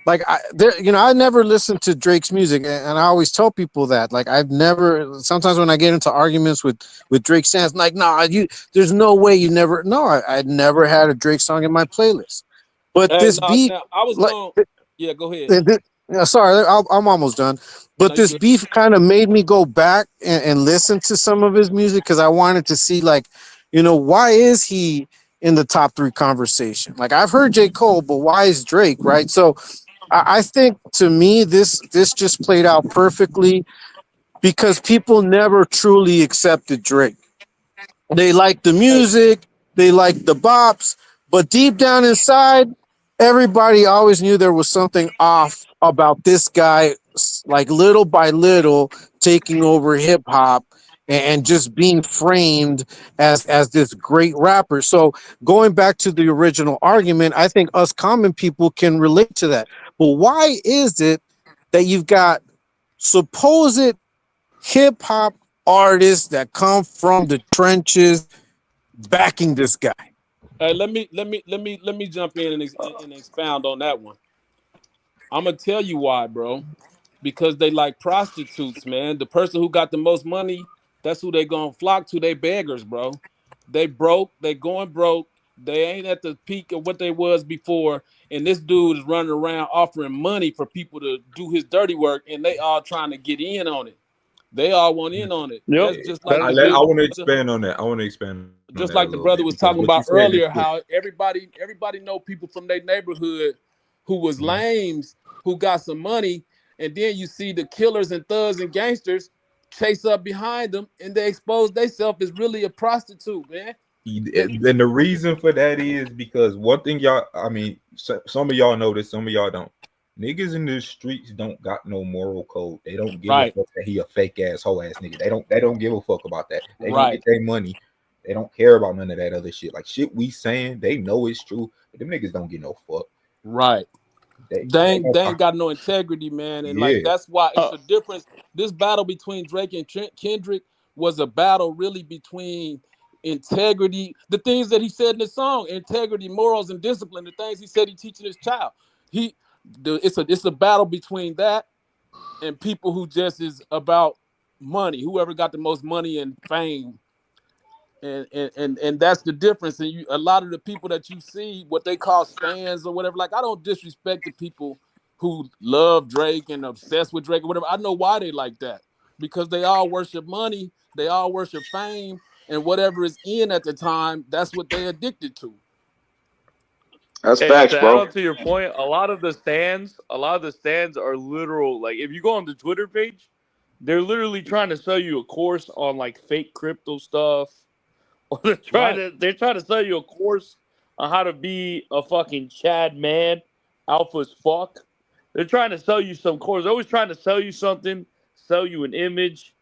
Like I never listened to Drake's music, and I always tell people that. Like I've never. Sometimes when I get into arguments with Drake fans, like, nah, there's no way you never. No, I'd never had a Drake song in my playlist. But Hey, this now, beef, now I was like, going. Yeah, go ahead. sorry, I'm almost done. No, But you this good. beef kind of made me go back and listen to some of his music because I wanted to see, like, why is he in the top three conversation? Like I've heard J. Cole, but why is Drake, right? So I think to me this just played out perfectly because people never truly accepted Drake. They liked the Hey, music, they liked the bops, but deep down inside, everybody always knew there was something off about this guy, like little by little taking over hip hop and just being framed as this great rapper. So going back to the original argument, I think us common people can relate to that. But why is it that you've got supposed hip hop artists that come from the trenches backing this guy? hey, let me jump in and expound on that one. I'm gonna tell you why, bro. Because they like prostitutes, man. The person who got the most money, that's who they gonna flock to. They beggars, bro. They broke. They going broke. They ain't at the peak of what they was before. And this dude is running around offering money for people to do his dirty work, and they all trying to get in on it. They all want in on it. Yep. That's just like That's I the the big want to brother. expand on that. I want to expand on Just that a like the little brother bit was because talking what you about said is earlier, true. how everybody know people from their neighborhood who was Mhm. lames, who got some money, and then you see the killers and thugs and gangsters chase up behind them, and they expose themselves as really a prostitute, man. That, And the reason for that is because one thing y'all, I mean, some of y'all know this, some of y'all don't. Niggas in the streets don't got no moral code. They don't give a right, fuck that he a fake ass hoe ass nigga. They don't give a fuck about that. They gonna right. get their money. They don't care about none of that other shit. Like shit we saying, they know it's true, but them niggas don't get no fuck. Right. They They don't, ain't got no integrity, man. And like yeah. that's why it's uh, a difference. This battle between Drake and Kendrick was a battle really between integrity, the things that he said in the song, integrity, morals, and discipline, the things he said he teaching his child. It's a battle between that and people who just is about money, whoever got the most money and fame. And that's the difference. And a lot of the people that you see, what they call stands or whatever, like I don't disrespect the people who love Drake and obsessed with Drake or whatever. I know why they like that, because they all worship money, they all worship fame, and whatever is in at the time, that's what they addicted to. That's and facts, to add bro. on to your point, a lot of the stands are literal. Like if you go on the Twitter page, they're literally trying to sell you a course on like fake crypto stuff, or Right. they're trying to sell you a course on how to be a fucking Chad man, alpha as fuck. They're trying to sell you some course. They're always trying to sell you something, sell you an image.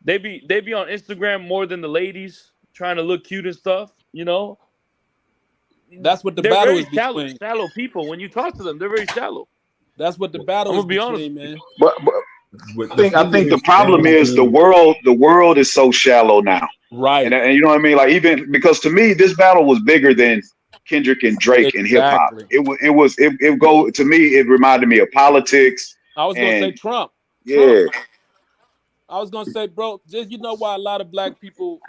They be on Instagram more than the ladies, trying to look cute and stuff. You know, That's what the they're battle very is between. shallow people. When you talk to them, they're very shallow. That's what the battle I'm is gonna be honest between, with you. man. But But the I thing think the is, problem stands is is the world is so shallow now. Right. And you know what I mean? Like even because to me, this battle was bigger than Kendrick and Drake and hip hop. Exactly. It go to me. It reminded me of politics I was gonna say and Trump. Trump. yeah, I was gonna say, bro, just you know why a lot of black people,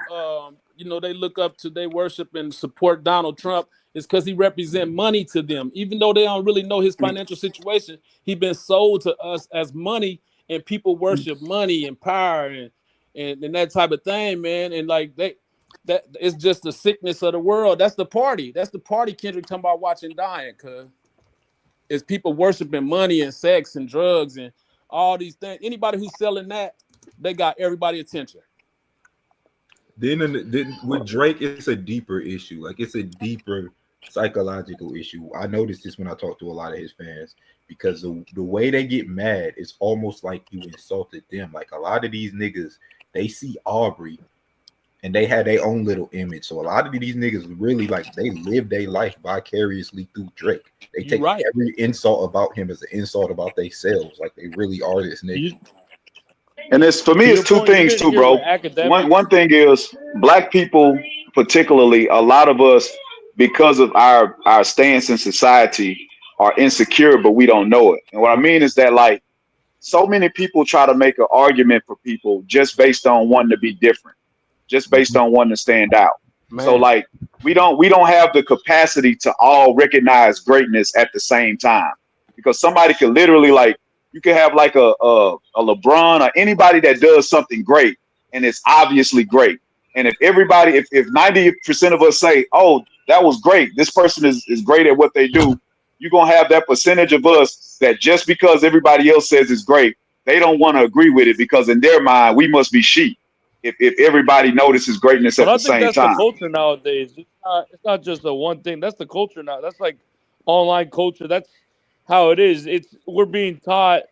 they look up to, they worship and support Donald Trump is because he represent money to them, even though they don't really know his financial situation. He been sold to us as money, and people worship money and power and that type of thing, man. And like that it's just the sickness of the world. That's the party. That's the party Kendrick talking about watching dying, cuz it's people worshiping money and sex and drugs and all these things. Anybody who's selling that, they got everybody attention. then with Drake, it's a deeper issue. Like it's a deeper psychological issue. I noticed this when I talk to a lot of his fans because the way they get mad is almost like you insulted them. Like a lot of these niggas, they see Aubrey and they had their own little image. So a lot of these niggas really like they live their life vicariously through Drake. They You take right. every insult about him as an insult about themselves. Like they really are this nigga. You, and it's for me, to it's your two point, things even too, here bro. with One academics, thing is black people, particularly a lot of us, because of our stance in society, are insecure, but we don't know it. And what I mean is that like so many people try to make an argument for people just based on wanting to be different, just based Mhm. on wanting to stand out. So Man. like we don't have the capacity to all recognize greatness at the same time because somebody could literally like you could have like a LeBron or anybody that does something great and it's obviously great. And if 90% of us say, oh, that was great, this person is great at what they do, you're gonna have that percentage of us that just because everybody else says it's great, they don't want to agree with it because in their mind we must be sheep if everybody notices greatness but at I the think same that's the time. culture nowadays. It's not just a one thing. That's the culture now. That's like online culture. That's how it is. We're being taught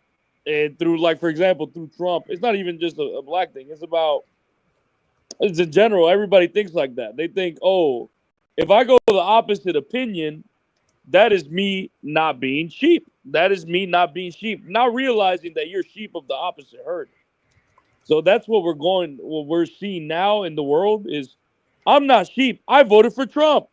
through, like for example, through Trump. It's not even just a black thing. It's in general. Everybody thinks like that. They think, oh, if I go to the opposite opinion, that is me not being sheep. That is me not being sheep. Not realizing that you're sheep of the opposite herd. So that's what we're seeing now in the world is I'm not sheep. I voted for Trump.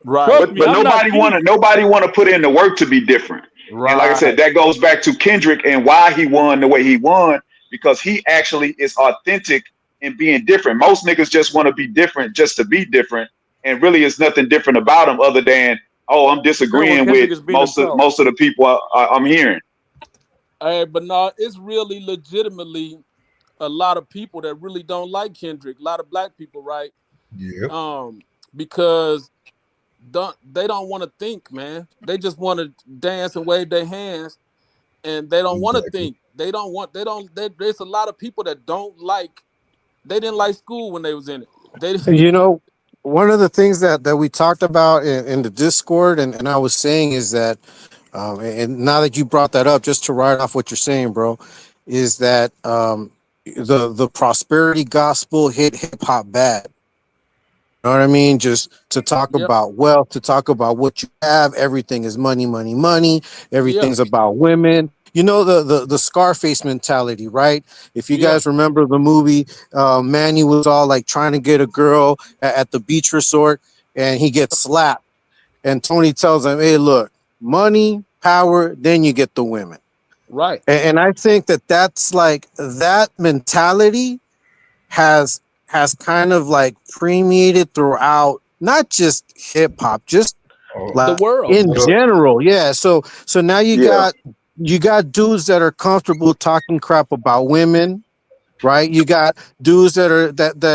Right. Trust But me, but I'm not sheep. nobody want to put in the work to be different. And like I said, Right. that goes back to Kendrick and why he won the way he won because he actually is authentic in being different. Most niggas just want to be different just to be different, and really it's nothing different about them other than, oh, I'm Heard what disagreeing with Kendrick is being himself. most of the people I'm hearing. Hey, but no, it's really legitimately a lot of people that really don't like Kendrick. A lot of black people, right? Yeah. Because they don't want to think, man. They just want to dance and wave their hands, and they don't want to Exactly. think. There's a lot of people that don't like. They didn't like school when they was in it. They You know, one of the things that we talked about in the Discord, and I was saying is that, and now that you brought that up, just to write off what you're saying, bro, is that the prosperity gospel hit hip hop bad. You know what I mean? Just to talk Yep. about wealth, to talk about what you have. Everything is money, money, money. Yeah. Everything's about women. You know the Scarface mentality, right? If you Yeah. guys remember the movie, Manny was all like trying to get a girl at the beach resort, and he gets slapped. And Tony tells him, "Hey, look, money, power, then you get the women." Right. And I think that's like that mentality has kind of like permeated throughout not just hip hop, just Oh, The like world. in general. Yeah. So now Yeah. you got dudes that are comfortable talking crap about women, right? You got dudes that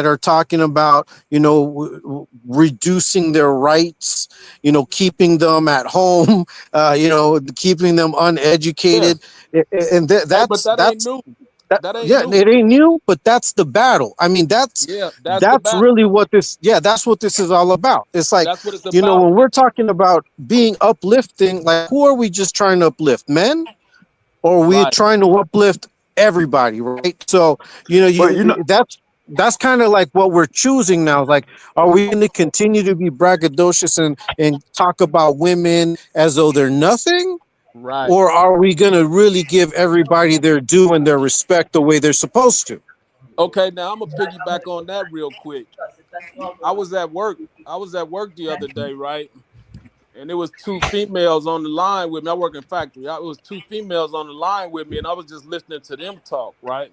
are talking about, reducing their rights, keeping them at home, keeping them Yeah. uneducated. And Hey, but that ain't that's new. that, That ain't yeah, new. it ain't new, but that's the battle. I mean, Yeah, that's the that's battle. really what this, yeah, that's what this is all about. It's like, That's what it's about. when we're talking about being uplifting, like, who are we just trying to uplift? Men? Or are we Right. trying to uplift everybody, right? So, But you know, that's kind of like what we're choosing now. Like, are we going to continue to be braggadocious and talk about women as though they're nothing? Right. Or are we going to really give everybody their due and their respect the way they're supposed to? Okay, now I'm gonna piggyback on that real quick. I was at work. I was at work the other day, right? And there was two females on the line with me. I work in factory. It was two females on the line with me, and I was just listening to them talk, right?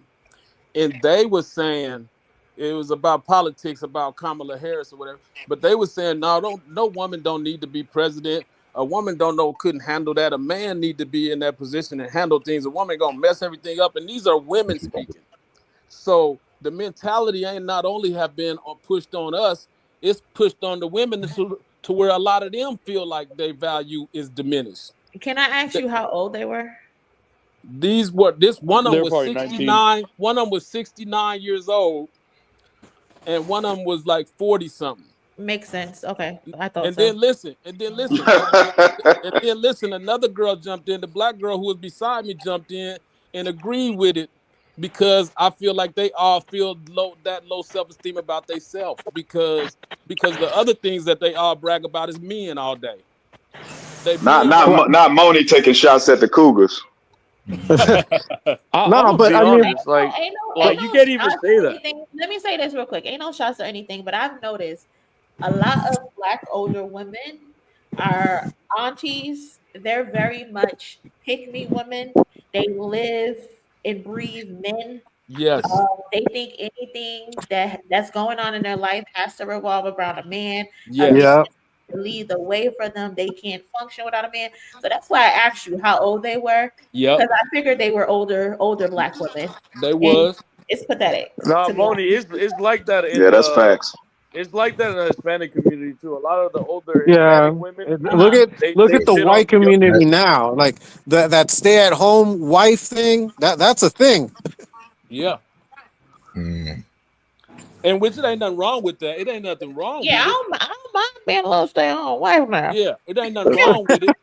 And they were saying it was about politics, about Kamala Harris or whatever. But they were saying, no woman don't need to be president. A woman don't know couldn't handle that. A man need to be in that position and handle things. A woman gonna mess everything up. And these are women speaking. So the mentality ain't not only have been pushed on us, it's pushed on the women to where a lot of them feel like their value is diminished. Can I ask you how old they were? This one of them They're was probably 19. 69, one of them was 69 years old, and one of them was like 40 something. Makes sense. Okay, I thought And so. then listen, and then listen, another girl jumped in, the black girl who was beside me jumped in and agreed with it because I feel like they all feel low self-esteem about themselves because the other things that they all brag about is men all day. They not men not want Mo- not Moni taking shots at the Cougars. I'm No, gonna but be I mean, honest, like, Ain't you no can't even shots say or that. anything. Let me say this real quick. Ain't no shots or anything, but I've noticed a lot of black older women are aunties. They're very much pick me women. They live and breathe men. yes, They think anything that's going on in their life has to revolve around a man. A man yes, yeah, to lead the way for them. They can't function without a man. So that's why I asked you how old they were, yep, because I figured they were older black women, they and was. it's pathetic Nah, to be Moni, honest. it's like that Yeah, in that's facts. it's like that in the Hispanic community too. A lot of the older yeah. Hispanic women, Look Uh-huh. at look they at the shit on white the younger. community now. Like that stay at home wife thing. That's a thing. Yeah. mm. And which it ain't nothing wrong with that. It ain't nothing wrong Yeah, with it. I don't mind being a little stay at home wife now. Yeah, it ain't nothing wrong with it.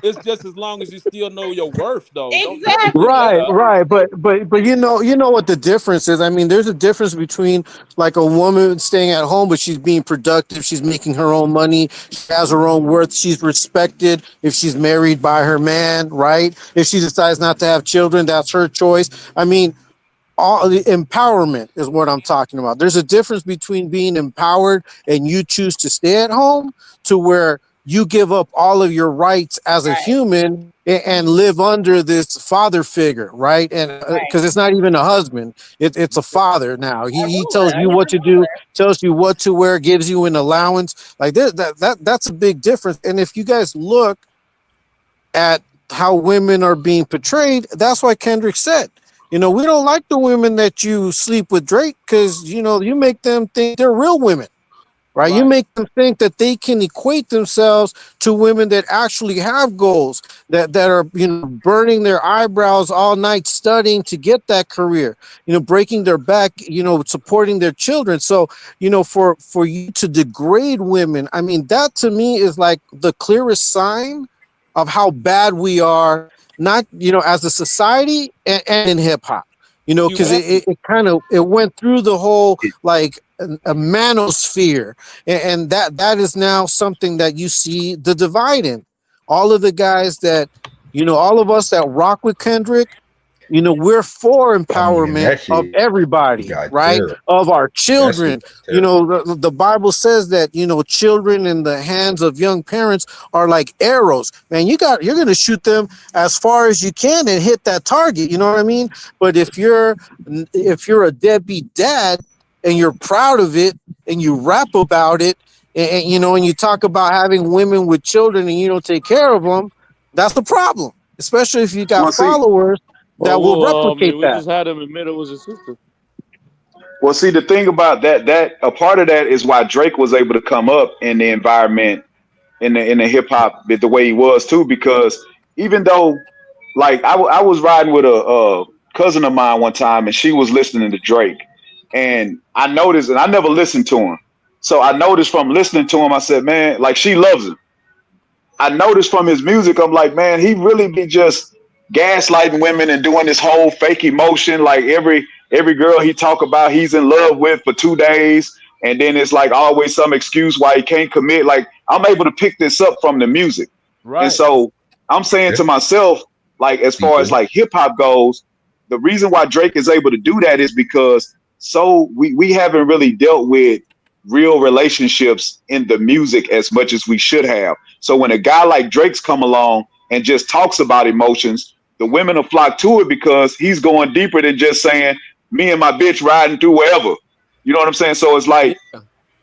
It's just as long as you still know your worth, though. Don't never Exactly. give that Right, up. right, but you know what the difference is. I mean, there's a difference between like a woman staying at home, but she's being productive. She's making her own money. She has her own worth. She's respected if she's married by her man, right? If she decides not to have children, that's her choice. I mean, all the empowerment is what I'm talking about. There's a difference between being empowered and you choose to stay at home to where you give up all of your rights as a Right. human and live under this father figure, right? And because it's not even a husband, it's a father now. He tells you what to do, tells you what to wear, gives you an allowance. Like that's a big difference. And if you guys look at how women are being portrayed, that's why Kendrick said, we don't like the women that you sleep with Drake because, you make them think they're real women. Right? You make them think that they can equate themselves to women that actually have goals, that are, burning their eyebrows all night studying to get that career, breaking their back, supporting their children. So, for you to degrade women, I mean, that to me is like the clearest sign of how bad we are, not, as a society and in hip hop. Because it kind of went through the whole like a manosphere, and that is now something that you see the divide in. All of the guys that, all of us that rock with Kendrick, we're for empowerment of everybody, right? Terrible. Of our children. The Bible says that, children in the hands of young parents are like arrows. Man, you're going to shoot them as far as you can and hit that target. You know what I mean? But if you're a deadbeat dad and you're proud of it and you rap about it and you talk about having women with children and you don't take care of them, that's the problem. Especially if you got followers that will replicate we that. just had him admit it was his sister. Well, see, the thing about that a part of that is why Drake was able to come up in the environment in the hip hop the way he was too, because even though, like, I was riding with a cousin of mine one time, and she was listening to Drake, and I noticed, and I never listened to him, so I noticed from listening to him, I said, man, like, she loves him. I noticed from his music, I'm like, man, he really be just gaslighting women and doing this whole fake emotion. Like every girl he talk about, he's in love with for 2 days, and then it's like always some excuse why he can't commit. Like, I'm able to pick this up from the music, and so I'm saying to myself, like, as far as like hip hop goes, the reason why Drake is able to do that is because we haven't really dealt with real relationships in the music as much as we should have. So when a guy like Drake's come along and just talks about emotions, the women will flock to it because he's going deeper than just saying, me and my bitch riding through wherever. You know what I'm saying? So it's like,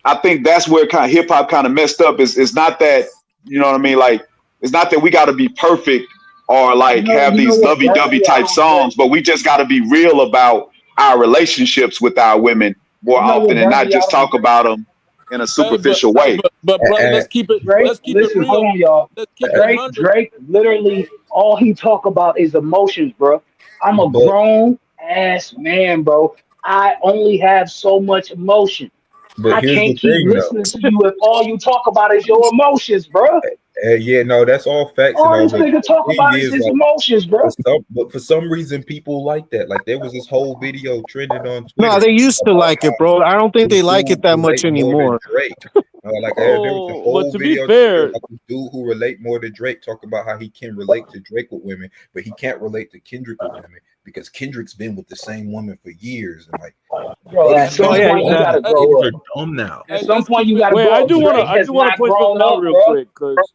I think that's where kind of hip hop kind of messed up. It's not that, you know what I mean? Like, it's not that we got to be perfect or like have these lovey-dovey type songs, but we just got to be real about our relationships with our women more often and not just talk about them in a superficial way. But brother, let's keep it. Let's keep it real. Hold on, y'all. Let's keep it Drake, literally, all he talk about is emotions, bro. I'm a grown ass man, bro. I only have so much emotion. I can't keep listening to you if all you talk about is your emotions, bro. Yeah, no, that's all facts. All this nigga talk about is his emotions, bro. But for some reason, people like that. Like, there was this whole video trending on Twitter. No, they used to like it, bro. I don't think they like it that much anymore. Drake. Like, there was a whole to video be fair, like a dude who relate more to Drake talk about how he can relate to Drake with women, but he can't relate to Kendrick with women because Kendrick's been with the same woman for years. And like, bro, at some point you gotta grow up. Dumb now. At some point you gotta grow up. I do want to point something out real quick, because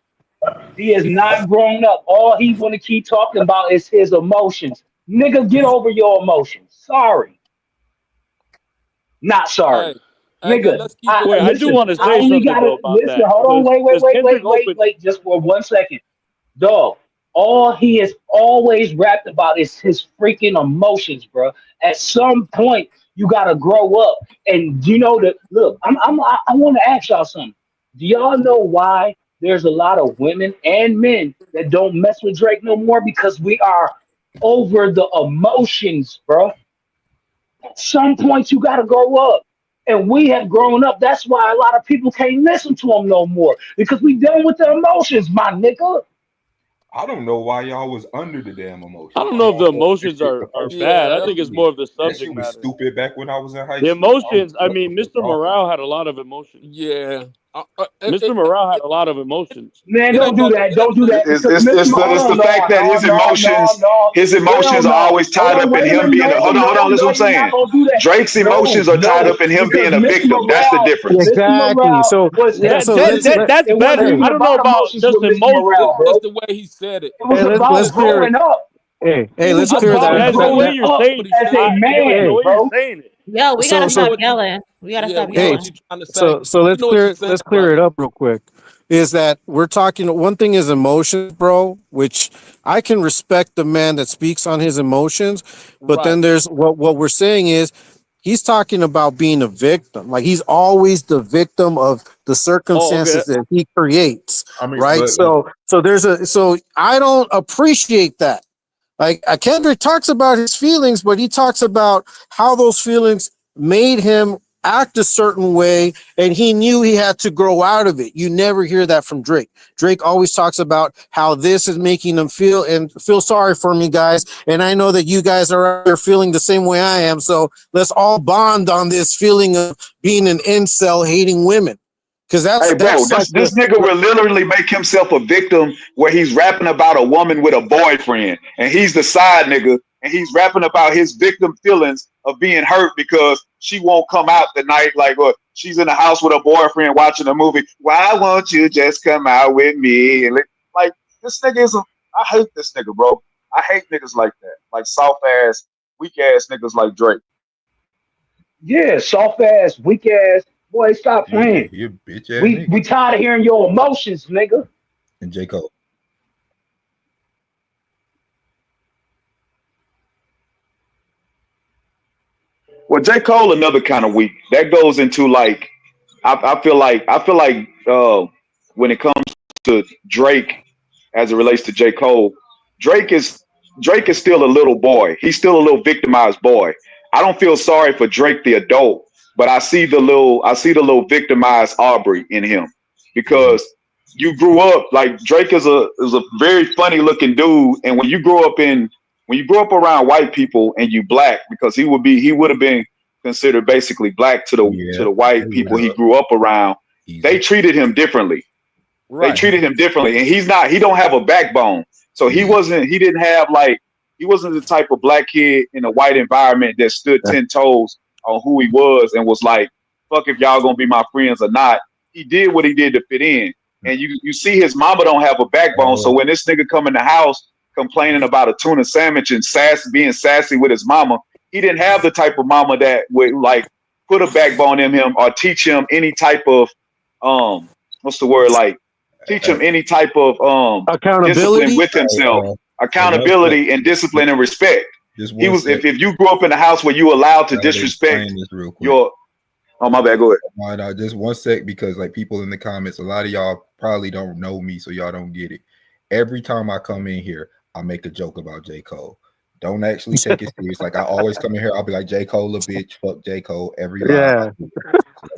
he is not grown up. All he want to keep talking about is his emotions. Nigga, get over your emotions. Sorry. Not sorry. Nigga, I do want to say something about that. Hold on, wait, just for 1 second. Dog, all he has always rapped about is his freaking emotions, bro. At some point, you gotta grow up. And you know that, look, I want to ask y'all something. Do y'all know why there's a lot of women and men that don't mess with Drake no more? Because we are over the emotions, bro. At some point, you gotta grow up. And we have grown up. That's why a lot of people can't listen to him no more. Because we dealing with the emotions, my nigga. I don't know why y'all was under the damn emotions. I don't know if the emotions are bad. I think it's more of the subject matter. matter. Stupid back when I was in high school. The emotions, I mean, Mr. Morale had a lot of emotions. Yeah. Mr. Morale had a lot of emotions. Man, It don't ain't do gonna. that. It ain't Don't do that. It's, Because it's, it's Mr. the it's Oh, the fact that his his emotions are no. always tied up in Wait a him minute. being a, hold on, hold on, listen what I'm We're not saying. gonna do that. Drake's No, emotions are tied no. up in him Because being a Mr. victim. That's the Morale, difference. Mr. Exactly. Morale So was let, had so That let's feelings. let, that's It wasn't better. hey, even I don't know about about emotions just with Mr. emotions. Morale, bro. It's the way he said it. It was hey, about let's clear it. growing up. Hey, It was let's I clear know. about that That's the way growing you're up saying What it. he's as a saying. Gillis, the man, hey, way you're bro. saying it. Yo, we so gotta We know so stop what. yelling. We gotta Yeah, stop we know hey, what yelling. you're trying to say. so We know what you're saying, let's clear brother. it up real quick. Is that we're talking, one thing is emotions, bro, which I can respect the man that speaks on his emotions, but Right. then there's what we're saying is he's talking about being a victim. Like he's always the victim of the Oh, okay. circumstances that he creates, I mean, right? but So there's so I don't appreciate that. Like Kendrick talks about his feelings, but he talks about how those feelings made him act a certain way, and he knew he had to grow out of it. You never hear that from Drake. Drake always talks about how this is making him feel, and feel sorry for me, guys. And I know that you guys are out there feeling the same way I am. So let's all bond on this feeling of being an incel, hating women, because Hey, bro, that's like this nigga will literally make himself a victim where he's rapping about a woman with a boyfriend, and he's the side nigga, and he's rapping about his victim feelings of being hurt because she won't come out the night, like, she's in the house with her boyfriend watching a movie. Why won't you just come out with me? And like, this nigga is I hate this nigga, bro. I hate niggas like that, like soft ass, weak ass niggas like Drake. Yeah, soft ass, weak ass. Boy, stop yeah, playing. he a bitch ass We nigga. tired of hearing your emotions, nigga. And J Cole. Well, J. Cole another kind of weak. That goes into like I feel like when it comes to Drake as it relates to J. Cole, Drake is Drake is still a little boy. He's still a little victimized boy. I don't feel sorry for Drake the adult, but I see the little victimized Aubrey in him Mhm. because you grew up like Drake is a very funny looking dude, and when you grow up around white people and you black because he would have been considered basically black to Yeah, the they white would people he have grew up around. They easy. treated him differently. They Right. treated him differently, and he don't have a backbone. So Yeah. he wasn't the type of black kid in a white environment that stood 10 toes on who he was and was like, fuck if y'all gonna be my friends or not. He did what he did to fit in. And you see his mama don't have a backbone. So Uh, when this nigga come in the house complaining about a tuna sandwich and being sassy with his mama, he didn't have the type of mama that would like put a backbone in him or teach him any type of what's the word, like teach uh, him any type of discipline accountability. with himself, uh, one sec. accountability and discipline and respect. Just He one was sec. if you grew up in a house where you allowed to I gotta disrespect explain this real quick. your oh my bad, go ahead. No, no, just one sec because like people in the comments, a lot of y'all probably don't know me, so y'all don't get it. Every time I come in here, I make a joke about J. Cole. Don't actually take it serious. Like I always come in here, I'll be like J. Cole a bitch, fuck J. Cole every live. Yeah, So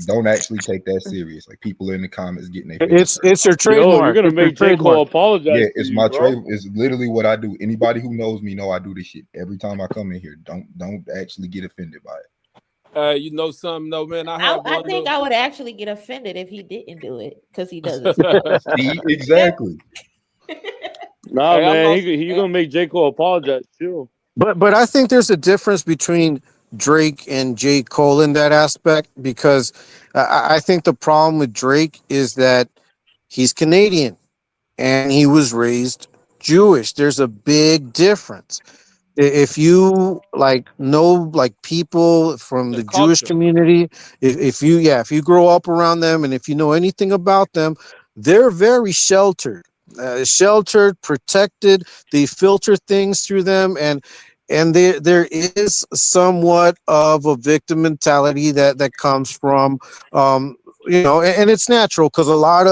don't actually take that serious. Like people in the comments getting their feelings hurt. it's your Yo, you're trademark. gonna It's your make J. Cole trademark. apologize Yeah, to it's you, my bro. trade. It's literally what I do. Anybody who knows me know I do this shit every time I come in here. Don't actually get offended by it. You know something though, man. I I, have I one think little. I would actually get offended if he didn't do it because he does it sometimes. See, exactly. Nah, Hey, I'm man, also. you gonna make J. Cole apologize too. But I think there's a difference between Drake and J. Cole in that aspect because I think the problem with Drake is that he's Canadian and he was raised Jewish. There's a big difference. If you like know like people from The the Jewish culture. community, if you grow up around them and if you know anything about them, they're very sheltered, protected. They filter things through them, and there is somewhat of a victim mentality that comes from and it's natural because a lot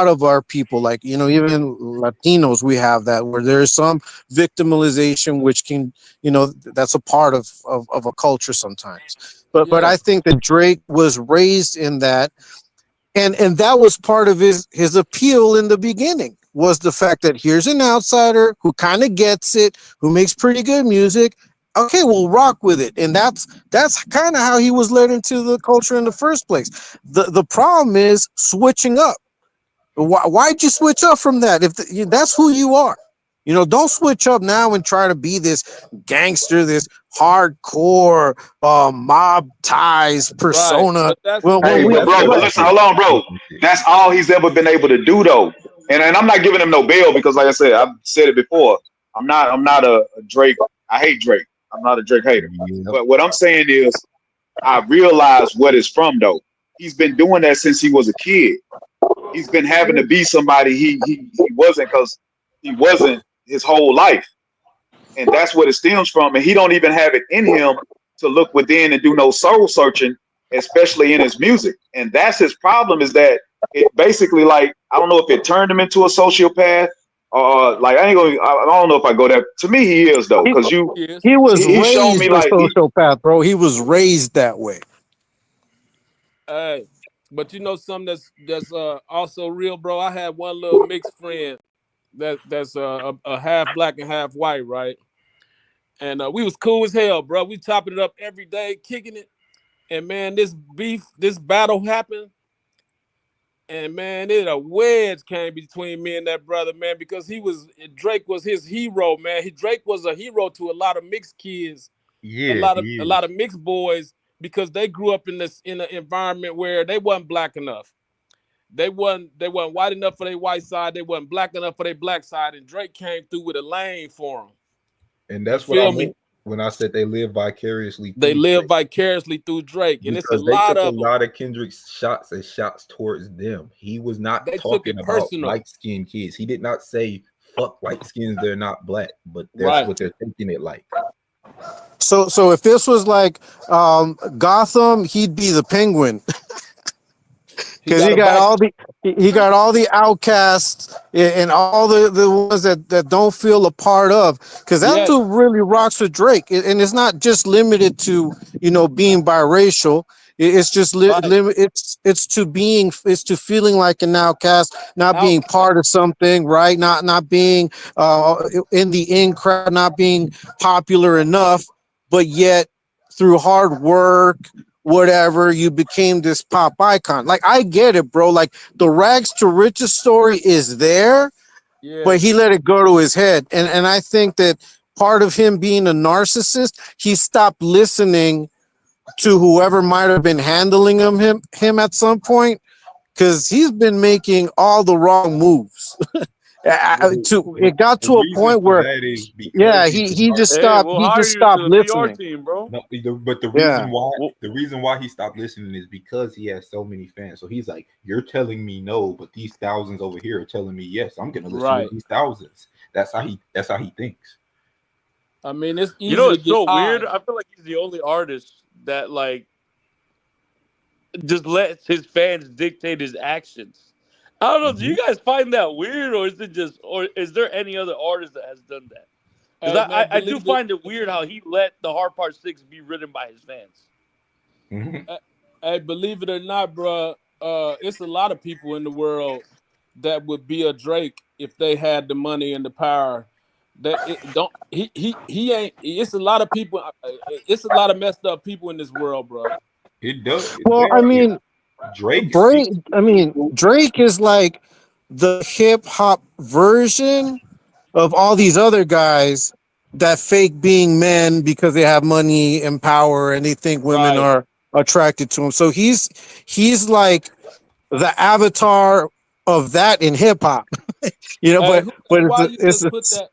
of our people, like even Latinos, we have that where there's some victimization which can that's a part of a culture sometimes, but Yeah. I think that Drake was raised in that, and that was part of his appeal in the beginning, was the fact that here's an outsider who kind of gets it, who makes pretty good music, okay, we'll rock with it. And that's kind of how he was led into the culture in the first place. The problem is switching up. Why'd you switch up from that? If that's who you are, don't switch up now and try to be this gangster, this hardcore mob ties Right. persona. But that's Well, Hey, when we but That's bro, what but I listen, think. hold on, bro. That's all he's ever been able to do, though. And I'm not giving him no bail because, like I said, I've said it before. I'm not a Drake. I hate Drake. I'm not a Drake hater. Yep. But what I'm saying is, I realize what it's from, though. He's been doing that since he was a kid. He's been having to be somebody he wasn't because he wasn't his whole life, and that's what it stems from. And he don't even have it in him to look within and do no soul searching, especially in his music. And that's his problem, is that it basically, like, I don't know if it turned him into a sociopath or like, I don't know if I go there. To me, he is, though, he, because yes. he was he's shown me raised a like sociopath, bro. He was raised that way. Hey, but something that's also real, bro. I had one little mixed friend that's a half black and half white, right? And we was cool as hell, bro. We chopping it up every day, kicking it. And man, this battle happened. And man, a wedge came between me and that brother, man, because Drake was his hero, man. Drake was a hero to a lot of mixed kids, a Yeah, lot of he a is. lot of mixed boys, because they grew up in an environment where they wasn't black enough. They weren't white enough for their white side. They wasn't black enough for their black side. And Drake came through with a lane for them. And You that's what I feel me? meant when I said they live vicariously They through live Drake. vicariously through Drake, and it's a Because they lot took a of them. lot of Kendrick's shots as shots towards them. He was not They took talking it about personal, light skinned kids. He did not say fuck light skins, they're not black, but that's right? what they're thinking it like. So if this was like Gotham, he'd be the Penguin. He Because got he a got bike. he got all the outcasts and all the ones that don't feel a part of. Because that's Yes, what really rocks with Drake. And it's not just limited to being biracial. It's just right. it's to feeling like an outcast, not being Outcast. part of something, right? Not being in the in crowd, not being popular enough, but yet through hard work, whatever, you became this pop icon. Like, I get it, bro. Like, the rags to riches story is there, but Yes. he let it go to his head. And I think that part of him being a narcissist, he stopped listening to whoever might have been handling him at some point, because he's been making all the wrong moves. Well, It got the to a reason point for where, that is because yeah, he's a he just Hey, narcissist. stopped we'll hire you to the PR listening. team, bro. No, but Yeah. Well, the reason why he stopped listening is because he has so many fans. So he's like, you're telling me no, but these thousands over here are telling me yes. I'm gonna listen to Right. these thousands. That's how he thinks. I mean, it's you easy know to it's get so weird. high. I feel like he's the only artist that like just lets his fans dictate his actions. I don't know. Do Mhm. you guys find that weird, or is there any other artist that has done that? Because Hey, I, man, I, I do believe it. find it weird how he let the Hard Part 6 be written by his fans. Mhm. Hey, believe it or not, bro. It's a lot of people in the world that would be a Drake if they had the money and the power. That it don't he ain't. It's a lot of people. It's a lot of messed up people in this world, bro. It does. Well, I There is. mean, Drake sees people. Drake is like the hip hop version of all these other guys that fake being men because they have money and power and they think women Right. are attracted to him. So he's like the avatar of that in hip hop, Hey, but why you just put it's that?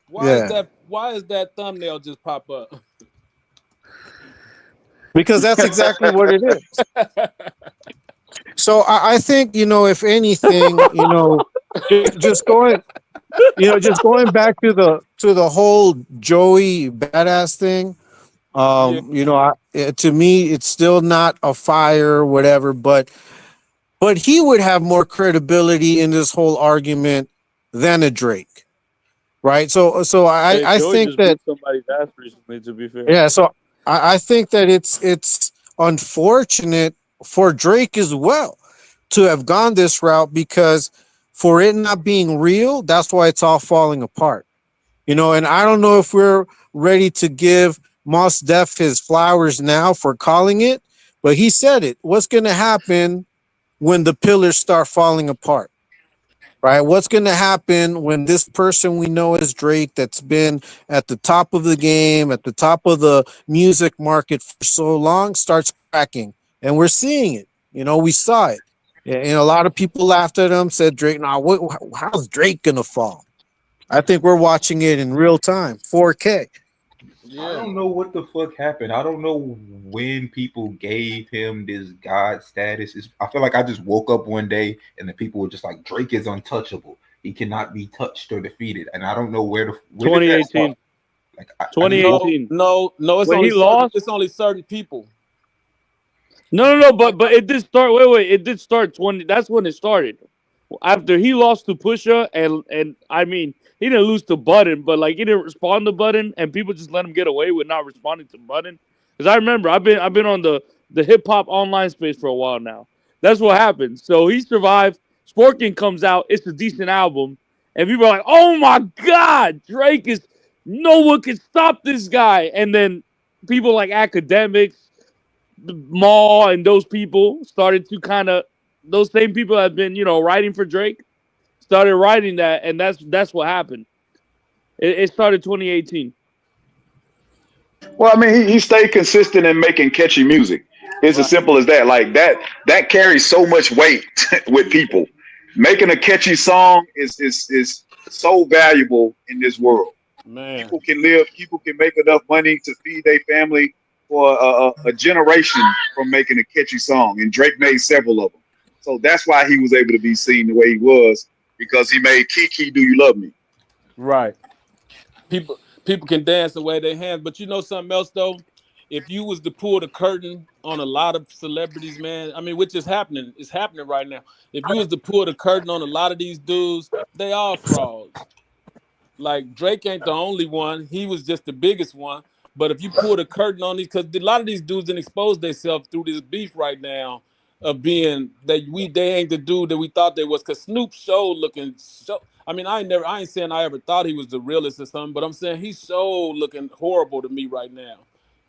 Why is yeah, that? Why is that thumbnail just pop up? because that's exactly what it is. So I think, if anything, just going just going back to the whole Joey badass thing. Yeah. To me, it's still not a fire or whatever, but he would have more credibility in this whole argument than a Drake, right? So Hey, I Joey think just that, beat somebody's ass recently. To be fair, yeah. So I think that it's unfortunate for Drake as well to have gone this route, because for it not being real, that's why it's all falling apart. You know, and I don't know if we're ready to give Mos Def his flowers now for calling it, but he said it. What's going to happen when the pillars start falling apart? Right? What's going to happen when this person we know as Drake, that's been at the top of the game, at the top of the music market for so long, starts cracking? And we're seeing it. You know, we saw it. And a lot of people laughed at him, said Drake, now, how's Drake going to fall? I think we're watching it in real time, 4K. I Yeah. don't know what the fuck happened. I don't know when people gave him this god status. I feel like I just woke up one day and the people were just like, Drake is untouchable. He cannot be touched or defeated. And I don't know where did that 2018. start? Like I just woke 2018. No, it's When only he certain, lost? it's only certain people. No, but it did start. Wait, it did start 20. That's when it started. After he lost to Pusha, and I mean, he didn't lose to Button, but like he didn't respond to Button, and people just let him get away with not responding to Button. Because I remember I've been on the hip hop online space for a while now. That's what happened. So he survived. Sporking comes out. It's a decent album, and people are like, "Oh my God, Drake is no one can stop this guy." And then people like academics, Maul, and those people started to kind of, those same people have been, you know, writing for Drake, started writing that, and that's what happened. It started 2018. Well, I mean, he stayed consistent in making catchy music. It's as Right. simple as that. Like that carries so much weight with people. Making a catchy song is so valuable in this world. Man. People can live, people can make enough money to feed their family for a generation from making a catchy song. And Drake made several of them. So that's why he was able to be seen the way he was, because he made Kiki, Do You Love Me? Right. People can dance the way they hands, but you know something else though? If you was to pull the curtain on a lot of celebrities, man, I mean, which is happening, it's happening right now. If you was to pull the curtain on a lot of these dudes, they all frauds. Like Drake ain't the only one; he was just the biggest one. But if you pull the curtain on these, because a lot of these dudes didn't expose themselves through this beef right now of being that they ain't the dude that we thought they was. Because Snoop show looking so. I mean, I ain't saying I ever thought he was the realest or something, but I'm saying he's so looking horrible to me right now.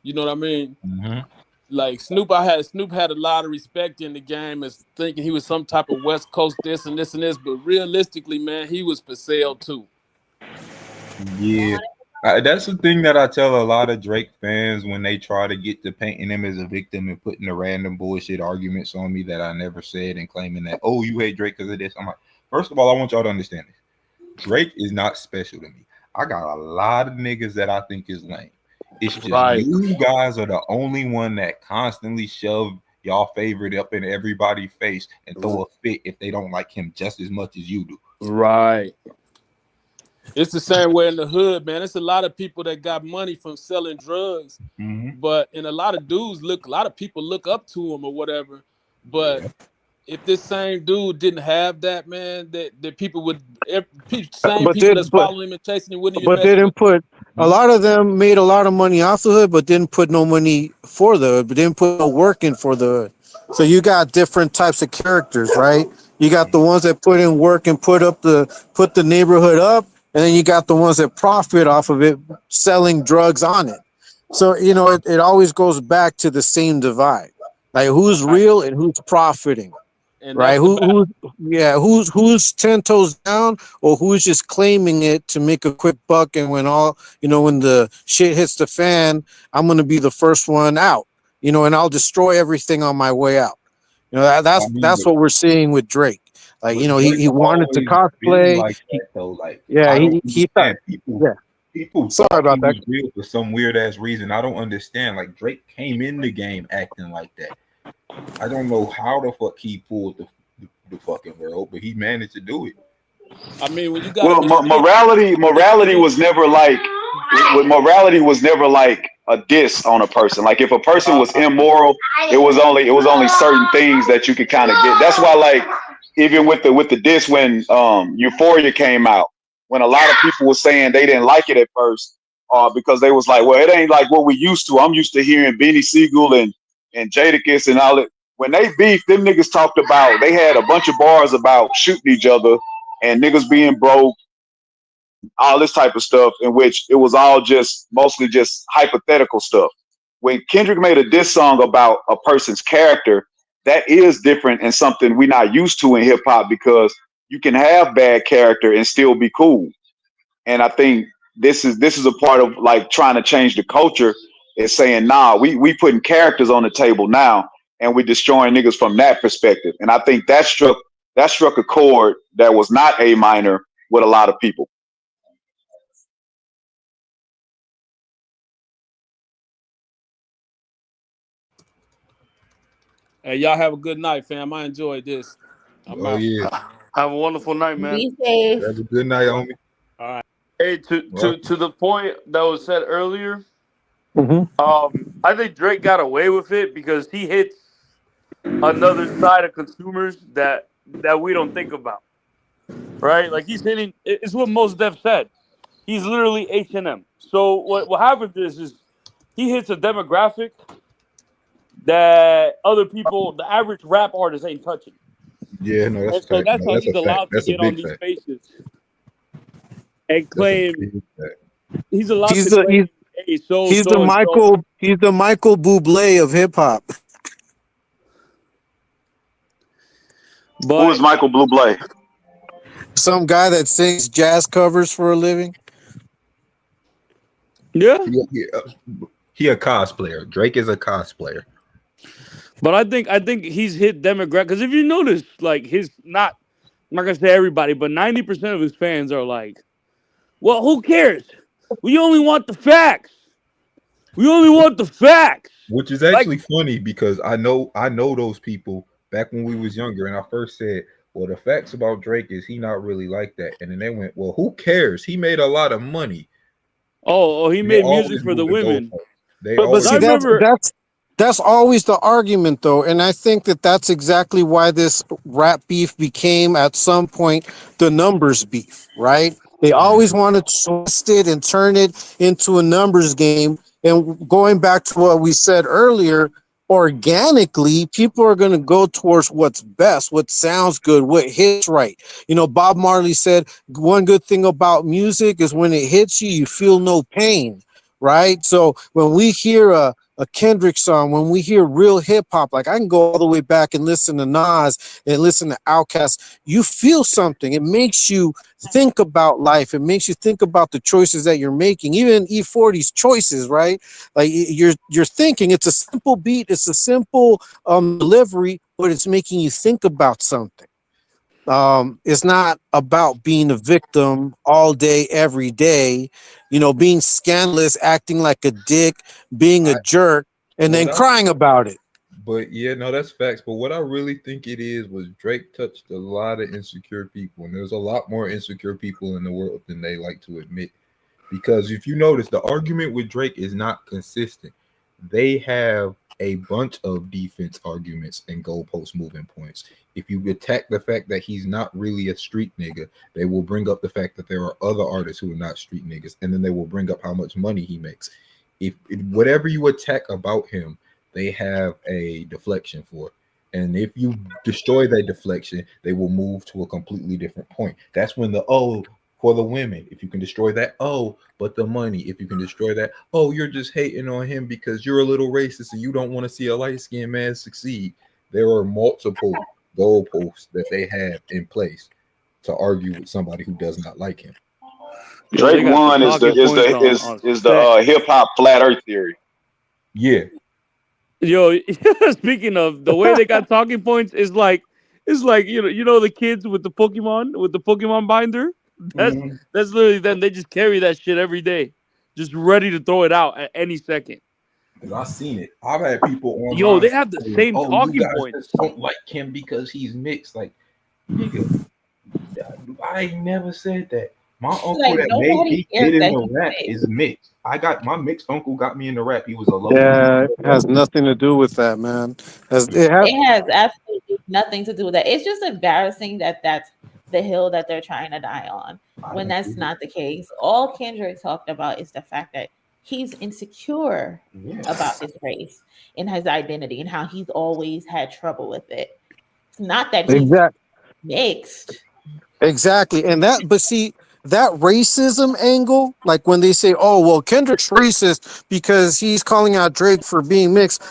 You know what I mean? Mhm. Like Snoop had a lot of respect in the game as thinking he was some type of West Coast this and this and this, but realistically, man, he was for sale too. Yeah. That's the thing that I tell a lot of Drake fans when they try to get to painting him as a victim and putting the random bullshit arguments on me that I never said and claiming that, oh, you hate Drake because of this. I'm like, first of all, I want y'all to understand this. Drake is not special to me. I got a lot of niggas that I think is lame. It's just Right. you guys are the only one that constantly shove y'all favorite up in everybody's face and throw a fit if they don't like him just as much as you do. Right. It's the same way in the hood, man. It's a lot of people that got money from selling drugs, Mm-hmm. but and a lot of people look up to him or whatever. But if this same dude didn't have that, man, that people would, same But people did that's following him and chasing him wouldn't even but mess with didn't put a lot of them made a lot of money off the hood, but didn't put no money for the hood, but didn't put no work in for the hood. So you got different types of characters, right? You got the ones that put in work and put the neighborhood up, and then you got the ones that profit off of it, selling drugs on it. So you know it always goes back to the same divide, like who's right. real and who's profiting, And right? that's the battle. Who's 10 toes down, or who's just claiming it to make a quick buck, and when the shit hits the fan, I'm gonna be the first one out, and I'll destroy everything on my way out. I mean, That's what we're seeing with Drake. Like, but he Drake wanted to always been cosplay. like that though. Like Yeah, I don't he thought. understand. People Yeah, people sorry thought he about that. was real for some weird ass reason. I don't understand. Like Drake came in the game acting like that. I don't know how the fuck he pulled the fucking world, but he managed to do it. I mean, when you got Well, when you think morality was never like morality was never like a diss on a person. Like if a person was immoral, it was only certain things that you could kind of get. That's why, like, even with the diss when Euphoria came out, when a lot of people were saying they didn't like it at first, because they was like, well, it ain't like what we used to. I'm used to hearing Beanie Siegel and Jadakiss and all that. When they beefed, them niggas talked about, they had a bunch of bars about shooting each other and niggas being broke, all this type of stuff, in which it was all just mostly just hypothetical stuff. When Kendrick made a diss song about a person's character, that is different and something we're not used to in hip hop, because you can have bad character and still be cool. And I think this is a part of like trying to change the culture, is saying, nah, we putting characters on the table now, and we're destroying niggas from that perspective. And I think that struck a chord that was not A minor with a lot of people. Hey, y'all have a good night, fam. I enjoyed this. I'm Oh out. yeah. Have a wonderful night, man. Be safe. Have a good night, homie. All right. Hey, to the point that was said earlier, Mhm. I think Drake got away with it because he hits another side of consumers that we don't think about, right? Like he's hitting. It's what Mos Def said. He's literally H&M. So what happens is he hits a demographic that other people, the average rap artist, ain't touching. Yeah, no, that's And a so fact. that's No, how that's he's a fact. allowed to That's a get on big these fact. spaces and That's a claim big fact. he's allowed He's to the claim, hey, so he's the and so. Michael Bublé of hip hop. Who is But Michael Bublé? Some guy that sings jazz covers for a living. yeah, He a cosplayer. Drake is a cosplayer. but I think he's hit demographic because if you notice, like his not, I'm not gonna say everybody, but 90% of his fans are like, well, who cares? We only want the facts. We only want the facts. Which is Like, actually funny because I know those people back when we was younger, and I first said, well, the facts about Drake is he not really like that. And then they went, well, who cares? He made a lot of money. oh, he They made music always for the move the women. goalpost. They But But always I see, move. remember, that's always the argument, though, and I think that's exactly why this rap beef became at some point the numbers beef, right? They always want to twist it and turn it into a numbers game. And going back to what we said earlier, organically, people are going to go towards what's best, what sounds good, what hits right. You know, Bob Marley said one good thing about music is when it hits you, you feel no pain, right? So when we hear a Kendrick song, when we hear real hip hop, like I can go all the way back and listen to Nas and listen to Outkast, you feel something. It makes you think about life. It makes you think about the choices that you're making, even E40's choices, right? Like you're thinking. It's a simple beat, it's a simple delivery, but it's making you think about something. It's not about being a victim all day, every day, you know, being scandalous, acting like a dick, being a I jerk, and then what I crying about it. But yeah, no, that's facts. But what I really think it is was Drake touched a lot of insecure people, and there's a lot more insecure people in the world than they like to admit. Because if you notice, the argument with Drake is not consistent. They have a bunch of defense arguments and goalpost moving points. If you attack the fact that he's not really a street nigga, they will bring up the fact that there are other artists who are not street niggas, and then they will bring up how much money he makes. If whatever you attack about him, they have a deflection for. And if you destroy that deflection, they will move to a completely different point. That's when the for the women, if you can destroy that, but the money, if you can destroy that, you're just hating on him because you're a little racist and you don't want to see a light-skinned man succeed. There are multiple goalposts that they have in place to argue with somebody who does not like him. yo, they Drake got the one is the talking is points the on is set. the hip hop flat earth theory. Yeah. Yo, speaking of the way they got talking points is like it's like you know the kids with the Pokemon binder. That's Mhm. that's literally them. They just carry that shit every day, just ready to throw it out at any second. Because I've seen it. I've had people Yo, online they have the saying, same you talking guys points. just don't like him because he's mixed. Like, nigga, I never said that. My uncle Like that made nobody me cares get that into he's rap sick. is mixed. I got my mixed uncle got me into rap. He was a local. Yeah, it has nothing to do with that, man. It has absolutely nothing to do with that. It's just embarrassing that that's the hill that they're trying to die on I when didn't that's see it. not the case. All Kendrick talked about is the fact that he's insecure Yeah. about his race and his identity and how he's always had trouble with it. It's not that he's Exactly. mixed. Exactly. And that, but see, that racism angle, like when they say, "Oh, well, Kendrick's racist because he's calling out Drake for being mixed,"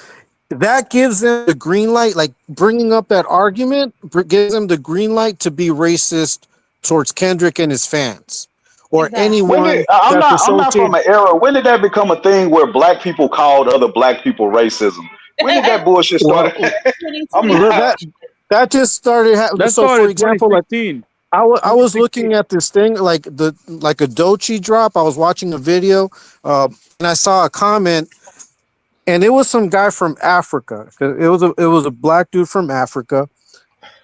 that gives them the green light. Like bringing up that argument gives them the green light to be racist towards Kendrick and his fans, or Exactly. When did anyone that's I'm not from associated. an era. When did that become a thing where black people called other black people racism? When did that bullshit start? Well, I'm well, 2025. not. that just started. That So, for started example, like 2016. I was looking 2016. at this thing like a Dochi drop. I was watching a video, and I saw a comment, and it was some guy from Africa. It was a black dude from Africa,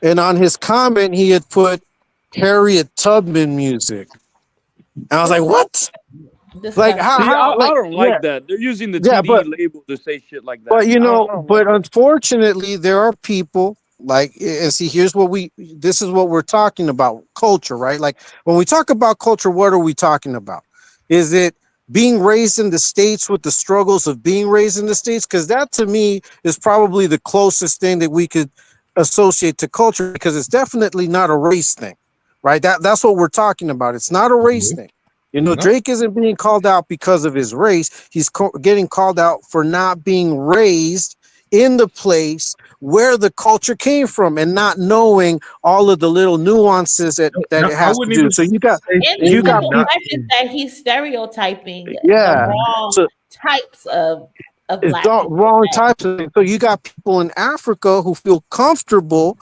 and on his comment he had put Harriet Tubman music, and I was like, Disgusting. what? Like Disgusting. See, how I like don't yeah, like that. They're using the yeah, TDE but label to say shit like that. But you know, I don't like but that. unfortunately, there are people like, and see, here's what this is what we're talking about culture, right? Like when we talk about culture, what are we talking about? Is it being raised in the States with the struggles of being raised in the States? Because that to me is probably the closest thing that we could associate to culture, because it's definitely not a race thing, right? That's what we're talking about. It's not a race No, thing. You it's know, not. Drake isn't being called out because of his race. He's getting called out for not being raised in the place where the culture came from and not knowing all of the little nuances that No, it I has to wouldn't do. even So say And the you fully got simple not. people, fact is that he's stereotyping the yeah. wrong So types of it's black the people. wrong types of things. So you got people in Africa who feel comfortable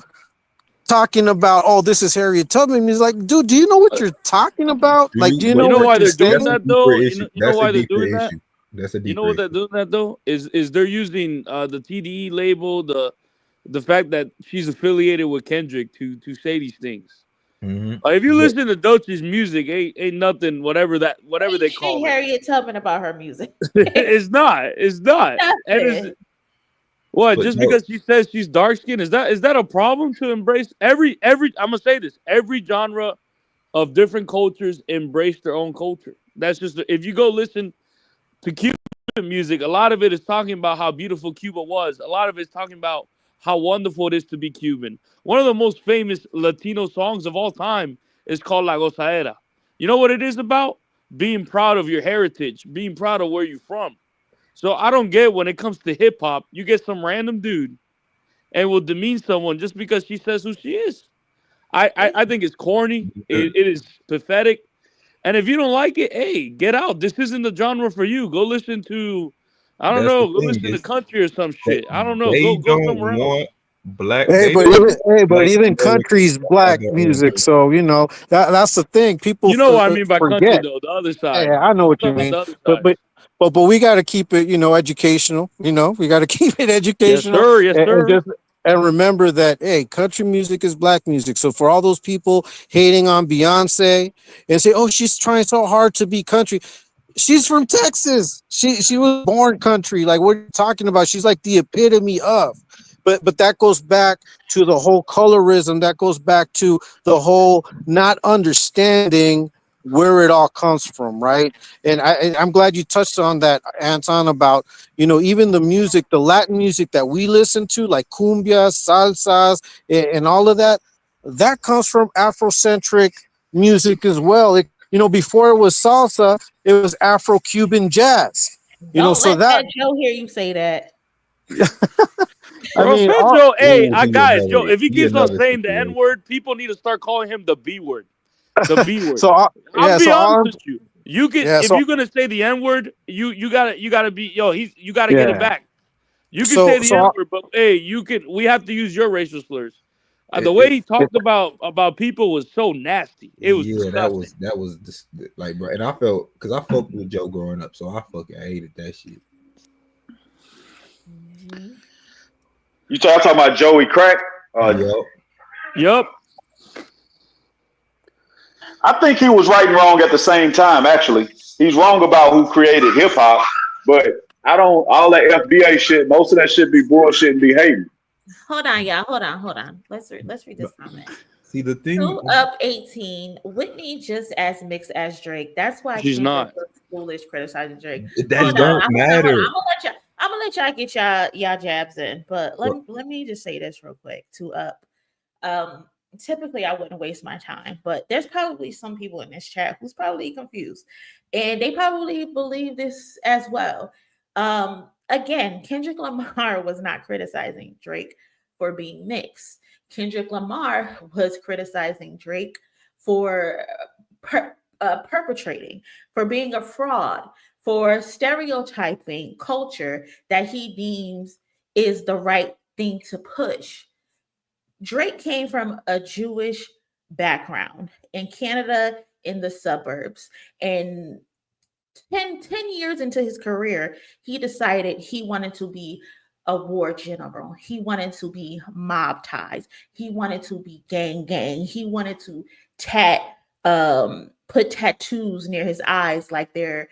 talking about, oh, this is Harriet Tubman. He's like, dude, do you know what you're talking about? Do Like, you? do you But know You know what why you're they're doing that's a saying? that deeper though? issue. You know That's a why they're deeper doing that? issue. That's a You know deeper what they're issue. doing that though? Is they're using the TDE label, the fact that she's affiliated with Kendrick to say these things. Hmm. If you But listen to Dochi's music, ain't nothing whatever Ain't they shit call it. Harriet Tubman about her music. It's not. And it's Nothing. what, but just no, because she says she's dark skinned, is that a problem to embrace every I'm gonna say this, every genre of different cultures embrace their own culture. That's just, if you go listen to Cuban music, a lot of it is talking about how beautiful Cuba was. A lot of it is talking about how wonderful it is to be Cuban. One of the most famous Latino songs of all time is called La Gozadera. You know what it is about? Being proud of your heritage, being proud of where you're from. So I don't get, when it comes to hip hop, you get some random dude and will demean someone just because she says who she is. I think it's corny. It is pathetic. And if you don't like it, hey, get out. This isn't the genre for you. Go listen to, I don't that's the know, go thing listen to is country or some that shit. I don't know. they Go don't somewhere else. want black. Hey, They but don't even want black Americans country's to have black their own music. culture. So you know that's the thing. People You know what I mean by country forget. though, the other side. Yeah, I know I'm what you talking about mean, the other but side. we got to keep it, educational. We got to keep it Yes, educational, sir. Yes, and sir. just and remember that, hey, country music is black music. So for all those people hating on Beyonce and say, oh, she's trying so hard to be country, she's from Texas. She was born country. Like, what are you talking about? She's like the epitome of. But that goes back to the whole colorism. That goes back to the whole not understanding where it all comes from, right? I'm glad you touched on that, Anton, about, even the music, the Latin music that we listen to, like cumbia, salsas, and all of that, that comes from Afrocentric music as well. Before it was salsa, it was Afro-Cuban jazz. Don't So let that, Fat Joe hear you say that. I Bro, mean, Fat all, Joe, hey, Oh, I guys, Joe, if he he keeps on another saying the situation. N word, people need to start calling him the B word. The B word. I'll yeah, be so honest all, with you. You can, yeah, if so you're gonna say the N word, you gotta be, you gotta get it yeah, back. You can say so the N word, but hey, we have to use your racial slurs. The way he it, talked about people was so nasty. It was Yeah, disgusting. that was just like, bro. And I felt because I fucked with Joe growing up, so I fucking hated that shit. Mhm. You talking about Joey Crack? Yup. Yup. I think he was right and wrong at the same time. Actually, he's wrong about who created hip hop, but I don't, all that FBA shit. Most of that shit be bullshit and be hating. Hold on, y'all. Hold on. Let's read this comment. See the thing. Two up 18. Whitney just as mixed as Drake. That's why She's Kendrick not. looks foolish criticizing Drake. That Hold on. don't Hold on. matter. I'm gonna let y'all get y'all jabs in. But What? let me just say this real quick. Two up. Um, typically I wouldn't waste my time, but there's probably some people in this chat who's probably confused and they probably believe this as well. Again, Kendrick Lamar was not criticizing Drake for being mixed. Kendrick Lamar was criticizing Drake for perpetrating, for being a fraud, for stereotyping culture that he deems is the right thing to push. Drake came from a Jewish background in Canada in the suburbs. And 10 years into his career, he decided he wanted to be a war general. He wanted to be mob ties. He wanted to be gang. He wanted to put tattoos near his eyes like they're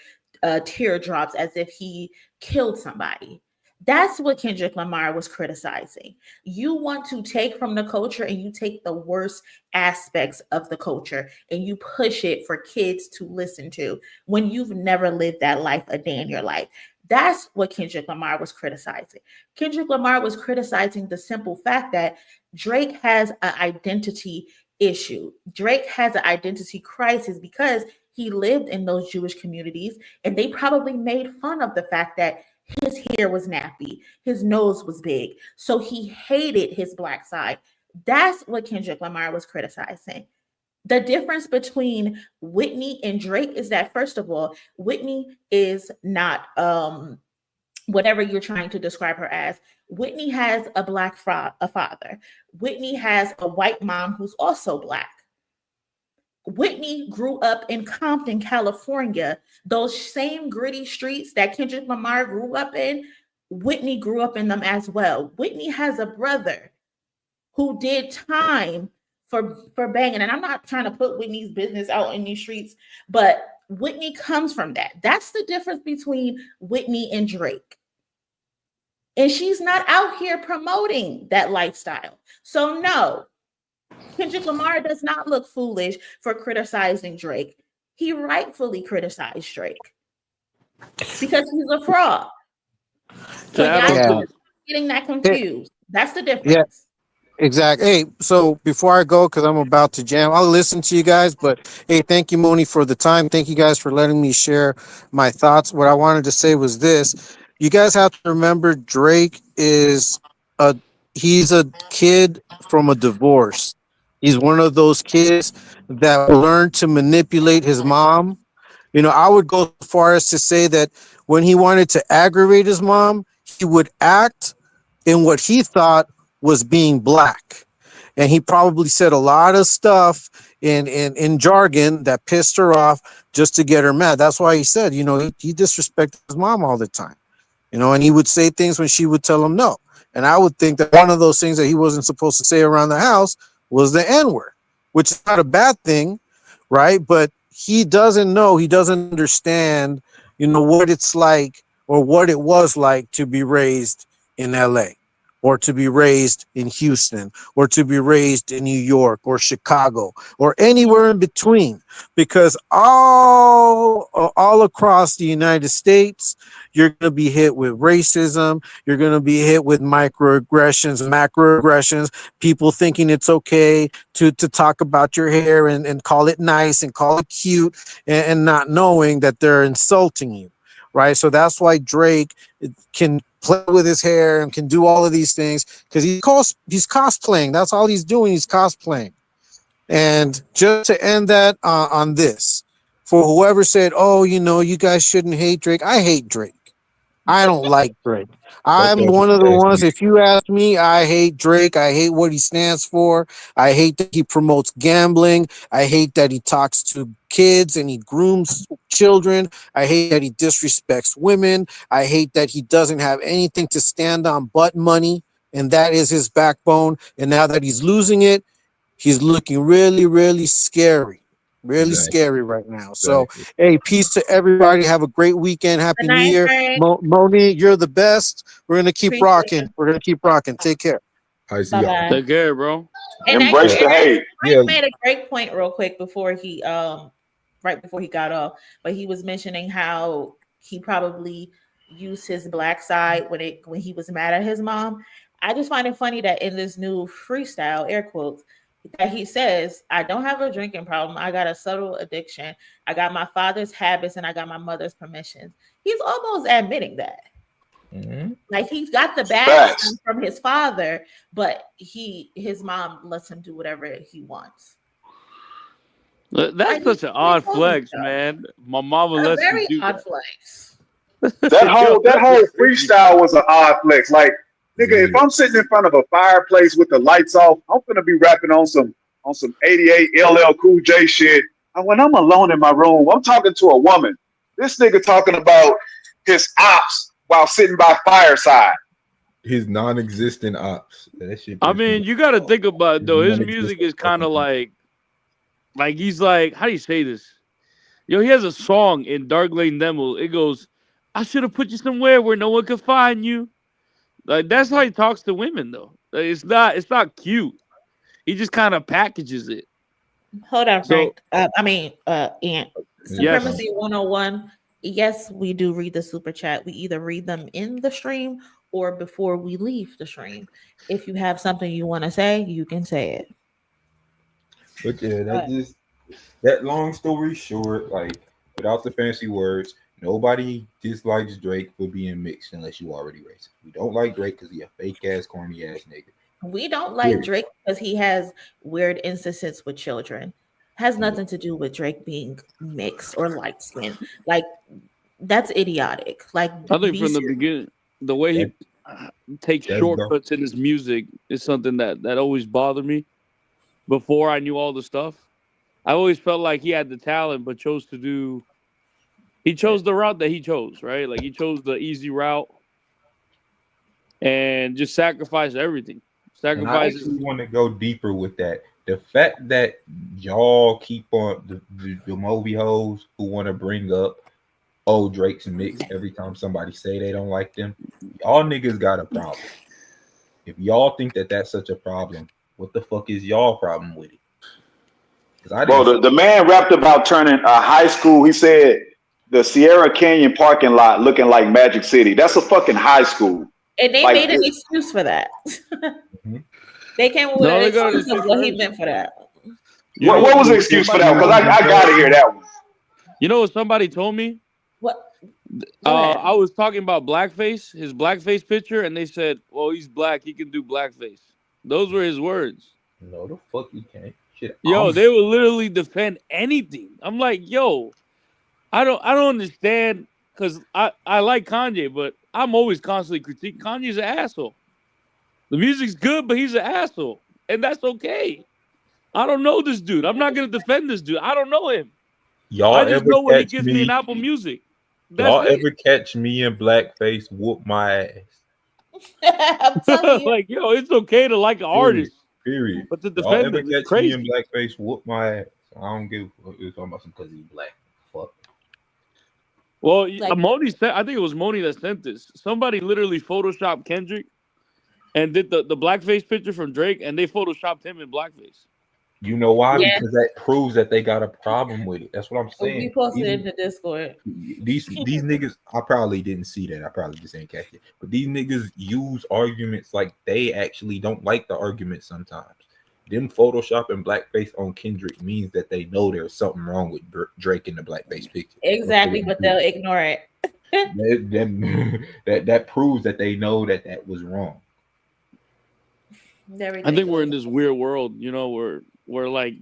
teardrops as if he killed somebody. That's what Kendrick Lamar was criticizing. You want to take from the culture and you take the worst aspects of the culture and you push it for kids to listen to when you've never lived that life a day in your life. That's what Kendrick Lamar was criticizing. Kendrick Lamar was criticizing the simple fact that Drake has an identity issue. Drake has an identity crisis because he lived in those Jewish communities and they probably made fun of the fact that his hair was nappy, his nose was big, so he hated his black side. That's what Kendrick Lamar was criticizing. The difference between Whitney and Drake is that, first of all, Whitney is not whatever you're trying to describe her as. Whitney has a black father. Whitney has a white mom who's also black. Whitney grew up in Compton, California. Those same gritty streets that Kendrick Lamar grew up in, Whitney grew up in them as well. Whitney has a brother who did time for banging. And I'm not trying to put Whitney's business out in these streets, but Whitney comes from that. That's the difference between Whitney and Drake. And she's not out here promoting that lifestyle. So no, Kendrick Lamar does not look foolish for criticizing Drake. He rightfully criticized Drake because he's a fraud. So To add y'all on Yeah. to getting that Hey, confused. That's the difference. yeah. Exactly. Hey, so before I go, because I'm about to jam, I'll listen to you guys. But hey, thank you, Moni, for the time. Thank you guys for letting me share my thoughts. What I wanted to say was this: you guys have to remember, Drake is a he's a kid from a divorce. He's one of those kids that learned to manipulate his mom. You know, I would go so far as to say that when he wanted to aggravate his mom, he would act in what he thought was being black. And he probably said a lot of stuff in jargon that pissed her off just to get her mad. That's why he said, you know, he disrespected his mom all the time, you know, and he would say things when she would tell him no. And I would think that one of those things that he wasn't supposed to say around the house was the N word, which is not a bad thing, right? But he doesn't know, he doesn't understand, you know, what it's like or what it was like to be raised in LA or to be raised in Houston or to be raised in New York or Chicago or anywhere in between, because all across the United States you're going to be hit with racism, you're going to be hit with microaggressions, macroaggressions, people thinking it's okay to talk about your hair and call it nice and call it cute, and not knowing that they're insulting you, right? So that's why Drake can play with his hair and can do all of these things, because he's cosplaying. That's all he's doing. He's cosplaying. And just to end that on this, for whoever said, oh, you know, you guys shouldn't hate Drake, I hate Drake. I don't like Drake. I'm one of the ones, if you ask me, I hate Drake. I hate what he stands for. I hate that he promotes gambling. I hate that he talks to kids and he grooms children. I hate that he disrespects women. I hate that he doesn't have anything to stand on but money, and that is his backbone. And now that he's losing it, he's looking really, really scary. Really Exactly. scary right now. So, Exactly. hey, peace to everybody. Have a great weekend. Happy Good New night, Year. Drake. Moni, you're the best. We're going to keep Appreciate rocking. you. We're going to keep rocking. Take care. I see Bye y'all. bye. take care, bro. And Embrace actually, the hate. Yeah. Drake made a great point real quick before he right before he got off, but he was mentioning how he probably used his black side when he was mad at his mom. I just find it funny that in this new freestyle, air quotes, that he says, I don't have a drinking problem. I got a subtle addiction. I got my father's habits and I got my mother's permissions. He's almost admitting that. Mm-hmm. Like he's got the bad Facts. stuff from his father, but his mom lets him do whatever he wants. That's Like, such an odd flex, man. My mama a lets me very do odd that. flex. That Yo, whole freestyle was an odd flex. Like, nigga, if Yeah. I'm sitting in front of a fireplace with the lights off, I'm gonna be rapping on some 88 LL Cool J shit. And when I'm alone in my room, I'm talking to a woman. This nigga talking about his ops while sitting by fireside. His non-existent ops. That shit. I mean, you got to think about it, though. His Non-existent music is kind of fucking like he's like, how do you say this? Yo, he has a song in Dark Lane Demo. It goes, I should have put you somewhere where no one could find you. Like that's how he talks to women, though. Like, it's not cute. He just kind of packages it. Hold on, So Frank. Aunt. yes, Supremacy 101. Yes, we do read the super chat. We either read them in the stream or before we leave the stream. If you have something you want to say, you can say it. But yeah, that long story short, like without the fancy words, nobody dislikes Drake for being mixed unless you already racist. We don't like Drake because he a fake ass, corny ass nigga. We don't like Drake because he has weird instances with children. Has nothing to do with Drake being mixed or light skinned. Like that's idiotic. Like I think from the beginning, the way he takes shortcuts in his music is something that always bothered me. Before I knew all the stuff, I always felt like he had the talent, but chose the route that he chose, right? Like he chose the easy route and just sacrificed everything. And I actually want to go deeper with that. The fact that y'all keep on the Moby hoes who want to bring up, oh, Drake's mix every time somebody say they don't like them, y'all niggas got a problem. If y'all think that that's such a problem, what the fuck is y'all problem with it? Well, the man rapped about turning a high school. He said the Sierra Canyon parking lot looking like Magic City. That's a fucking high school. And they made an excuse for that. They came with an excuse of what he meant for that. What was the excuse for that? Because I got to hear that one. You know what somebody told me? What? I was talking about blackface, his blackface picture, and they said, well, he's black. He can do blackface. Those were his words. No, the fuck you can't. Shit, yo, they will literally defend anything. I'm like, yo, I don't understand because I like Kanye, but I'm always constantly critiquing. Kanye's an asshole. The music's good, but he's an asshole, and that's okay. I don't know this dude. I'm not gonna defend this dude. I don't know him. I just know when he gives me an Apple Music. Y'all ever catch me in blackface? Whoop my ass. I'm telling you. Like, yo, it's okay to like an artist. Period. But to defend him is crazy. Me in blackface, whoop my ass. I don't give a fuck. It was talking about some because he's black. Fuck. Well, Moni said, I think it was Moni that sent this. Somebody literally photoshopped Kendrick and did the blackface picture from Drake, and they photoshopped him in blackface. You know why? Yeah. Because that proves that they got a problem with it. That's what I'm saying. We posted it in the Discord. These niggas, I probably didn't see that. I probably just ain't catch it. But these niggas use arguments like they actually don't like the argument sometimes. Them photoshopping blackface on Kendrick means that they know there's something wrong with Drake in the blackface picture. Exactly, but they'll ignore it. that proves that they know that was wrong. I think we're in this weird world, you know, where like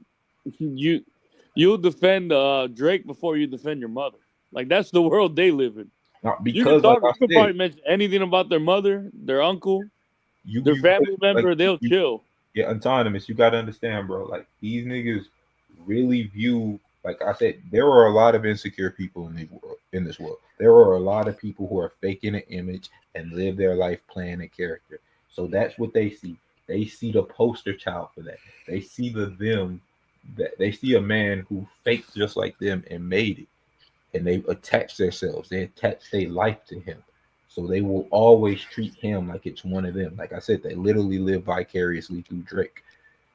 you'll defend Drake before you defend your mother. Like that's the world they live in. Not because you can probably mention anything about their mother, their uncle, their family member, like, they'll chill. Yeah, autonomous. You gotta understand, bro. Like these niggas really view, like I said, there are a lot of insecure people in this world. There are a lot of people who are faking an image and live their life playing a character. So that's what they see. They see the poster child for that. They see that they see a man who faked just like them and made it, and they attach themselves. They attach their life to him, so they will always treat him like it's one of them. Like I said, they literally live vicariously through Drake,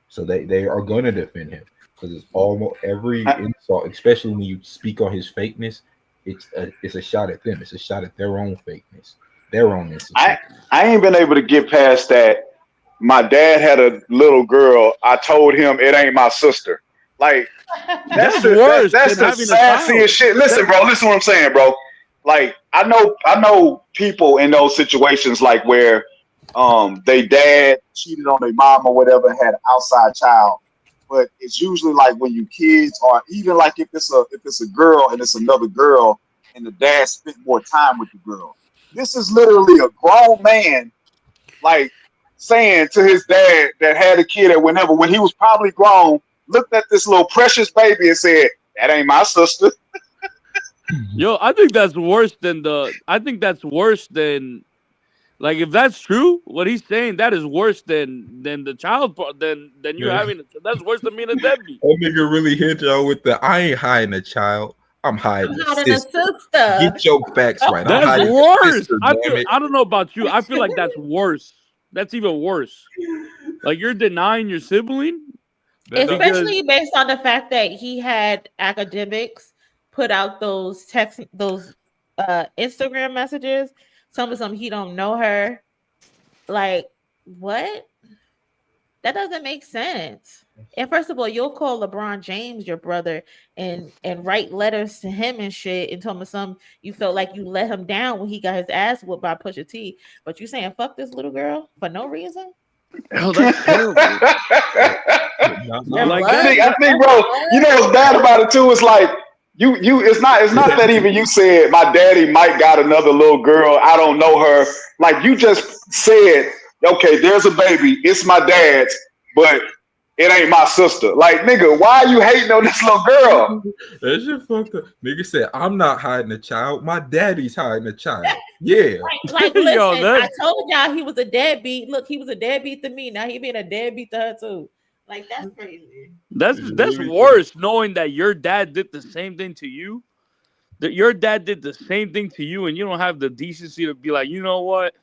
so they are gonna defend him because it's almost every insult, especially when you speak on his fakeness. It's a shot at them. It's a shot at their own fakeness, their own insecurity. I ain't been able to get past that. my dad had a little girl. I told him it ain't my sister. Like That's worse that's than the having a child. sassiest shit. Listen, That- bro. Listen what I'm saying, bro. Like I know people in those situations like where they dad cheated on their mom or whatever and had an outside child. But it's usually like when you kids or even like if it's a girl and it's another girl and the dad spent more time with the girl. This is literally a grown man like saying to his dad that had a kid at whenever when he was probably grown, looked at this little precious baby and said, "That ain't my sister." Yo, I think that's worse than I think that's worse than like if that's true, what he's saying that is worse than the than you Yeah. having. That's worse than being a deadbeat. That nigga really hit y'all with the I ain't hiding a child. I'm hiding I'm a hiding a sister. sister. Get your facts right. I'm That's hiding a worse. sister, damn it. I don't know about you. I feel like that's worse. That's even worse. Like you're denying your sibling. Especially based on the fact that he had academics put out those Instagram messages telling me something he don't know her. Like, what? That doesn't make sense. And first of all, you'll call LeBron James your brother and write letters to him and shit and tell him some you felt like you let him down when he got his ass whooped by Pusha T. But you saying fuck this little girl for no reason? Oh, that's terrible. Your Like blood? I think, bro, you know what's bad about it too? It's like you it's not that even you said my daddy might got another little girl. I don't know her. Like you just said, okay, there's a baby. It's my dad's, but it ain't my sister. Like, nigga, why are you hating on this little girl? That shit fucked up. Nigga said, I'm not hiding a child. My daddy's hiding a child. Yeah. Like Yo, listen, that- I told y'all he was a deadbeat. Look, he was a deadbeat to me. Now he being a deadbeat to her too. Like that's crazy. That's Really worse. Knowing that your dad did the same thing to you. That your dad did the same thing to you, and you don't have the decency to be like, you know what?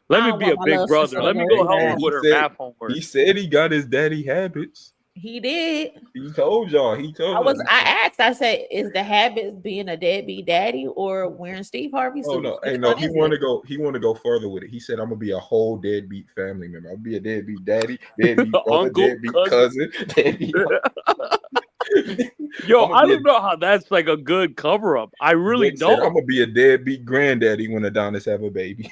Let I me don't be want a my big little brother. sister Let to me go go through help her that. with her math homework. He said he got his daddy habits. He did. He told y'all. I asked, I said, is the habit being a deadbeat daddy or wearing Steve Harvey Oh suits? no, Which hey no, one he is want it? to go. He want to go further with it. He said, "I'm gonna be a whole deadbeat family member. I'll be a deadbeat daddy, deadbeat brother, Uncle, deadbeat cousin, deadbeat." Yo, I'ma I be a- don't know how that's like a good cover up. I really Drake said, don't. "I'm gonna be a deadbeat granddaddy when Adonis have a baby."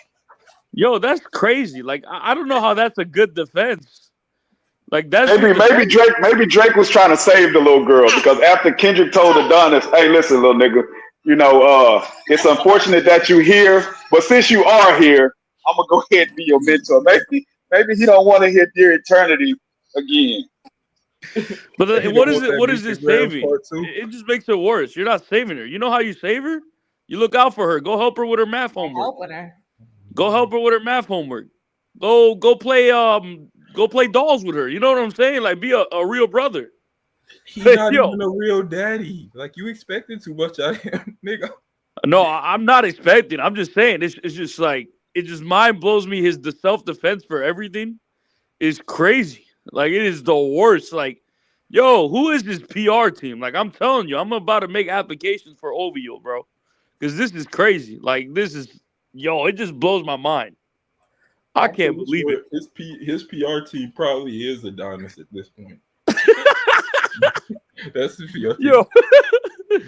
Yo, that's crazy. Like I don't know how that's a good defense. Like that's just Maybe Drake was trying to save the little girl because after Kendrick told Adonis, "Hey, listen, little nigga, you know, it's unfortunate that you here, but since you are here, I'm gonna go ahead and be your mentor. Maybe he don't want to hit Dear Eternity again." But He what don't is want it? that What is it Instagram saving? part too. It just makes it worse. You're not saving her. You know how you save her? You look out for her. Go help her with her math homework. Helping her. Go help her with her math homework. Go play dolls with her. You know what I'm saying? Like be a real brother. He not Yo. even a real daddy. Like you expecting too much out of him, nigga. No, I'm not expecting. I'm just saying it's just like it just mind blows me. The self-defense for everything is crazy. Like it is the worst. Like, yo, who is this PR team? Like I'm telling you, I'm about to make applications for OVO, bro. Because this is crazy. Like this is it just blows my mind. I can't believe it. His PR team probably is Adonis at this point. That's his PR team. Yo,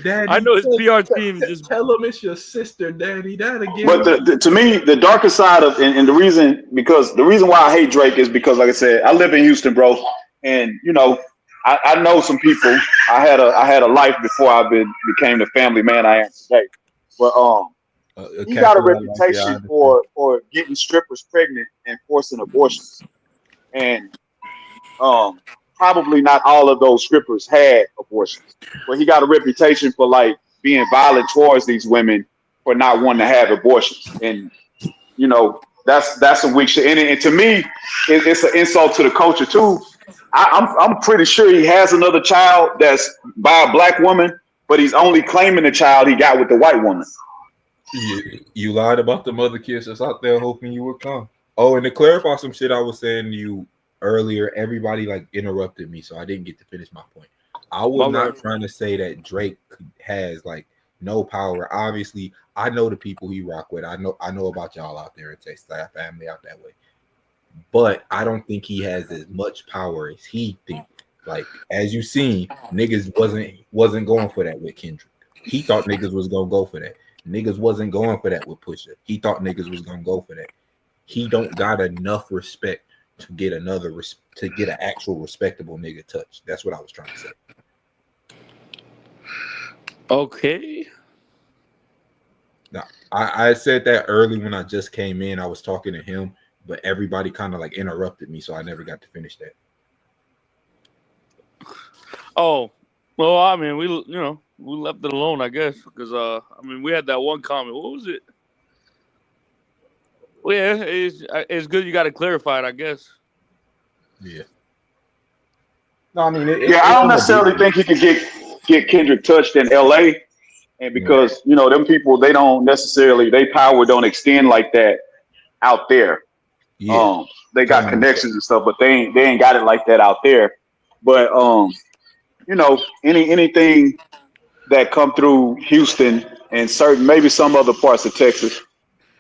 Daddy, I know his PR team just tell him it's your sister, Daddy. That again. But to me, the darker side of and the reason why I hate Drake is because, like I said, I live in Houston, bro, and you know, I know some people. I had a life before I became the family man I am today. But he got a reputation for getting strippers pregnant and forcing abortions, and probably not all of those strippers had abortions, but he got a reputation for like being violent towards these women for not wanting to have abortions, and you know that's a weak shit. And to me, it's an insult to the culture too. I'm pretty sure he has another child that's by a black woman, but he's only claiming the child he got with the white woman. You lied about the mother kids that's out there hoping you would come. Oh, and to clarify some shit I was saying to you earlier, everybody like interrupted me, so I didn't get to finish my point. I was not trying to say that Drake has like no power. Obviously, I know the people he rock with. I know about y'all out there in Texas, I have family out that way. but I don't think he has as much power as he thinks. Like as you seen, niggas wasn't going for that with Kendrick. He thought niggas was gonna go for that. Niggas wasn't going for that with Pusha. He thought niggas was gonna go for that. He don't got enough respect to get to get an actual respectable nigga touch. That's what I was trying to say. Okay. Now, I said that early when I just came in. I was talking to him, but everybody kind of like interrupted me, so I never got to finish that. Oh, well, I mean, we left it alone, I guess, because I mean, we had that one comment. What was it? Well, yeah, it's good you got to clarify it, I guess. Yeah. No, I mean, Yeah, I don't necessarily think he could get Kendrick touched in L.A. and because them people they don't necessarily their power don't extend like that out there. Yeah. They got connections and stuff, but they ain't got it like that out there. But anything that come through Houston and certain maybe some other parts of Texas,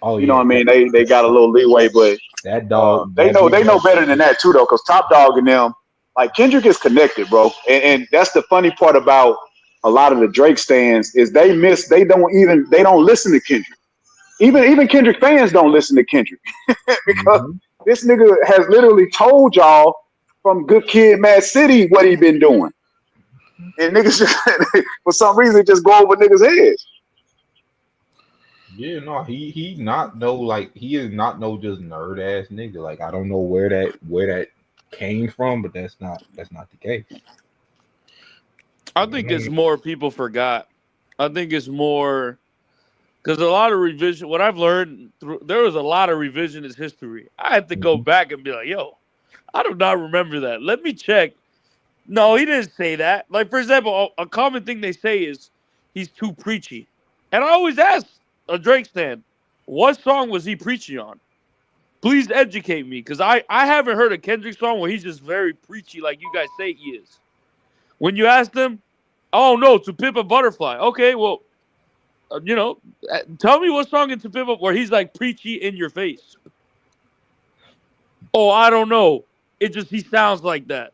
Oh you know yeah. what I mean? They got a little leeway, but That dog, they know better than that too though, because Top Dog and them, like Kendrick is connected, bro. And that's the funny part about a lot of the Drake stands is they don't listen to Kendrick. Even Kendrick fans don't listen to Kendrick because this nigga has literally told y'all from Good Kid, Mad City what he been doing, and niggas just for some reason just go over niggas' heads. Yeah, no, he is not no just nerd ass nigga. Like I don't know where that came from, but that's not the case. I think it's more people forgot. I think it's more because a lot of revision. What I've learned, there was a lot of revisionist history. I had to go back and be like, yo, I do not remember that. Let me check. No, he didn't say that. Like, for example, a common thing they say is he's too preachy. And I always ask a Drake stan, what song was he preaching on? Please educate me, because I haven't heard a Kendrick song where he's just very preachy like you guys say he is. When you ask them, oh, no, To Pimp a Butterfly. Okay, well, tell me what song in To Pimp a where he's like preachy in your face. Oh, I don't know. He sounds like that.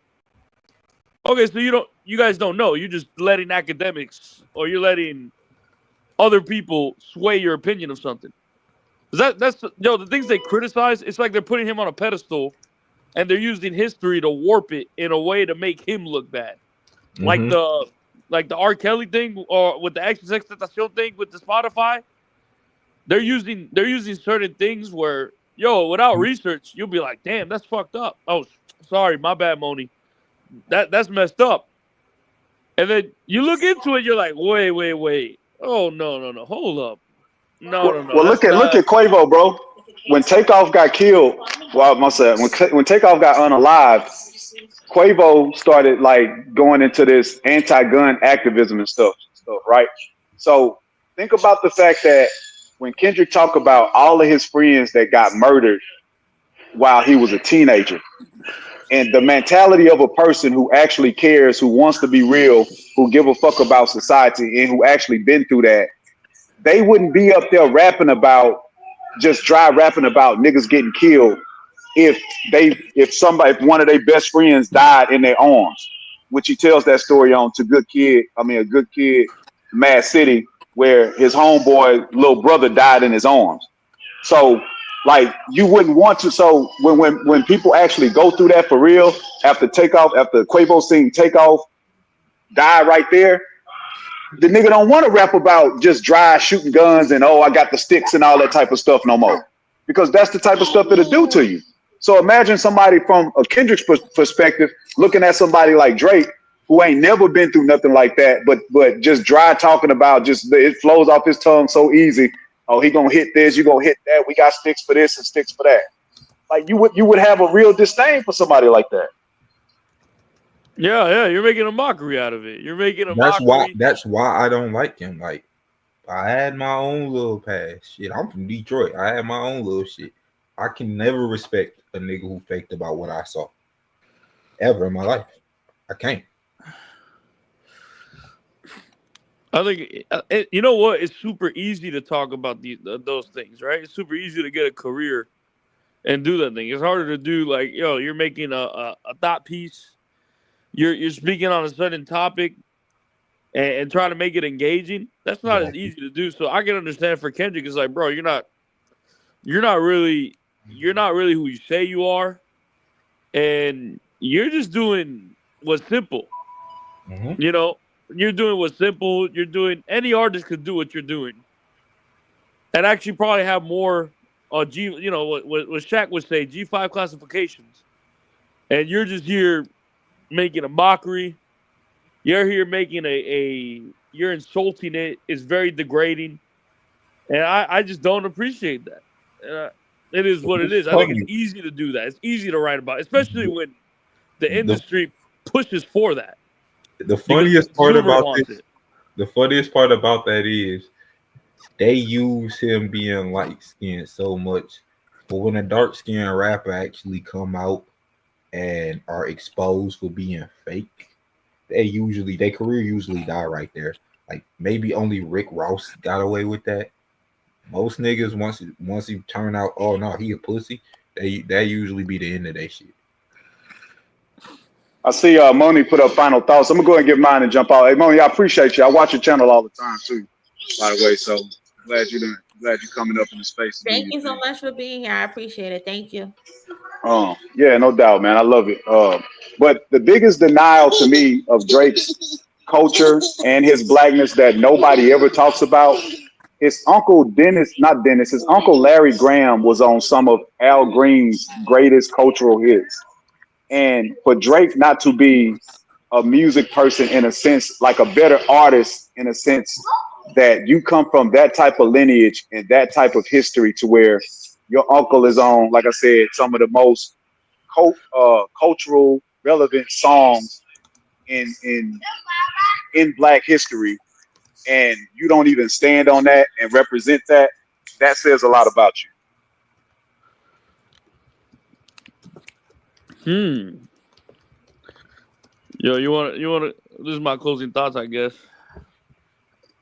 Okay, so you guys don't know. You're just letting academics or you're letting other people sway your opinion of something. That's the things they criticize. It's like they're putting him on a pedestal, and they're using history to warp it in a way to make him look bad. Like the R. Kelly thing or with the XXXTentacion thing with the Spotify. They're using certain things where without research you'll be like, damn, that's fucked up. Oh, sorry, my bad, Moni. That's messed up. And then you look into it, you're like, wait. Oh no. Hold up. No. Well, look at Quavo, bro. When Takeoff got killed, when Takeoff got unalived, Quavo started like going into this anti-gun activism and stuff, right? So think about the fact that when Kendrick talked about all of his friends that got murdered while he was a teenager, and the mentality of a person who actually cares, who wants to be real, who give a fuck about society, and who actually been through that, they wouldn't be up there rapping about niggas getting killed if one of their best friends died in their arms, which he tells that story on A Good Kid, Mad City, where his homeboy little brother died in his arms. So like you wouldn't want to. So when people actually go through that for real, after Quavo sing Takeoff die right there, the nigga don't want to rap about just dry shooting guns and I got the sticks and all that type of stuff no more, because that's the type of stuff it'll do to you. So imagine somebody from a Kendrick's perspective looking at somebody like Drake who ain't never been through nothing like that, but just dry talking about it flows off his tongue so easy. Oh, he gonna hit this, you gonna hit that. We got sticks for this and sticks for that. Like you would have a real disdain for somebody like that. Yeah, you're making a mockery out of it. You're making a mockery. That's why I don't like him. Like I had my own little past. Shit, I'm from Detroit. I had my own little shit. I can never respect a nigga who faked about what I saw ever in my life. I can't. I think you know what? It's super easy to talk about those things, right? It's super easy to get a career and do that thing. It's harder to do like, yo, you're making a thought piece. You're speaking on a certain topic and trying to make it engaging. That's not as Exactly. easy to do. So I can understand for Kendrick, it's like, bro, you're not really who you say you are, and you're just doing what's simple. Mhm. You know, you're doing what's simple. You're doing any artist could do what you're doing, and actually probably have more. G, you know what Shaq would say, G5 classifications, and you're just here making a mockery. You're here making you're insulting it. It's very degrading, and I just don't appreciate that. It is what it It's is. I think it's funny. easy to do that. It's easy to write about, especially when the The industry pushes for that the because the funniest part consumer about wants this, it. the funniest part about that is they use him being light skinned so much, but when a dark skinned rapper actually come out and are exposed for being fake, their career usually die right there. Like maybe only Rick Ross got away with that. Most niggas once he turn out, oh no, he a pussy. That usually be the end of that shit. I see Moni put up final thoughts. I'm gonna go ahead and get mine and jump out. Hey Moni, I appreciate you. I watch your channel all the time too, by the way. So glad you're coming up in the space to do Thank your you so thing. much for being here. I appreciate it. Thank you. Yeah, no doubt, man. I love it. But the biggest denial to me of Drake's culture and his blackness that nobody ever talks about, his uncle Dennis, not Dennis, his uncle Larry Graham was on some of Al Green's greatest cultural hits. And for Drake not to be a music person in a sense, like a better artist in a sense, that you come from that type of lineage and that type of history to where your uncle is on, like I said, some of the most cultural relevant songs in in Black history, and you don't even stand on that and represent that. That says a lot about Hmm. Yo, you want to? This is my closing thoughts, I guess.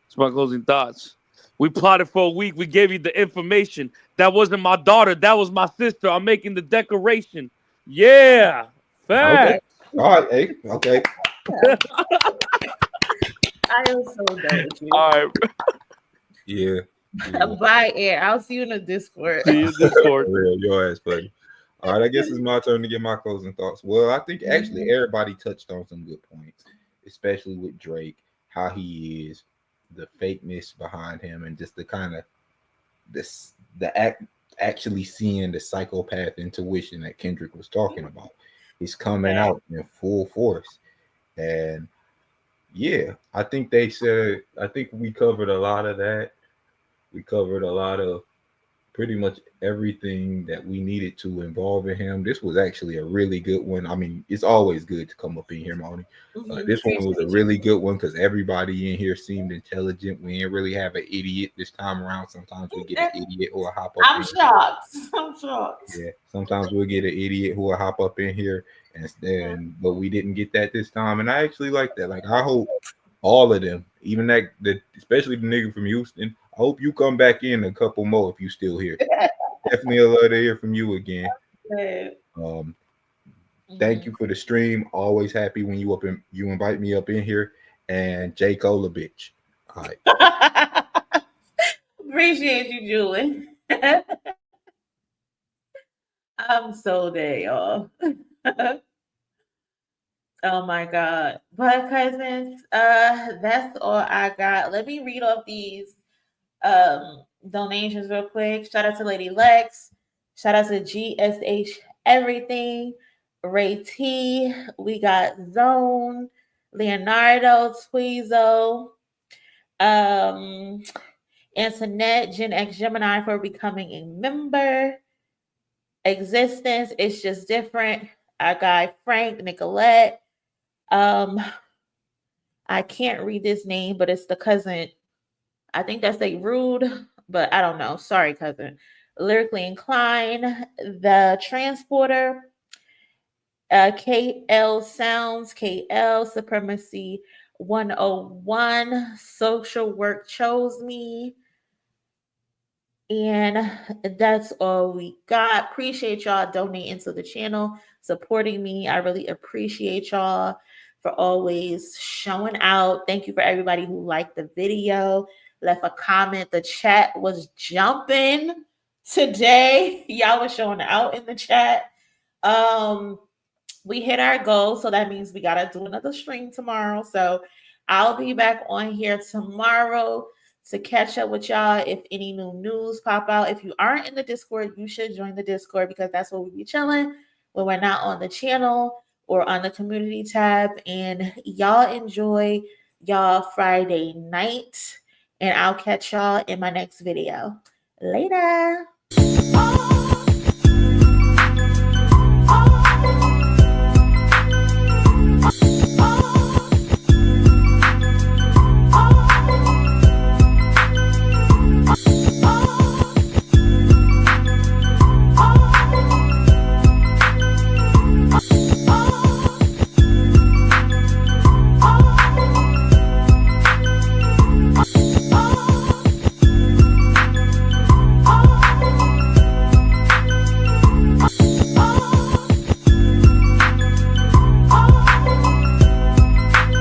It's my closing thoughts. We plotted for a week. We gave you the information. That wasn't my daughter. That was my sister. I'm making the decoration. Yeah, Okay. fact. All right. Hey. Okay. I am so done with you. All right. Yeah. Yeah. Bye, Air. I'll see you in the Discord. See you in Discord. For real, your ass buddy. All right, I guess it's my turn to get my closing thoughts. Well, I think actually everybody touched on some good points, especially with Drake, how he is, the fakeness behind him, and just the kind of this the act actually seeing the psychopath intuition that Kendrick was talking about. He's coming Yeah. out in full force. And yeah, I think we covered a lot of that. We covered a lot of pretty much everything that we needed to involve in him. This was actually a really good one. I mean, it's always good to come up in here, Moni. This one was a Appreciate you. really good one because everybody in here seemed intelligent. We didn't really have an idiot this time around. Sometimes we get an idiot who will hop up I'm in here. shocked. I'm shocked. Yeah, sometimes we'll get an idiot who will hop up in here, but we didn't get that this time, and I actually like that. Like I hope all of them, even especially the nigga from Houston. I hope you come back in a couple more if you still here. Definitely a love to hear from you again. Um, Thank you for the stream. Always happy when you invite me up in here. And J. Cola bitch. All right. Appreciate you, Julie. I'm so dead, y'all. Oh my god. But cousins, that's all I got. Let me read off these donations real quick. Shout out to Lady Lex. Shout out to GSH Everything. Ray T. We got Zone, Leonardo, Tweezo, um, Antoinette, Gen X Gemini for becoming a member. Existence, it's just different. Our guy Frank, Nicolette. Um, I can't read this name, but it's the cousin. I think that's a rude, but I don't know. Sorry, cousin. Lyrically inclined, the transporter, KL Sounds, KL Supremacy 101, Social Work Chose Me, And that's all we got. Appreciate y'all donating to the channel, supporting me. I really appreciate y'all for always showing out. Thank you for everybody who liked the video, left a comment. The chat was jumping today. Y'all was showing out in the chat. We hit our goal, so that means we gotta do another stream tomorrow. So I'll be back on here tomorrow to catch up with y'all if any new news pop out. If you aren't in the Discord, you should join the Discord because that's where we be chilling when we're not on the channel or on the community tab. And y'all enjoy y'all Friday night, and I'll catch y'all in my next video. Later.